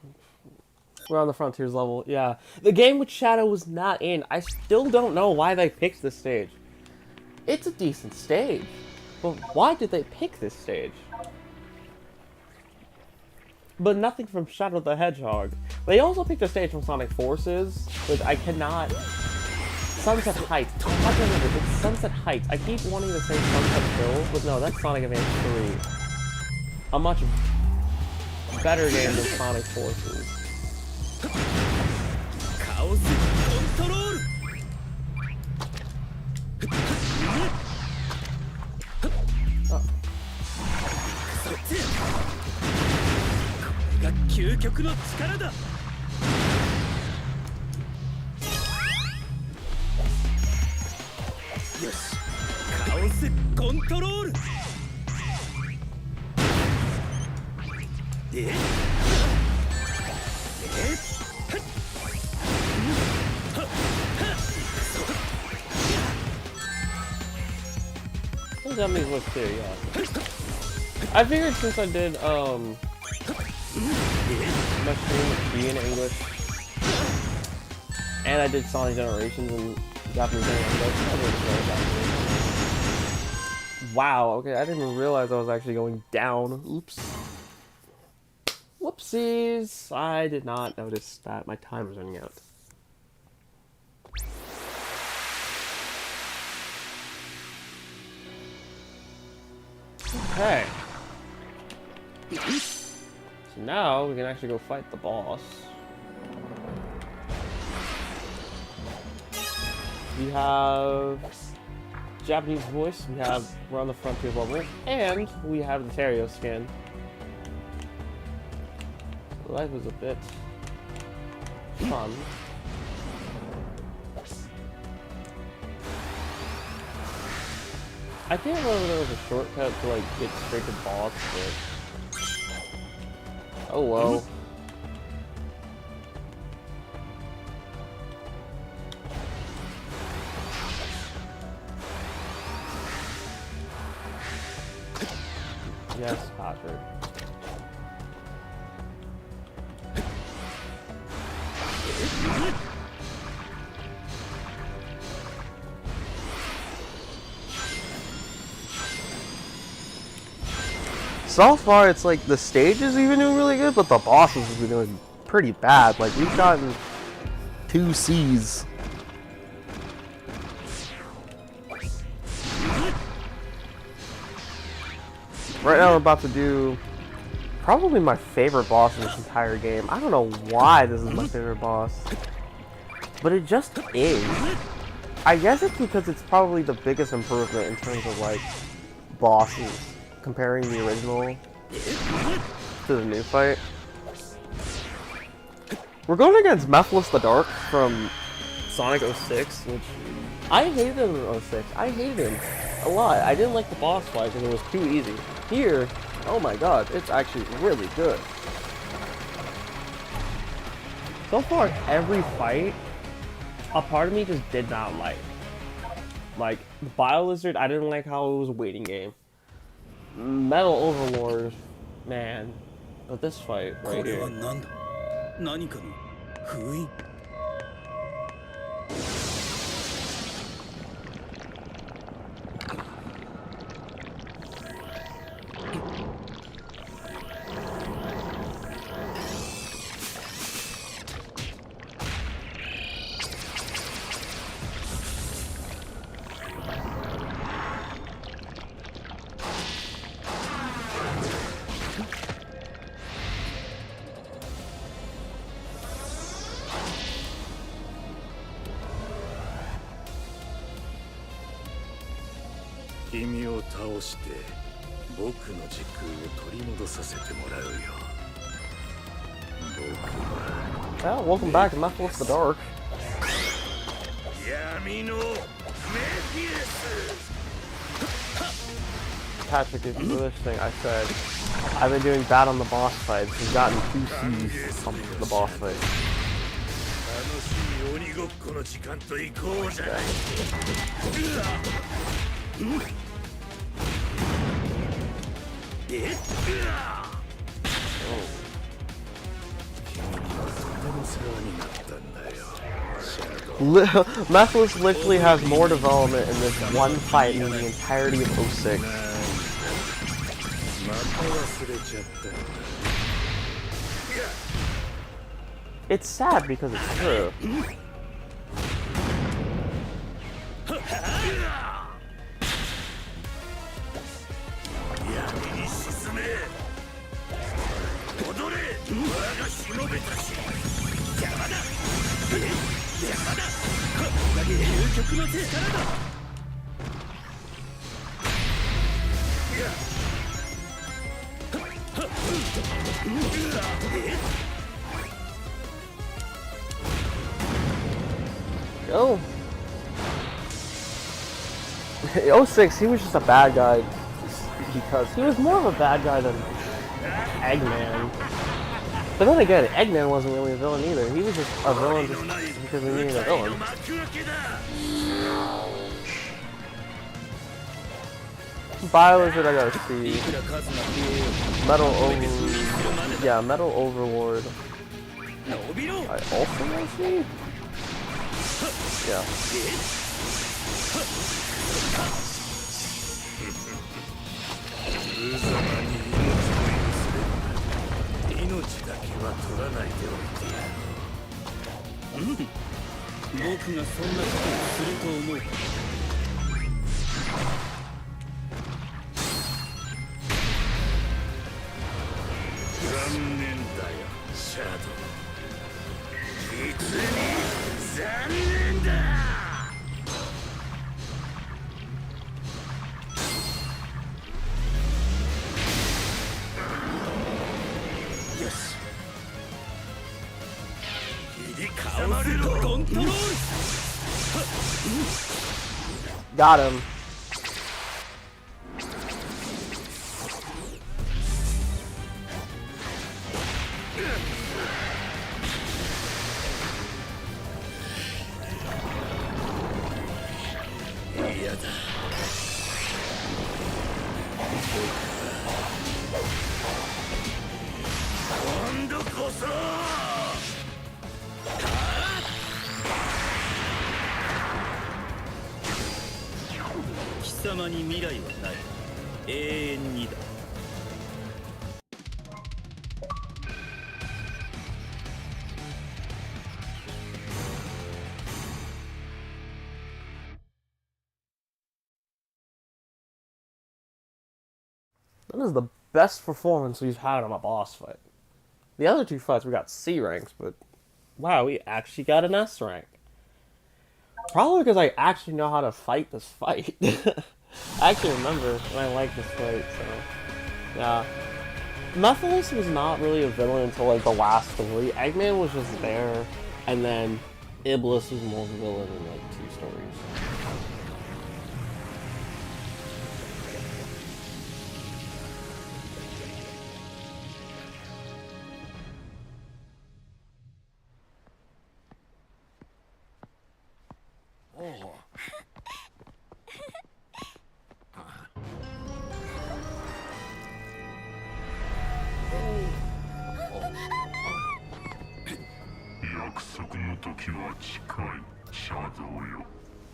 We're on the Frontiers level. Yeah. The game with Shadow was not in. I still don't know why they picked this stage. It's a decent stage. But why did they pick this stage? But nothing from Shadow the Hedgehog. They also picked a stage from Sonic Forces, but I cannot... Sunset Heights. I have to remember, it's Sunset Heights. I keep wanting to say Sunset Hill, but no, that's Sonic Advance 3. A much better game than Sonic Forces. カオスコントロール そっちこれが究極の力だよしカオスコントロールでJapanese voice too, yeah. I figured since I did my stream would be in English, and I did Sonic Generations in Japanese and English, I would have Japanese. Wow, okay, I didn't even realize I was actually going down. Oops. Whoopsies! I did not notice that my time was running out. Okay. So now we can actually go fight the boss. We have Japanese voice, we're on the Frontier level, and we have the Terrio skin. Life was a bit fun. I can't remember if there was a shortcut to like get straight to the boss, but oh well. Yes, Patrick. So far, it's like the stages have been doing really good, but the bosses have been doing pretty bad. Like, we've gotten 2 C's. Right now, I'm about to do probably my favorite boss in this entire game. I don't know why this is my favorite boss, but it just is. I guess it's because it's probably the biggest improvement in terms of, like, bosses. Comparing the original to the new fight. We're going against Mephiles the Dark from Sonic 06, which I hated him in 06. I hated him a lot. I didn't like the boss fight because it was too easy. Here, oh my god, it's actually really good. So far, every fight, a part of me just did not like. Like, Bio Lizard, I didn't like how it was a waiting game. Metal Overlord, man. But this fight right here. Well, welcome back to Mephiles the Dark. Patrick, if you for this thing, I said I've been doing bad on the boss fights. We've gotten 2 C's on the boss fight. Methless literally has more development in this one fight than the entirety of 06. It's sad because it's true. Oh. 06, he was just a bad guy because he was more of a bad guy than Eggman. But then again, Eggman wasn't really a villain either. He was just a villain just because we needed a villain. Biolizard I gotta see. Metal Overlord. I also wanna see? Yeah. 僕がそんなことをすると思う。残念だよ、シャドウ。実に残念だ。よし。 Got him. That is the best performance we've had on a boss fight. The other two fights we got C ranks, but wow, we actually got an S rank. Probably because I actually know how to fight this fight. I actually remember, and I like this fight, so yeah. Methless was not really a villain until like the last story. Eggman was just there, and then Iblis was more of a villain in like 2 stories. Oh. 約束の時は近い、シャドウよ。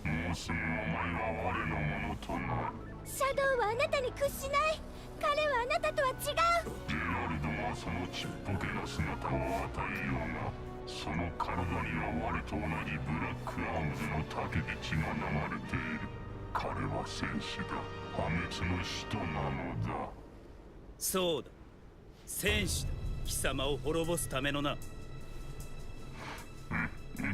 もうすぐお前は我のものとなる。シャドウはあなたに屈しない。彼はあなたとは違う。ジェラルドがそのちっぽけな姿を与えようが、その体には我と同じブラックアームズのたけび血が流れている。彼は戦士だ。破滅の使徒なのだ。そうだ、戦士だ。貴様を滅ぼすためのな。以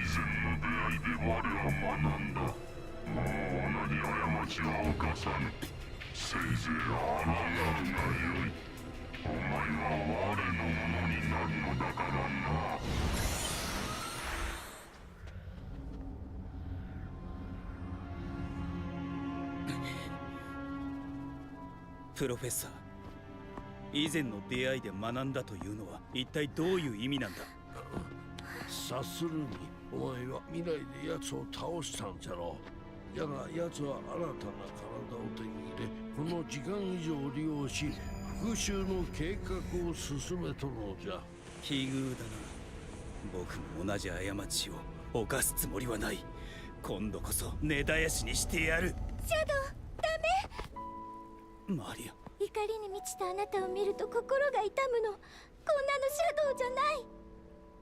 前の出会いで我は学んだ。もう同じ過ちは犯さぬ。せいぜい抗うがよい。お前は我のものになるのだからな。プロフェッサー、以前の出会いで学んだというのは一体どういう意味なんだ。察するにお前は未来で奴を倒したんじゃろう。やが奴は新たな体を手に入れ、この時間以上を利用し、複讐の計画を進めとるのじゃ。奇遇だな。僕も同じ過ちを犯すつもりはない。今度こそ根絶やしにしてやる。シャドウ、ダメ。マリア、怒りに満ちたあなたを見ると心が痛むの。こんなのシャドウじゃない。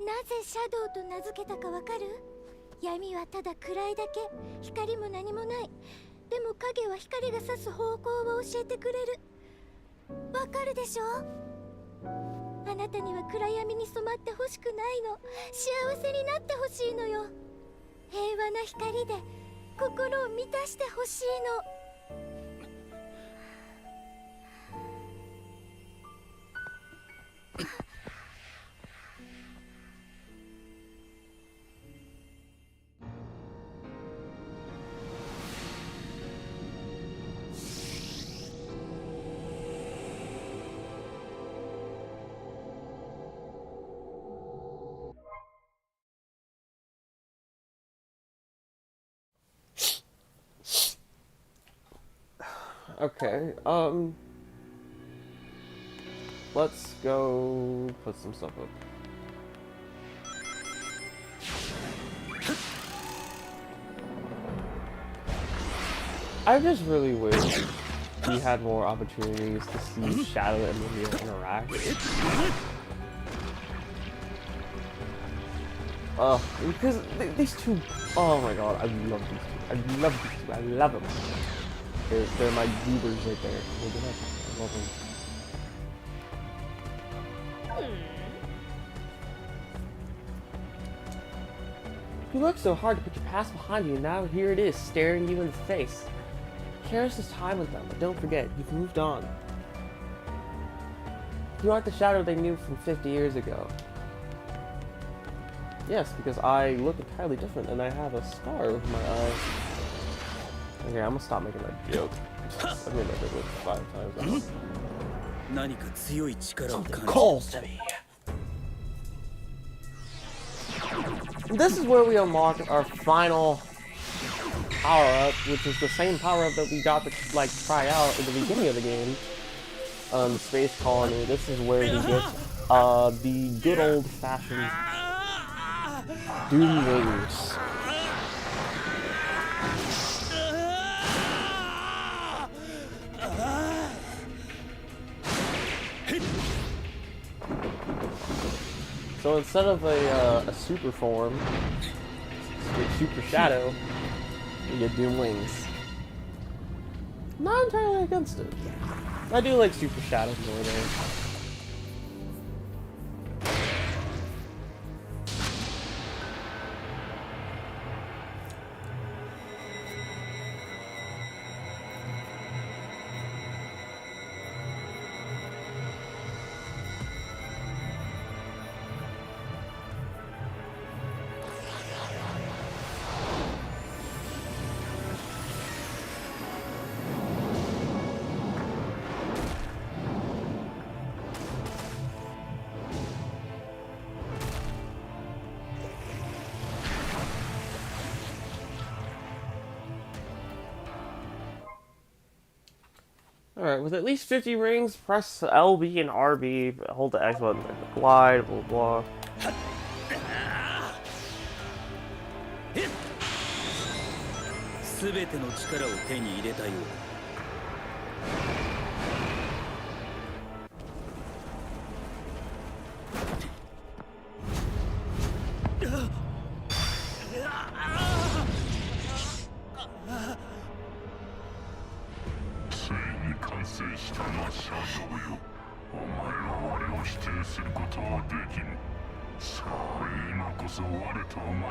なぜシャドウと名付けたかわかる？闇はただ暗いだけ、光も何もない。でも影は光が差す方向を教えてくれる。わかるでしょ？あなたには暗闇に染まってほしくないの。幸せになってほしいのよ。平和な光で心を満たしてほしいの。Okay, let's go put some stuff up. I just really wish we had more opportunities to see Shadow and Lilia interact. Because these two, oh my god, I love these two. I love these two. I love them. They're my goobers right there. Look at that. I love them. You worked so hard to put your past behind you, and now here it is, staring you in the face. Cherish this time with them, but don't forget, you've moved on. You aren't the Shadow they knew from 50 years ago. Yes, because I look entirely different, and I have a scar over my eye. Okay, I'm gonna stop making that joke. I've made that joke like 5 times now. Something calls to me. This is where we unlock our final power-up, which is the same power-up that we got to like try out at the beginning of the game. The space colony. This is where we get the good old-fashioned Doom Wings. So instead of a super form, you get Super Shadow, you get Doom Wings. Not entirely against it. I do like Super Shadow more though. Alright, with at least 50 rings, press LB and RB, hold the X button, glide, blah blah. 全ての力を手に入れたようついに完成したな、シャドウよ。お前は我を否定することはできぬ。さあ、今こそ我とお前は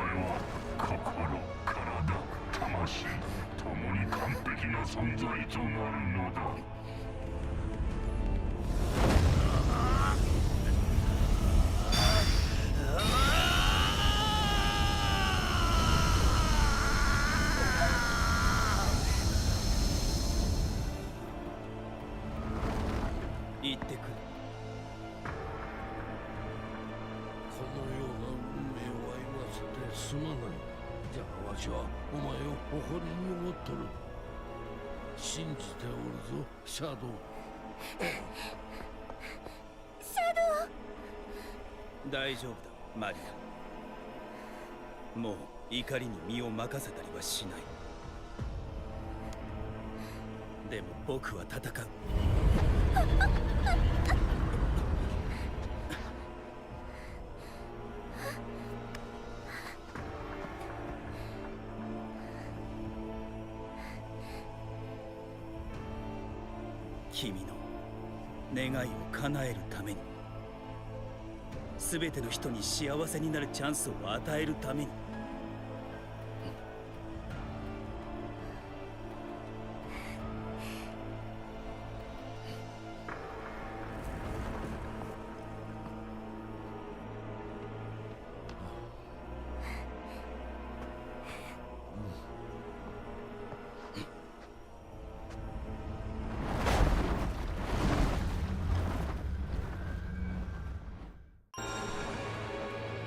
心、体、魂、共に完璧な存在となるのだ。行ってくる。このような運命を歩ませてすまない。じゃあわしはお前を誇りに思っとる。信じておるぞ、シャドウ。大丈夫だマリア。もう怒りに身を任せたりはしない。でも僕は戦う。君の願いを叶えるために、全ての人に幸せになるチャンスを与えるために。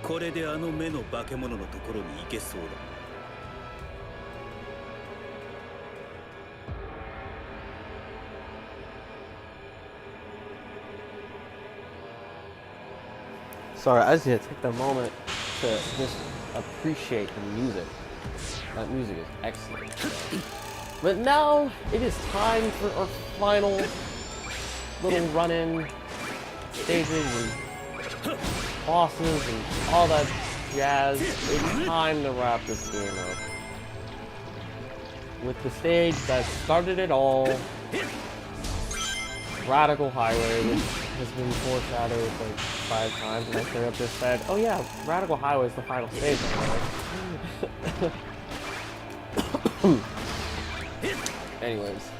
これであの目の化け物のところに行けそうだ。Sorry, I just need to take the moment to just appreciate the music. That music is excellent. But now it is time for our final little run-in stages and bosses and all that jazz. It's time to wrap this game up with the stage that started it all, Radical Highway, which has been foreshadowed like 5 times, and I straight up just said, oh yeah, Radical Highway is the final stage. Anyways.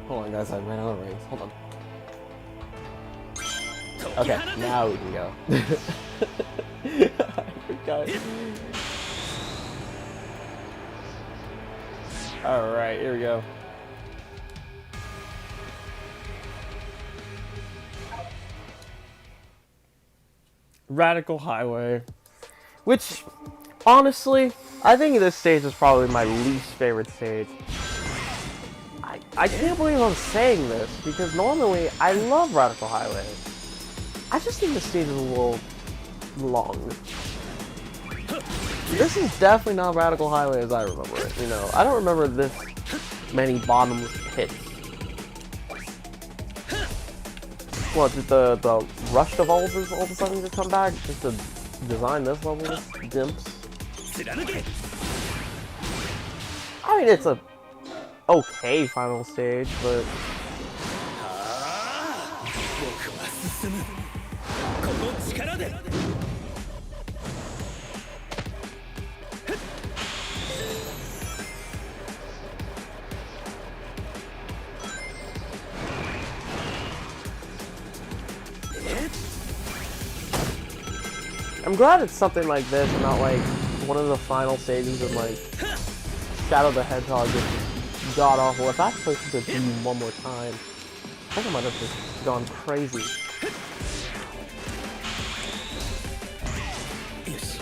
Hold on, guys, I ran out of rings. Hold on. Okay, now we can go. I forgot. Alright, here we go. Radical Highway. Which, honestly, I think this stage is probably my least favorite stage. I can't believe I'm saying this, because normally I love Radical Highway. I just think the stage is a little long. This is definitely not Radical Highway as I remember it, you know. I don't remember this many bottomless pits. What, did the Rush Devolvers all of a sudden just come back just to design this level with dimps? I mean, it's a okay final stage, but I'm glad it's something like this and not like one of the final stages of like Shadow the Hedgehog is god awful. If I played the do one more time, I think I might have just gone crazy.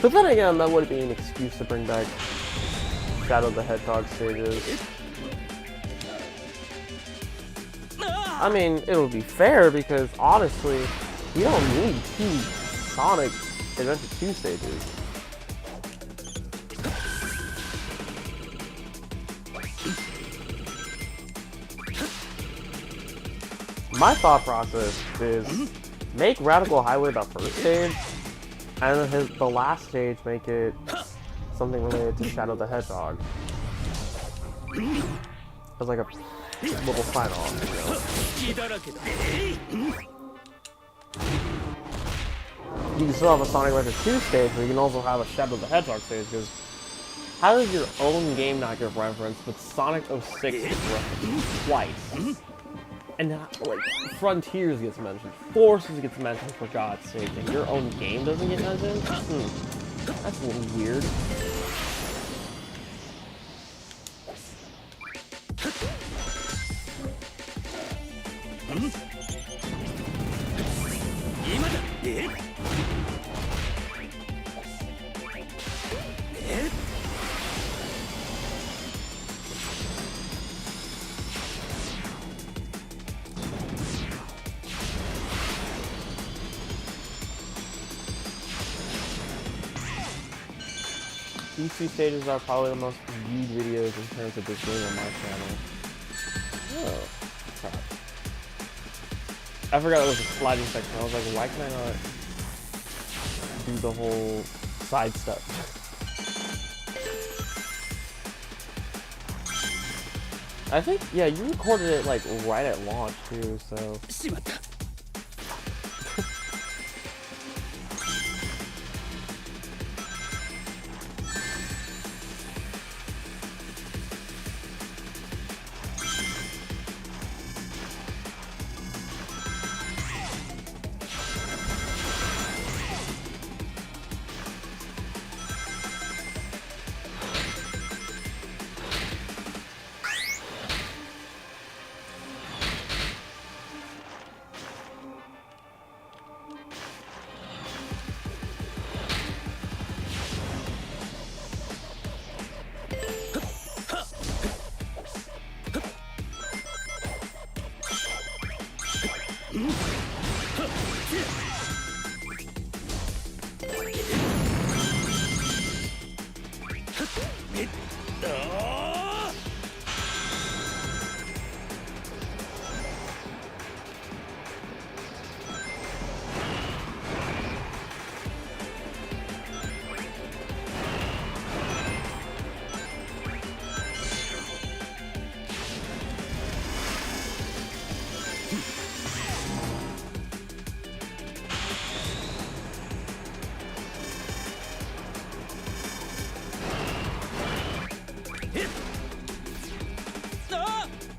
But then again, that would be an excuse to bring back Shadow the Hedgehog stages. I mean, it would be fair because honestly, you don't need 2 Sonic Adventure 2 stages. My thought process is make Radical Highway the first stage, and then the last stage make it something related to Shadow the Hedgehog. As like a little sign-off, you know? You can still have a Sonic Adventure 2 stage, but you can also have a Shadow the Hedgehog stage, because How does your own game not get referenced, but Sonic 06 gets referenced twice? And like Frontiers gets mentioned, Forces gets mentioned for God's sake, and your own game doesn't get mentioned? That's a little weird. These two stages are probably the most viewed videos in terms of this game on my channel. Oh, crap. I forgot it was a sliding section. I was like, why can I not do the whole side step? I think, yeah, you recorded it like right at launch too, so.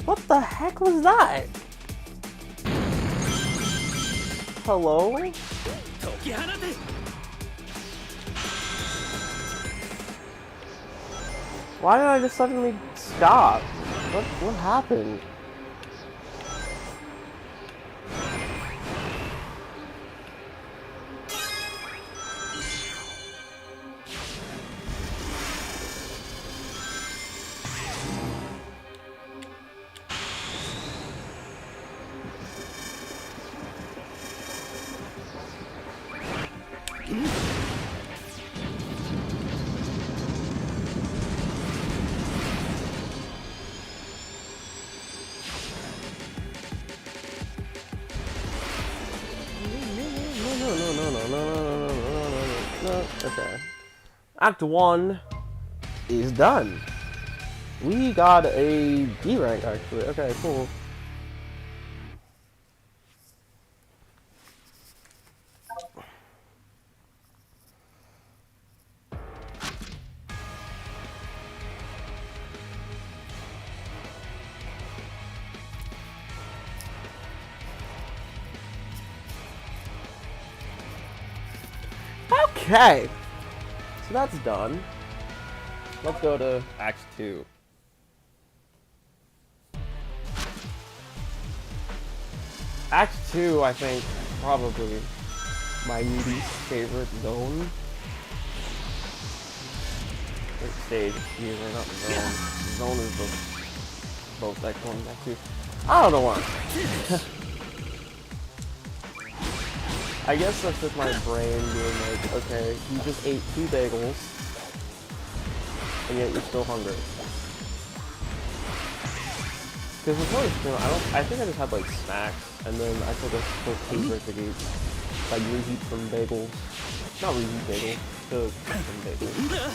What the heck was that? Hello? Why did I just suddenly stop? What happened? Okay. Act 1 is done. We got a B rank actually. Okay, cool. Okay, so that's done. Let's go to Act 2. Act 2, I think, probably my least favorite zone. Or stage, excuse me, not zone. Zone is the most excellent in Act 2. I don't know why. I guess that's just my brain being like, okay, you just ate 2 bagels, and yet you're still hungry. Because before the stream, I think I just had like snacks, and then I took a quick paper to eat, like reheat some bagels. Not reheat bagels, to some bagels.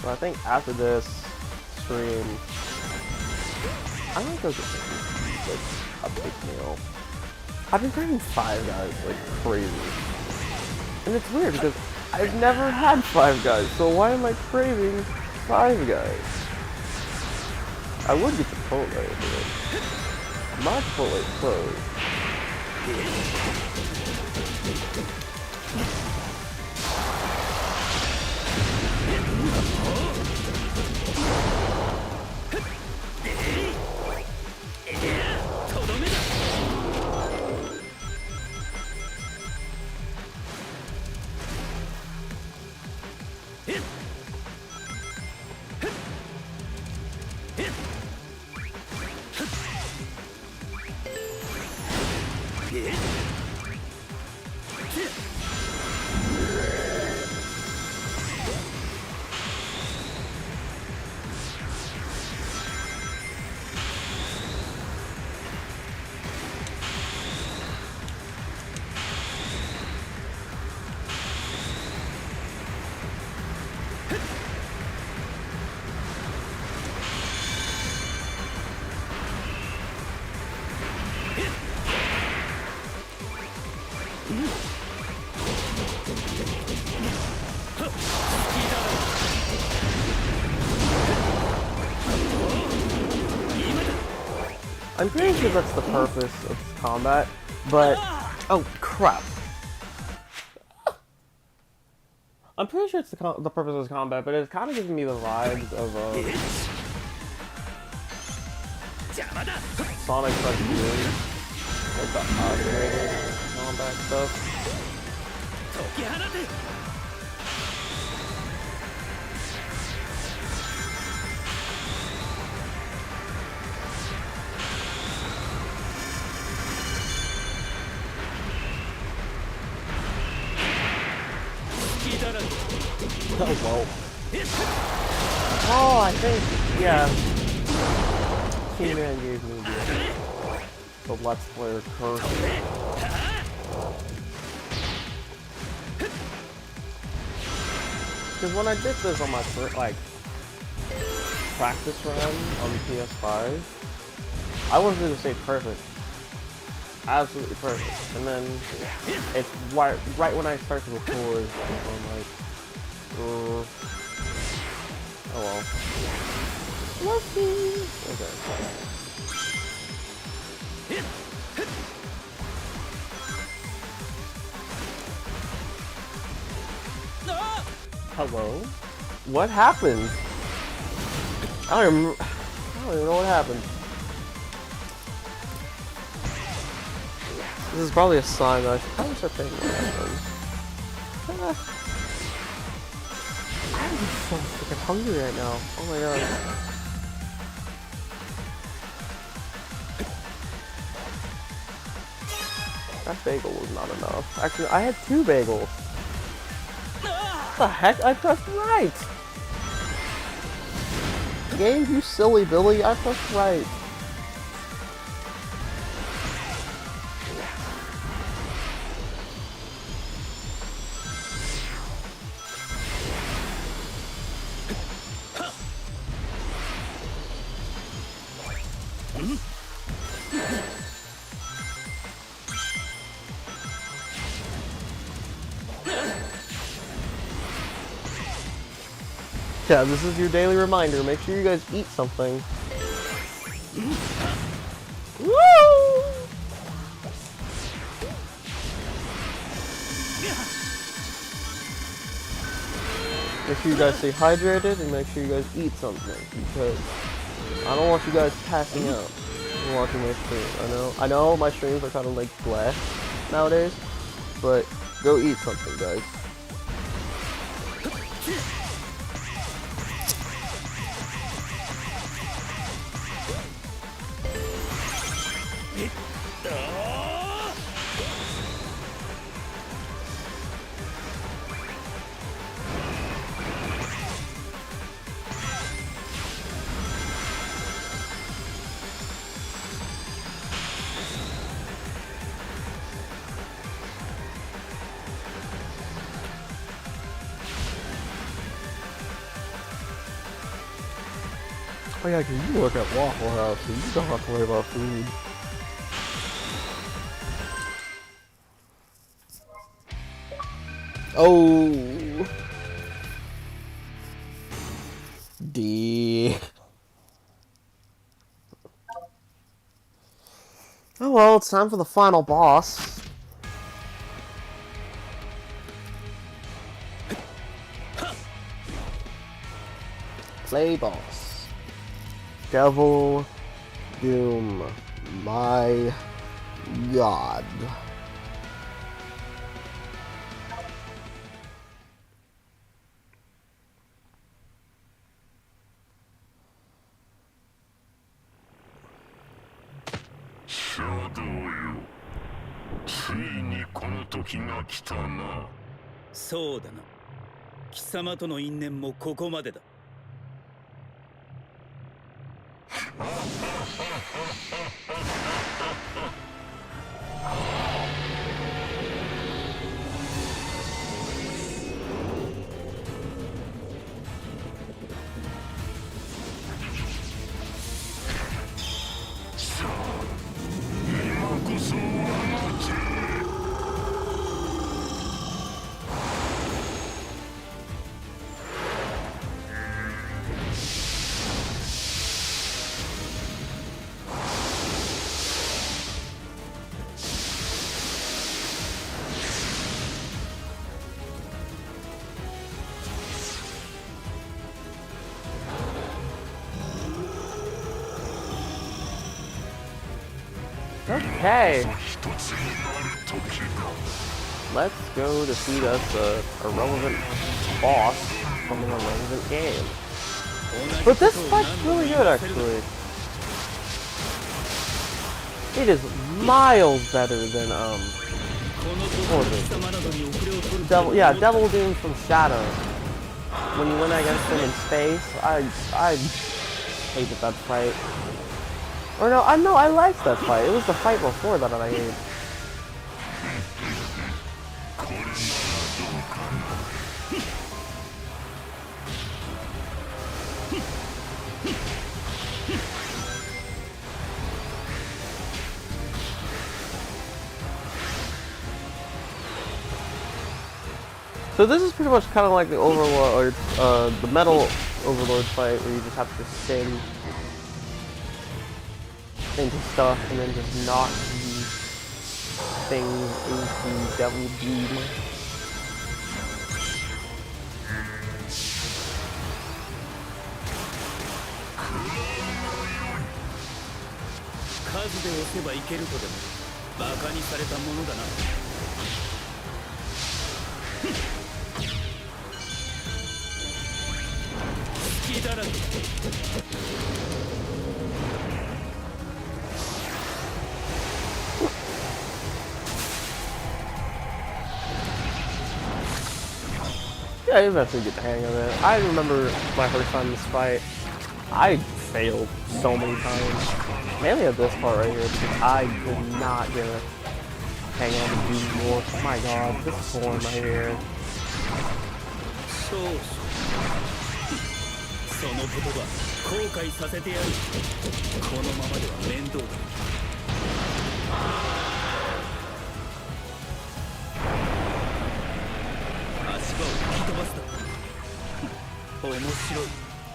So I think after this stream, I might go get like a big meal. I've been craving Five Guys like crazy. And it's weird because I've never had Five Guys, so why am I craving Five Guys? I would get Chipotle, but my Chipotle is closed. I'm pretty sure that's the purpose of combat, but oh crap! I'm pretty sure it's the purpose of combat, but it's kind of giving me the vibes of Sonic Frontiers, like the automated combat stuff. Oh, well. Oh, I think, yeah. T-Man gave me the Let's Player curse. Because when I did this on my first, like, practice run on the PS5, I wasn't going to say perfect. Absolutely perfect. And then, it's right when I start to record, I'm like, oh well. Lucky. Okay. Hello? What happened? I don't even know what happened. This is probably a sign that I should probably start paying more attention. I'm so freaking hungry right now. Oh my god. That bagel was not enough. Actually, I had 2 bagels. What the heck? I pressed right! Game, you silly Billy, I pressed right. Yeah, this is your daily reminder. Make sure you guys eat something. Woo! Make sure you guys stay hydrated and make sure you guys eat something, because I don't want you guys passing out and watching my stream. I know my streams are kind of like bleh nowadays, but go eat something, guys. Oh yeah, 'cause you work at Waffle House, so you don't have to worry about food. Oh. D. Oh well, it's time for the final boss. Play boss. Devil Doom. My God. Shadow ついにこの時が来たな。そうだな。貴様との因縁もここまでだ。Okay. Let's go defeat us a relevant boss from a relevant game. But this fight's really good, actually. It is miles better than what was it? Devil Doom from Shadow. When you went against him in space, I hated that fight. Or no, I liked that fight. It was the fight before that I hated. So this is pretty much kind of like the Overlord, the Metal Overlord fight, where you just have to spin into stuff and then just knock these things into Devil Doom. Yeah, you eventually get the hang of it. I remember my first time in this fight, I failed so many times. Mainly at this part right here, because I could not get a hang on the Doom more. Oh my god, this form right here.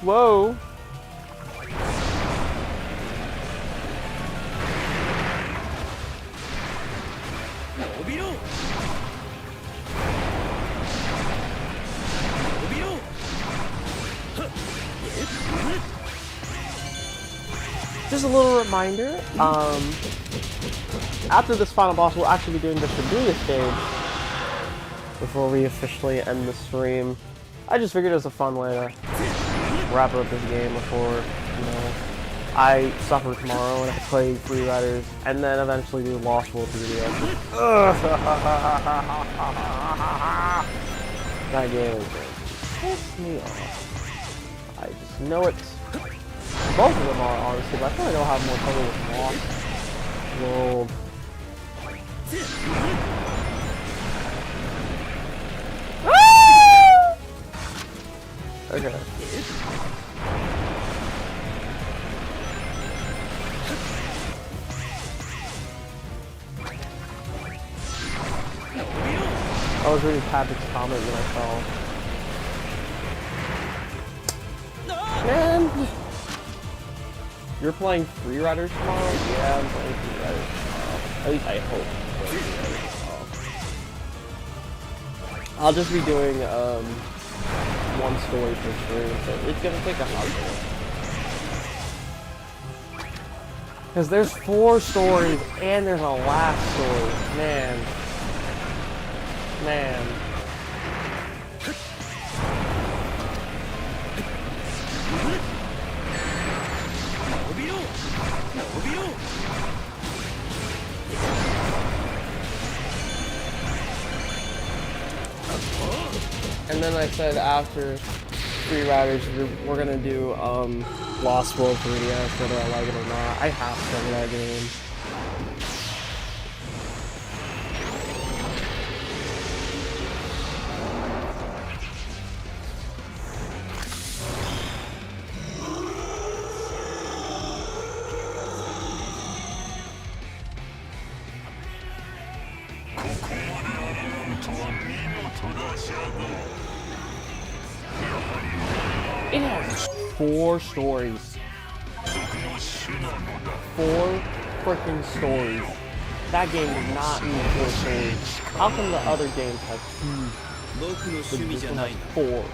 Whoa. Just a little reminder, after this final boss, we'll actually be doing the Shibuya stage before we officially end the stream. I just figured it was a fun way to wrap up this game before, you know, I suffer tomorrow and I play Free Riders, and then eventually do Lost World video. That game is going to piss me off. I just know it. Both of them are, honestly, but I feel like I'll have more trouble with Lost World. Okay. was reading Patrick's comment and then I fell. Man! You're playing Free Riders tomorrow? Yeah, I'm playing Free Riders tomorrow. At least I hope I'm playing Free Riders tomorrow. I'll just be doing one story per stream, so it's gonna take a hot minute. Because there's 4 stories and there's a last story. Man. And then I said after Free Riders, we're gonna do Lost World 3DS, whether I like it or not. I have to play that game. It has 4 stories. 4 freaking stories. That game did not need 4 stories. How come the other games have 2? But this one has 4.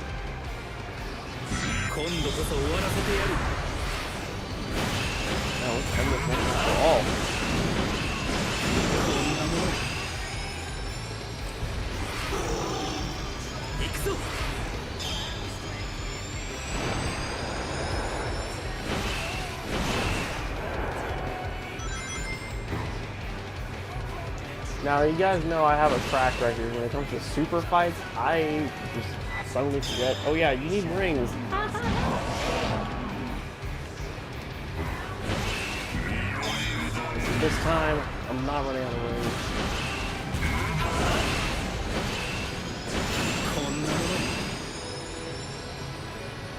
Now let's end this one for all. Now, you guys know I have a track record when it comes to super fights. I just suddenly forget. Oh yeah, you need rings. This time, I'm not running out of rings.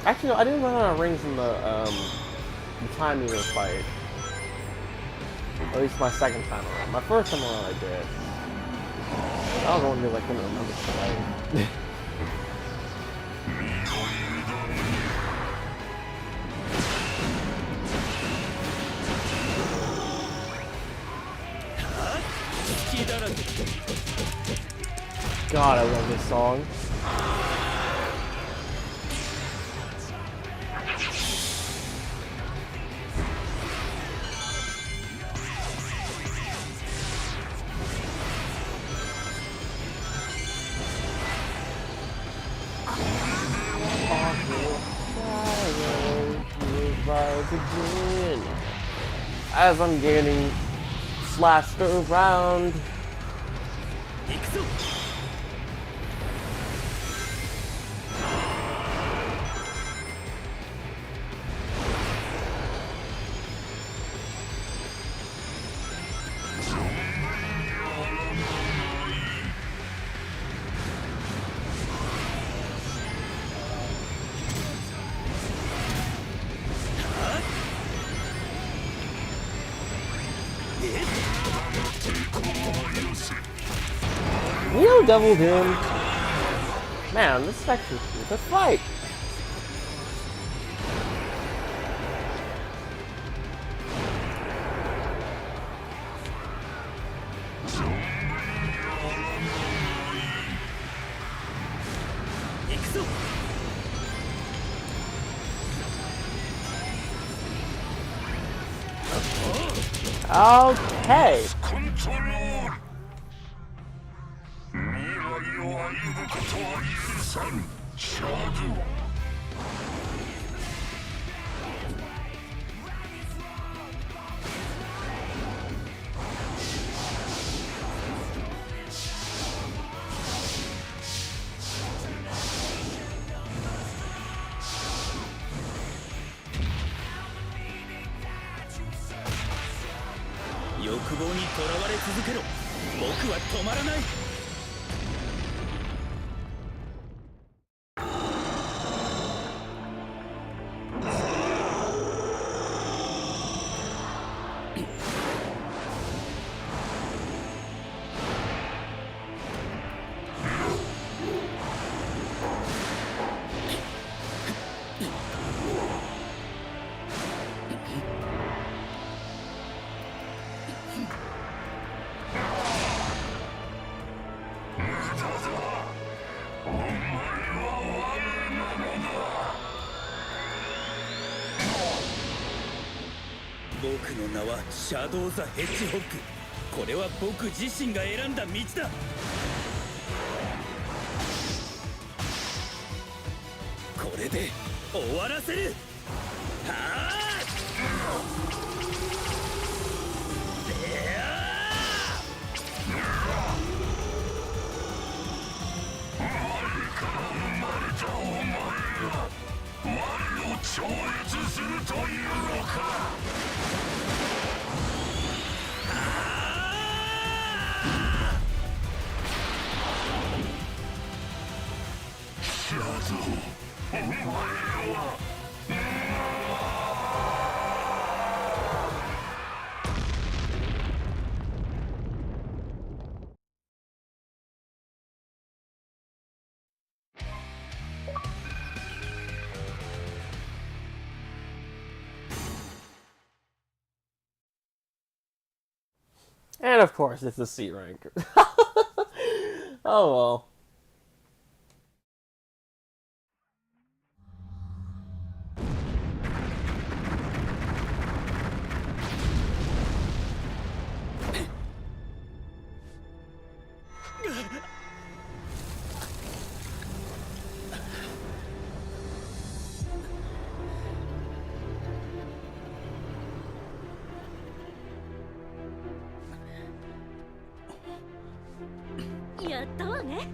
Actually, no, I didn't run out of rings in the time meter fight. At least my second time around. My first time around I did. That was only because I couldn't remember to play. God, I love this song. Again, as I'm getting slashed around. You doubled him. Man, this is actually a good fight. Okay. 僕の名はシャドウ・ザ・ヘッジホッグ。これは僕自身が選んだ道だ。これで終わらせる。はあ超越するというのか。シャドウ、お前はAnd of course, it's the C rank. Oh well. .やったわね。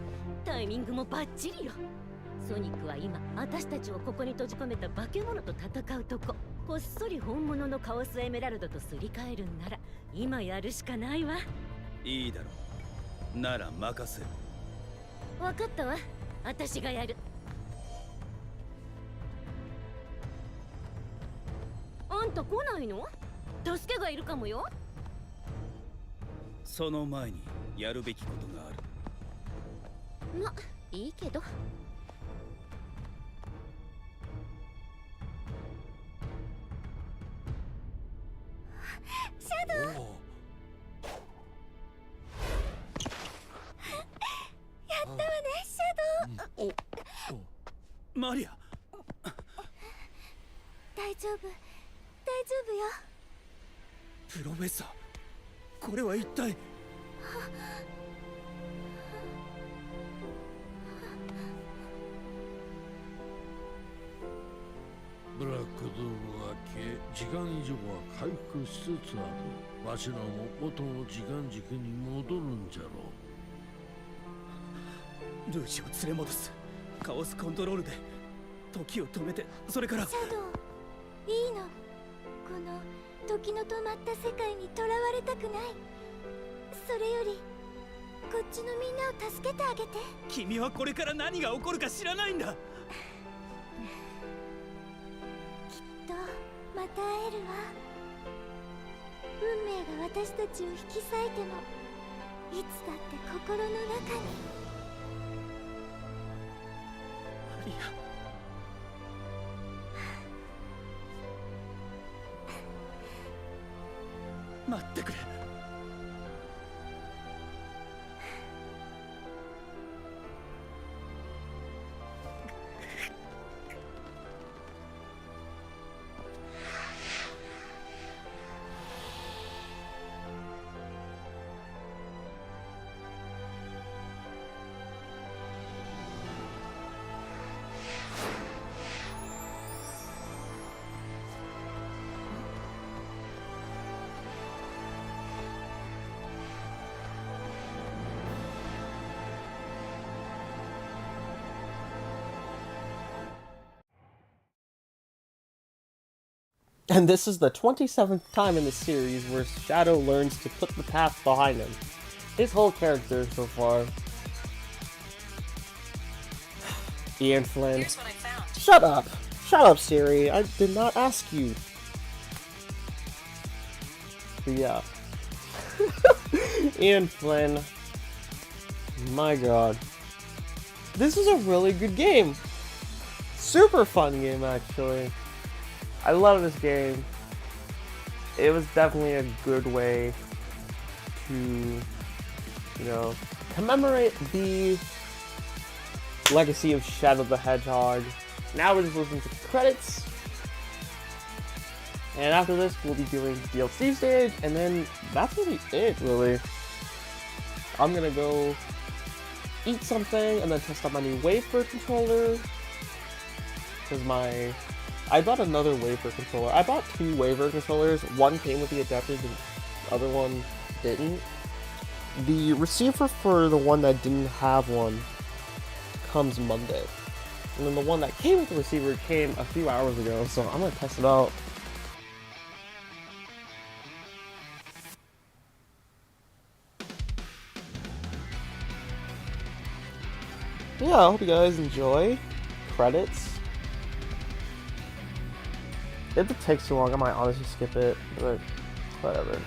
タイミングもバッチリよ。ソニックは今私たちをここに閉じ込めた化け物と戦うとこ。こっそり本物のカオスエメラルドとすり替えるんなら今やるしかないわ。いいだろう。なら任せる。分かったわ。私がやる。あんた来ないの？助けがいるかもよ。その前にやるべきことがある。ま、いいけど。シャドウ。やったわね、シャドウ。マリア。大丈夫、大丈夫よ。プロフェッサー、これは一体。ブラックドームが消え、時間以上は回復しつつある。わしらも元の時間軸に戻るんじゃろう。ルーシを連れ戻す。カオスコントロールで時を止めて、それから。シャドウ、いいの。この時の止まった世界にとらわれたくない。それよりこっちのみんなを助けてあげて。君はこれから何が起こるか知らないんだ。また会えるわ。運命が私たちを引き裂いてもいつだって心の中に。マリア、待ってくれ。And this is the 27th time in the series where Shadow learns to put the past behind him. His whole character so far. Ian Flynn. Here's what I found. Shut up! Shut up, Siri. I did not ask you. But yeah. Ian Flynn. My god. This is a really good game. Super fun game, actually. I love this game. It was definitely a good way to, you know, commemorate the legacy of Shadow the Hedgehog. Now we're just listening to the credits. And after this, we'll be doing DLC stage, and then that's gonna be it, really. I'm gonna go eat something, and then test out my new wafer controller. Because I bought another wafer controller. I bought 2 wafer controllers. One came with the adapter, the other one didn't. The receiver for the one that didn't have one comes Monday. And then the one that came with the receiver came a few hours ago, so I'm gonna test it out. Yeah, I hope you guys enjoy. Credits. If it takes too long, I might honestly skip it, but whatever.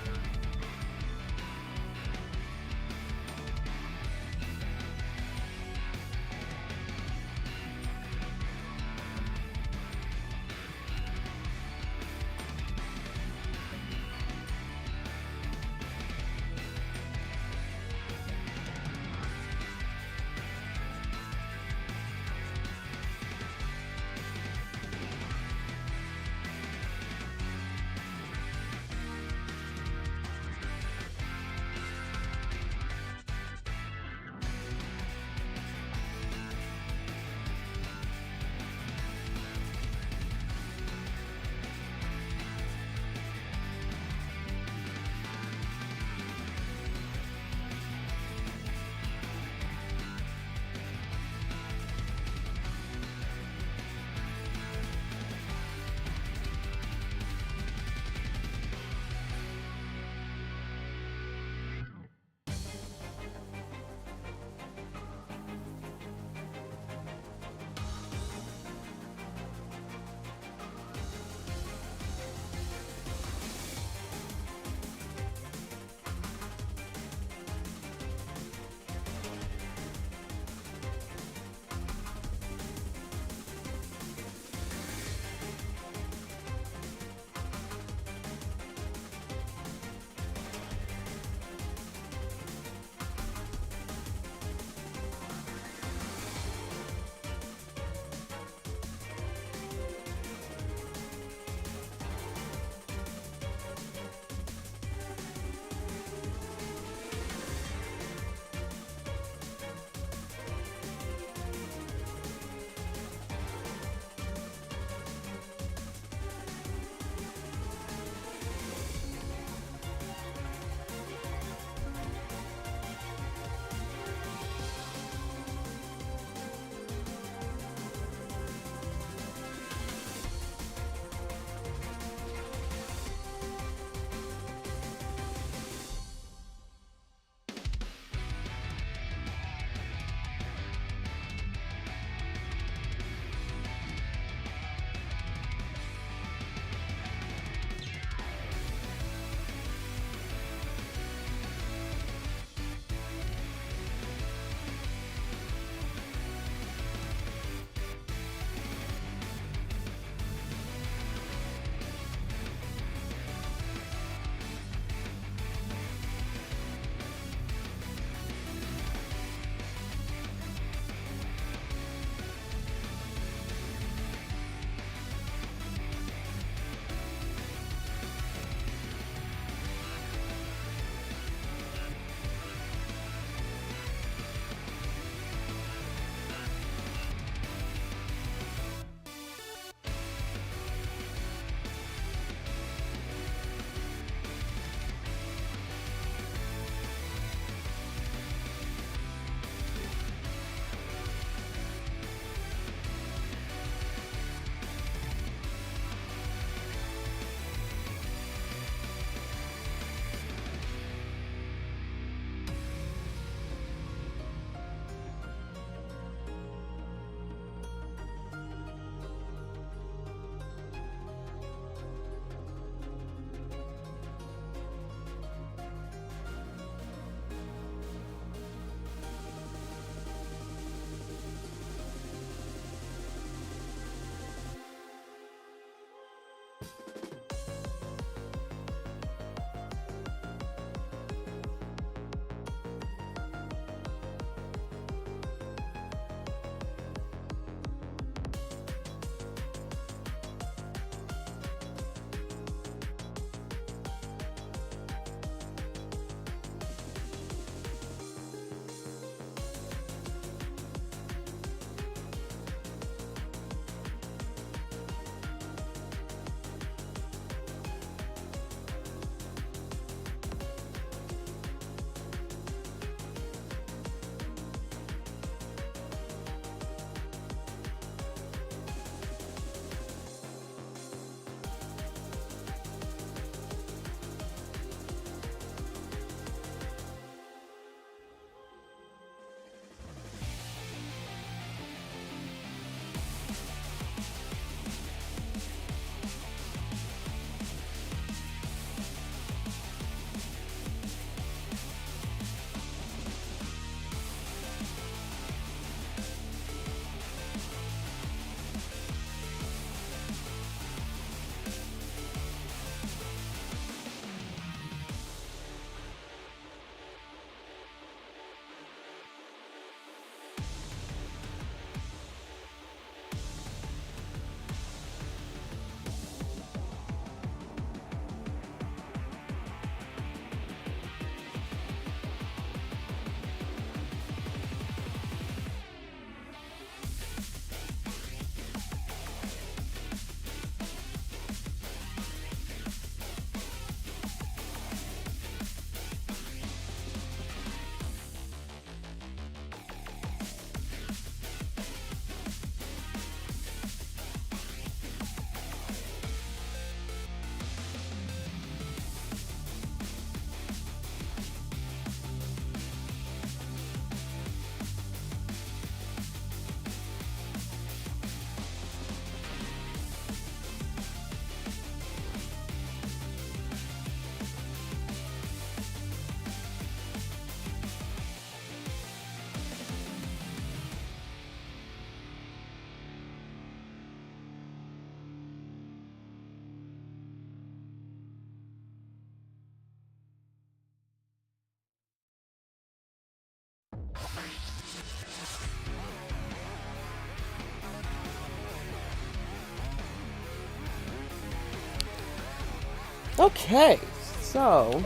Okay, so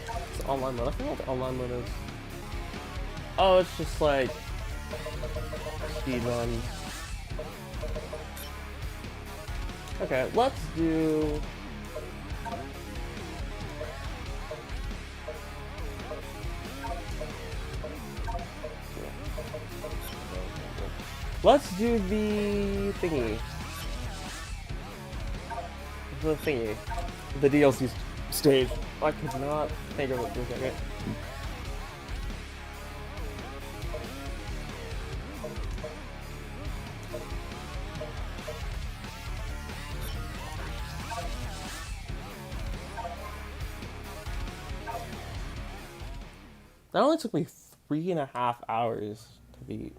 it's online mode. I forgot what the online mode is. Oh, it's just like speed run. Okay, let's do. Let's do the thingy. The thingy. The DLC stage. I could not think of it for a second. That only took me 3.5 hours to beat.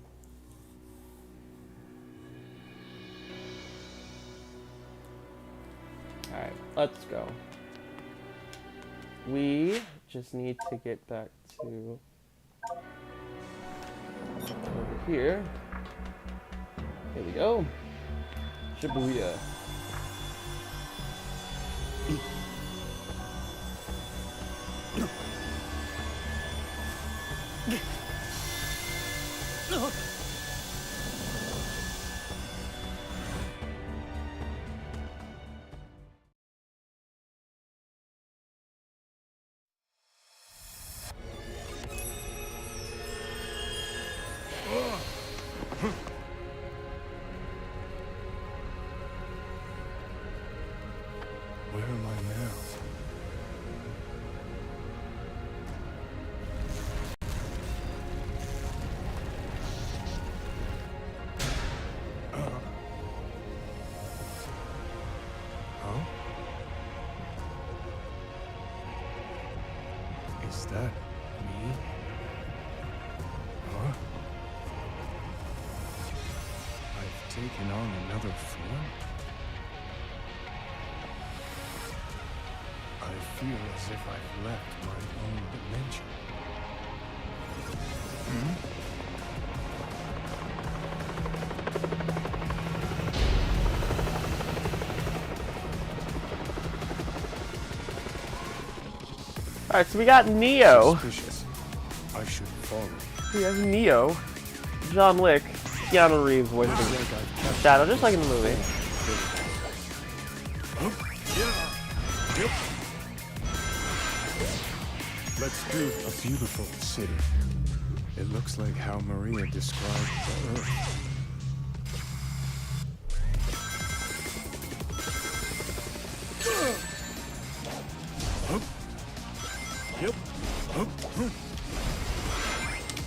Alright, let's go. We just need to get back to over here. Here we go. Shibuya. Where am I now? Huh? Is that me? Huh? I've taken on another form? I feel as if I've left my own dimension. Alright, so we got Neo. Suspicious. I should follow. We have Neo, John Wick, Keanu Reeves voicing Shadow, just like in the movie. Let's do a beautiful city. It looks like how Maria described the Earth.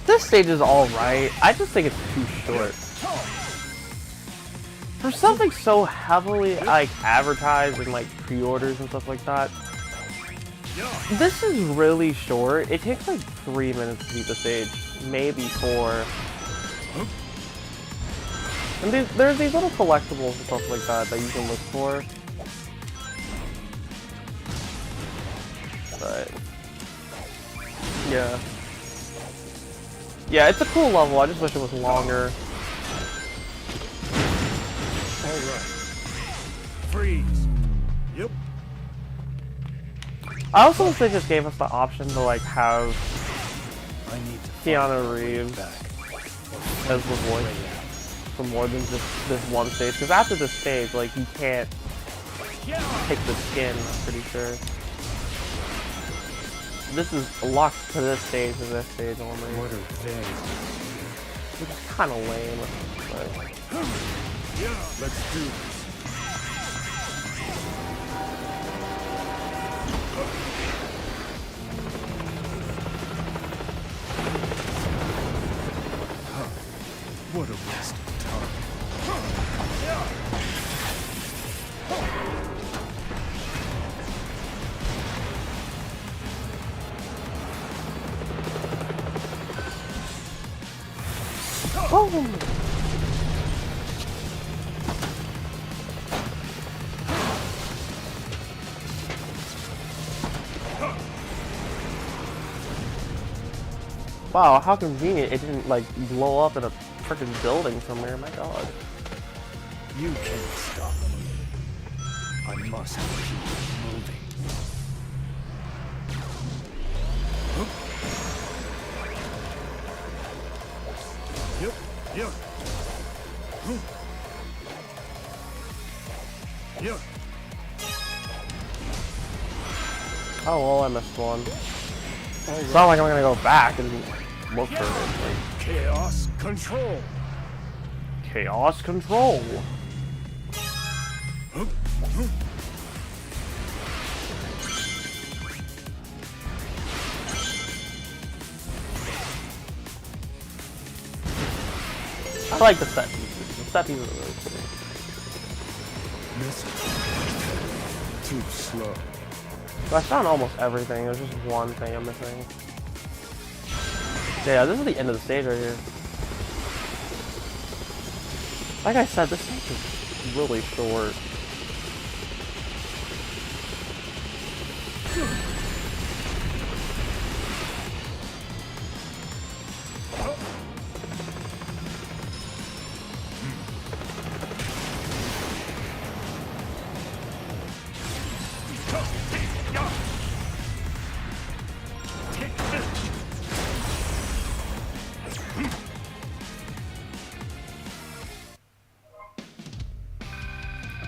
This stage is alright. I just think it's too short. For something so heavily like advertised and like pre-orders and stuff like that, this is really short. It takes like 3 minutes to beat the stage, maybe 4. And there's these little collectibles and stuff like that that you can look for. But yeah. Yeah, it's a cool level. I just wish it was longer. Alright. Freeze. Yep. I also wish they just gave us the option to like have I need to Keanu Reeves as the voice for more than just this one stage. Because after this stage, like you can't pick the skin. I'm pretty sure. This is locked to this stage and this stage only. What are they? Which is kind of lame. But Let's do this. What a waste of time. oh. Wow, how convenient it didn't like blow up in a freaking building somewhere. My God. You can't stop me. I must keep moving. Yep, yep. Yep. Oh well, I missed one. It's not like I'm gonna go back and look for it. Like, Chaos control. chaos control. I like the set pieces. The set pieces are really cool. Missile. Too slow. So I found almost everything. There's just one thing I'm missing. Yeah, this is the end of the stage right here. Like I said, this stage is really short.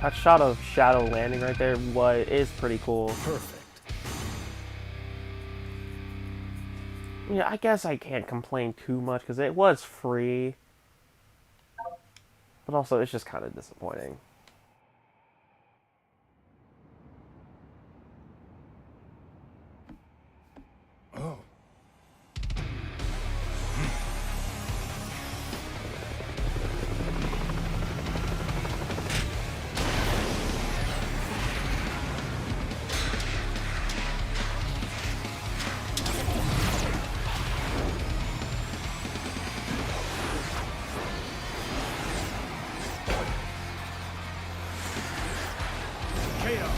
That shot of Shadow landing right there is pretty cool. Perfect. Yeah, I guess I can't complain too much because it was free. But also, it's just kind of disappointing. Oh. Chaos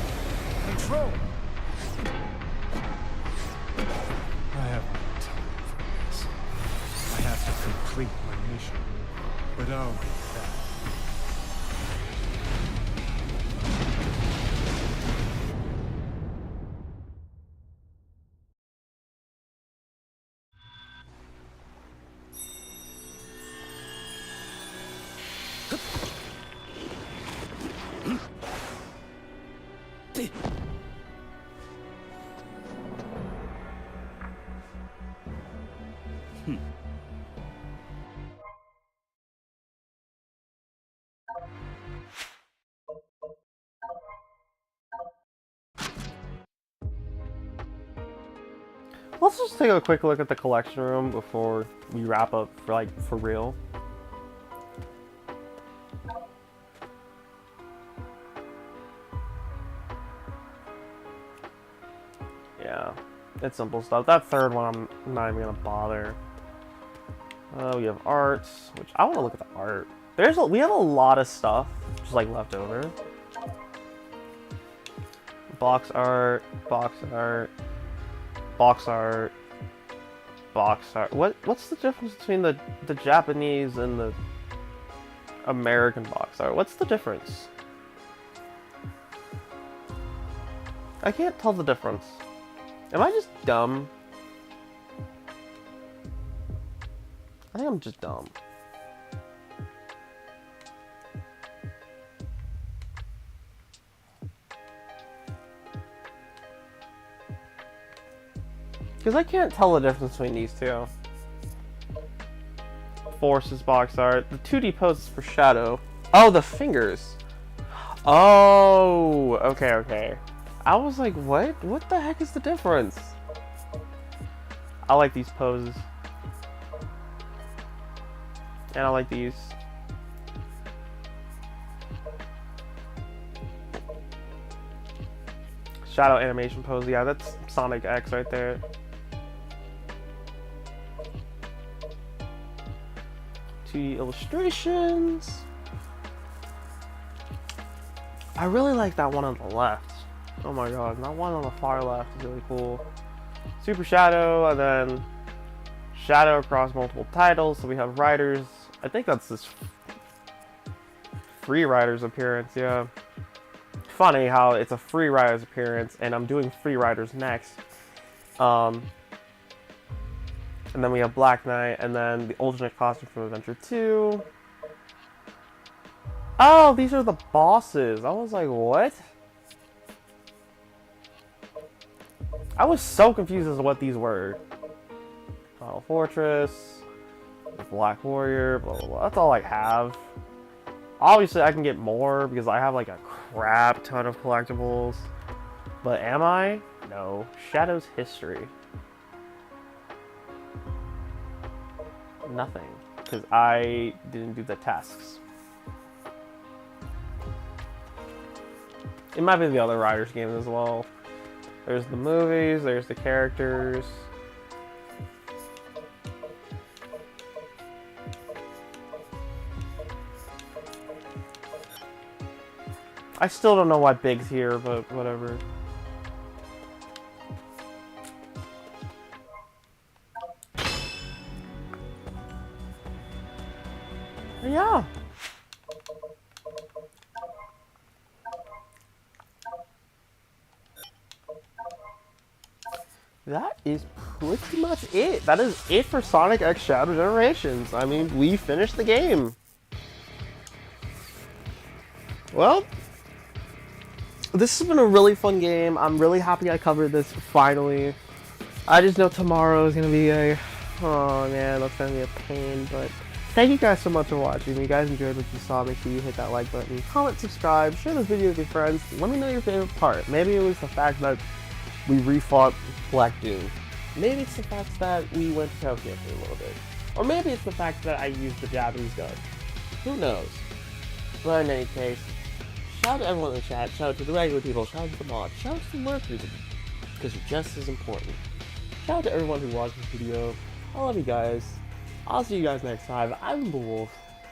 control. I have no time for this. I have to complete my mission. But I'll be back. Let's just take a quick look at the collection room before we wrap up for real. Yeah, it's simple stuff. That third one, I'm not even gonna bother. We have art, which I want to look at the art. We have a lot of stuff just like left over. Box art, box art, box art, box art. What's the difference between the Japanese and the American box art? What's the difference? I can't tell the difference. Am I just dumb? I think I'm just dumb. Because I can't tell the difference between these two. Forces box art. The 2D poses for Shadow. Oh, the fingers. Oh, okay. I was like, what? What the heck is the difference? I like these poses. And I like these. Shadow animation pose. Yeah, that's Sonic X right there. Illustrations. I really like that one on the left. Oh my god, that one on the far left is really cool. Super Shadow, and then Shadow across multiple titles. So we have Riders. I think that's this Free Riders appearance, yeah. funny how it's a Free Riders appearance, and I'm doing Free Riders next. And then we have Black Knight, and then the alternate costume from Adventure 2. Oh, these are the bosses. I was like, what? I was so confused as to what these were. Final Fortress, Black Warrior, blah, blah, blah. That's all I have. Obviously, I can get more because I have like a crap ton of collectibles. But am I? No. Shadow's History. Nothing. Because I didn't do the tasks. It might be the other Riders games as well. There's the movies, there's the characters. I still don't know why Big's here, but whatever. Yeah. That is pretty much it. That is it for Sonic X Shadow Generations. I mean, we finished the game. Well, this has been a really fun game. I'm really happy I covered this finally. I just know tomorrow is going to be a... Oh man, that's going to be a pain, but... Thank you guys so much for watching. If you guys enjoyed what you saw, make sure you hit that like button, comment, subscribe, share this video with your friends. Let me know your favorite part. Maybe it was the fact that we refought Black Doom. Maybe it's the fact that we went to Tokyo for a little bit. Or maybe it's the fact that I used the Japanese gun. Who knows? But in any case, shout out to everyone in the chat, shout out to the regular people, shout out to the mods, shout out to the lurkers, because you're just as important. Shout out to everyone who watched this video. I love you guys. I'll see you guys next time. I'm the Wolf.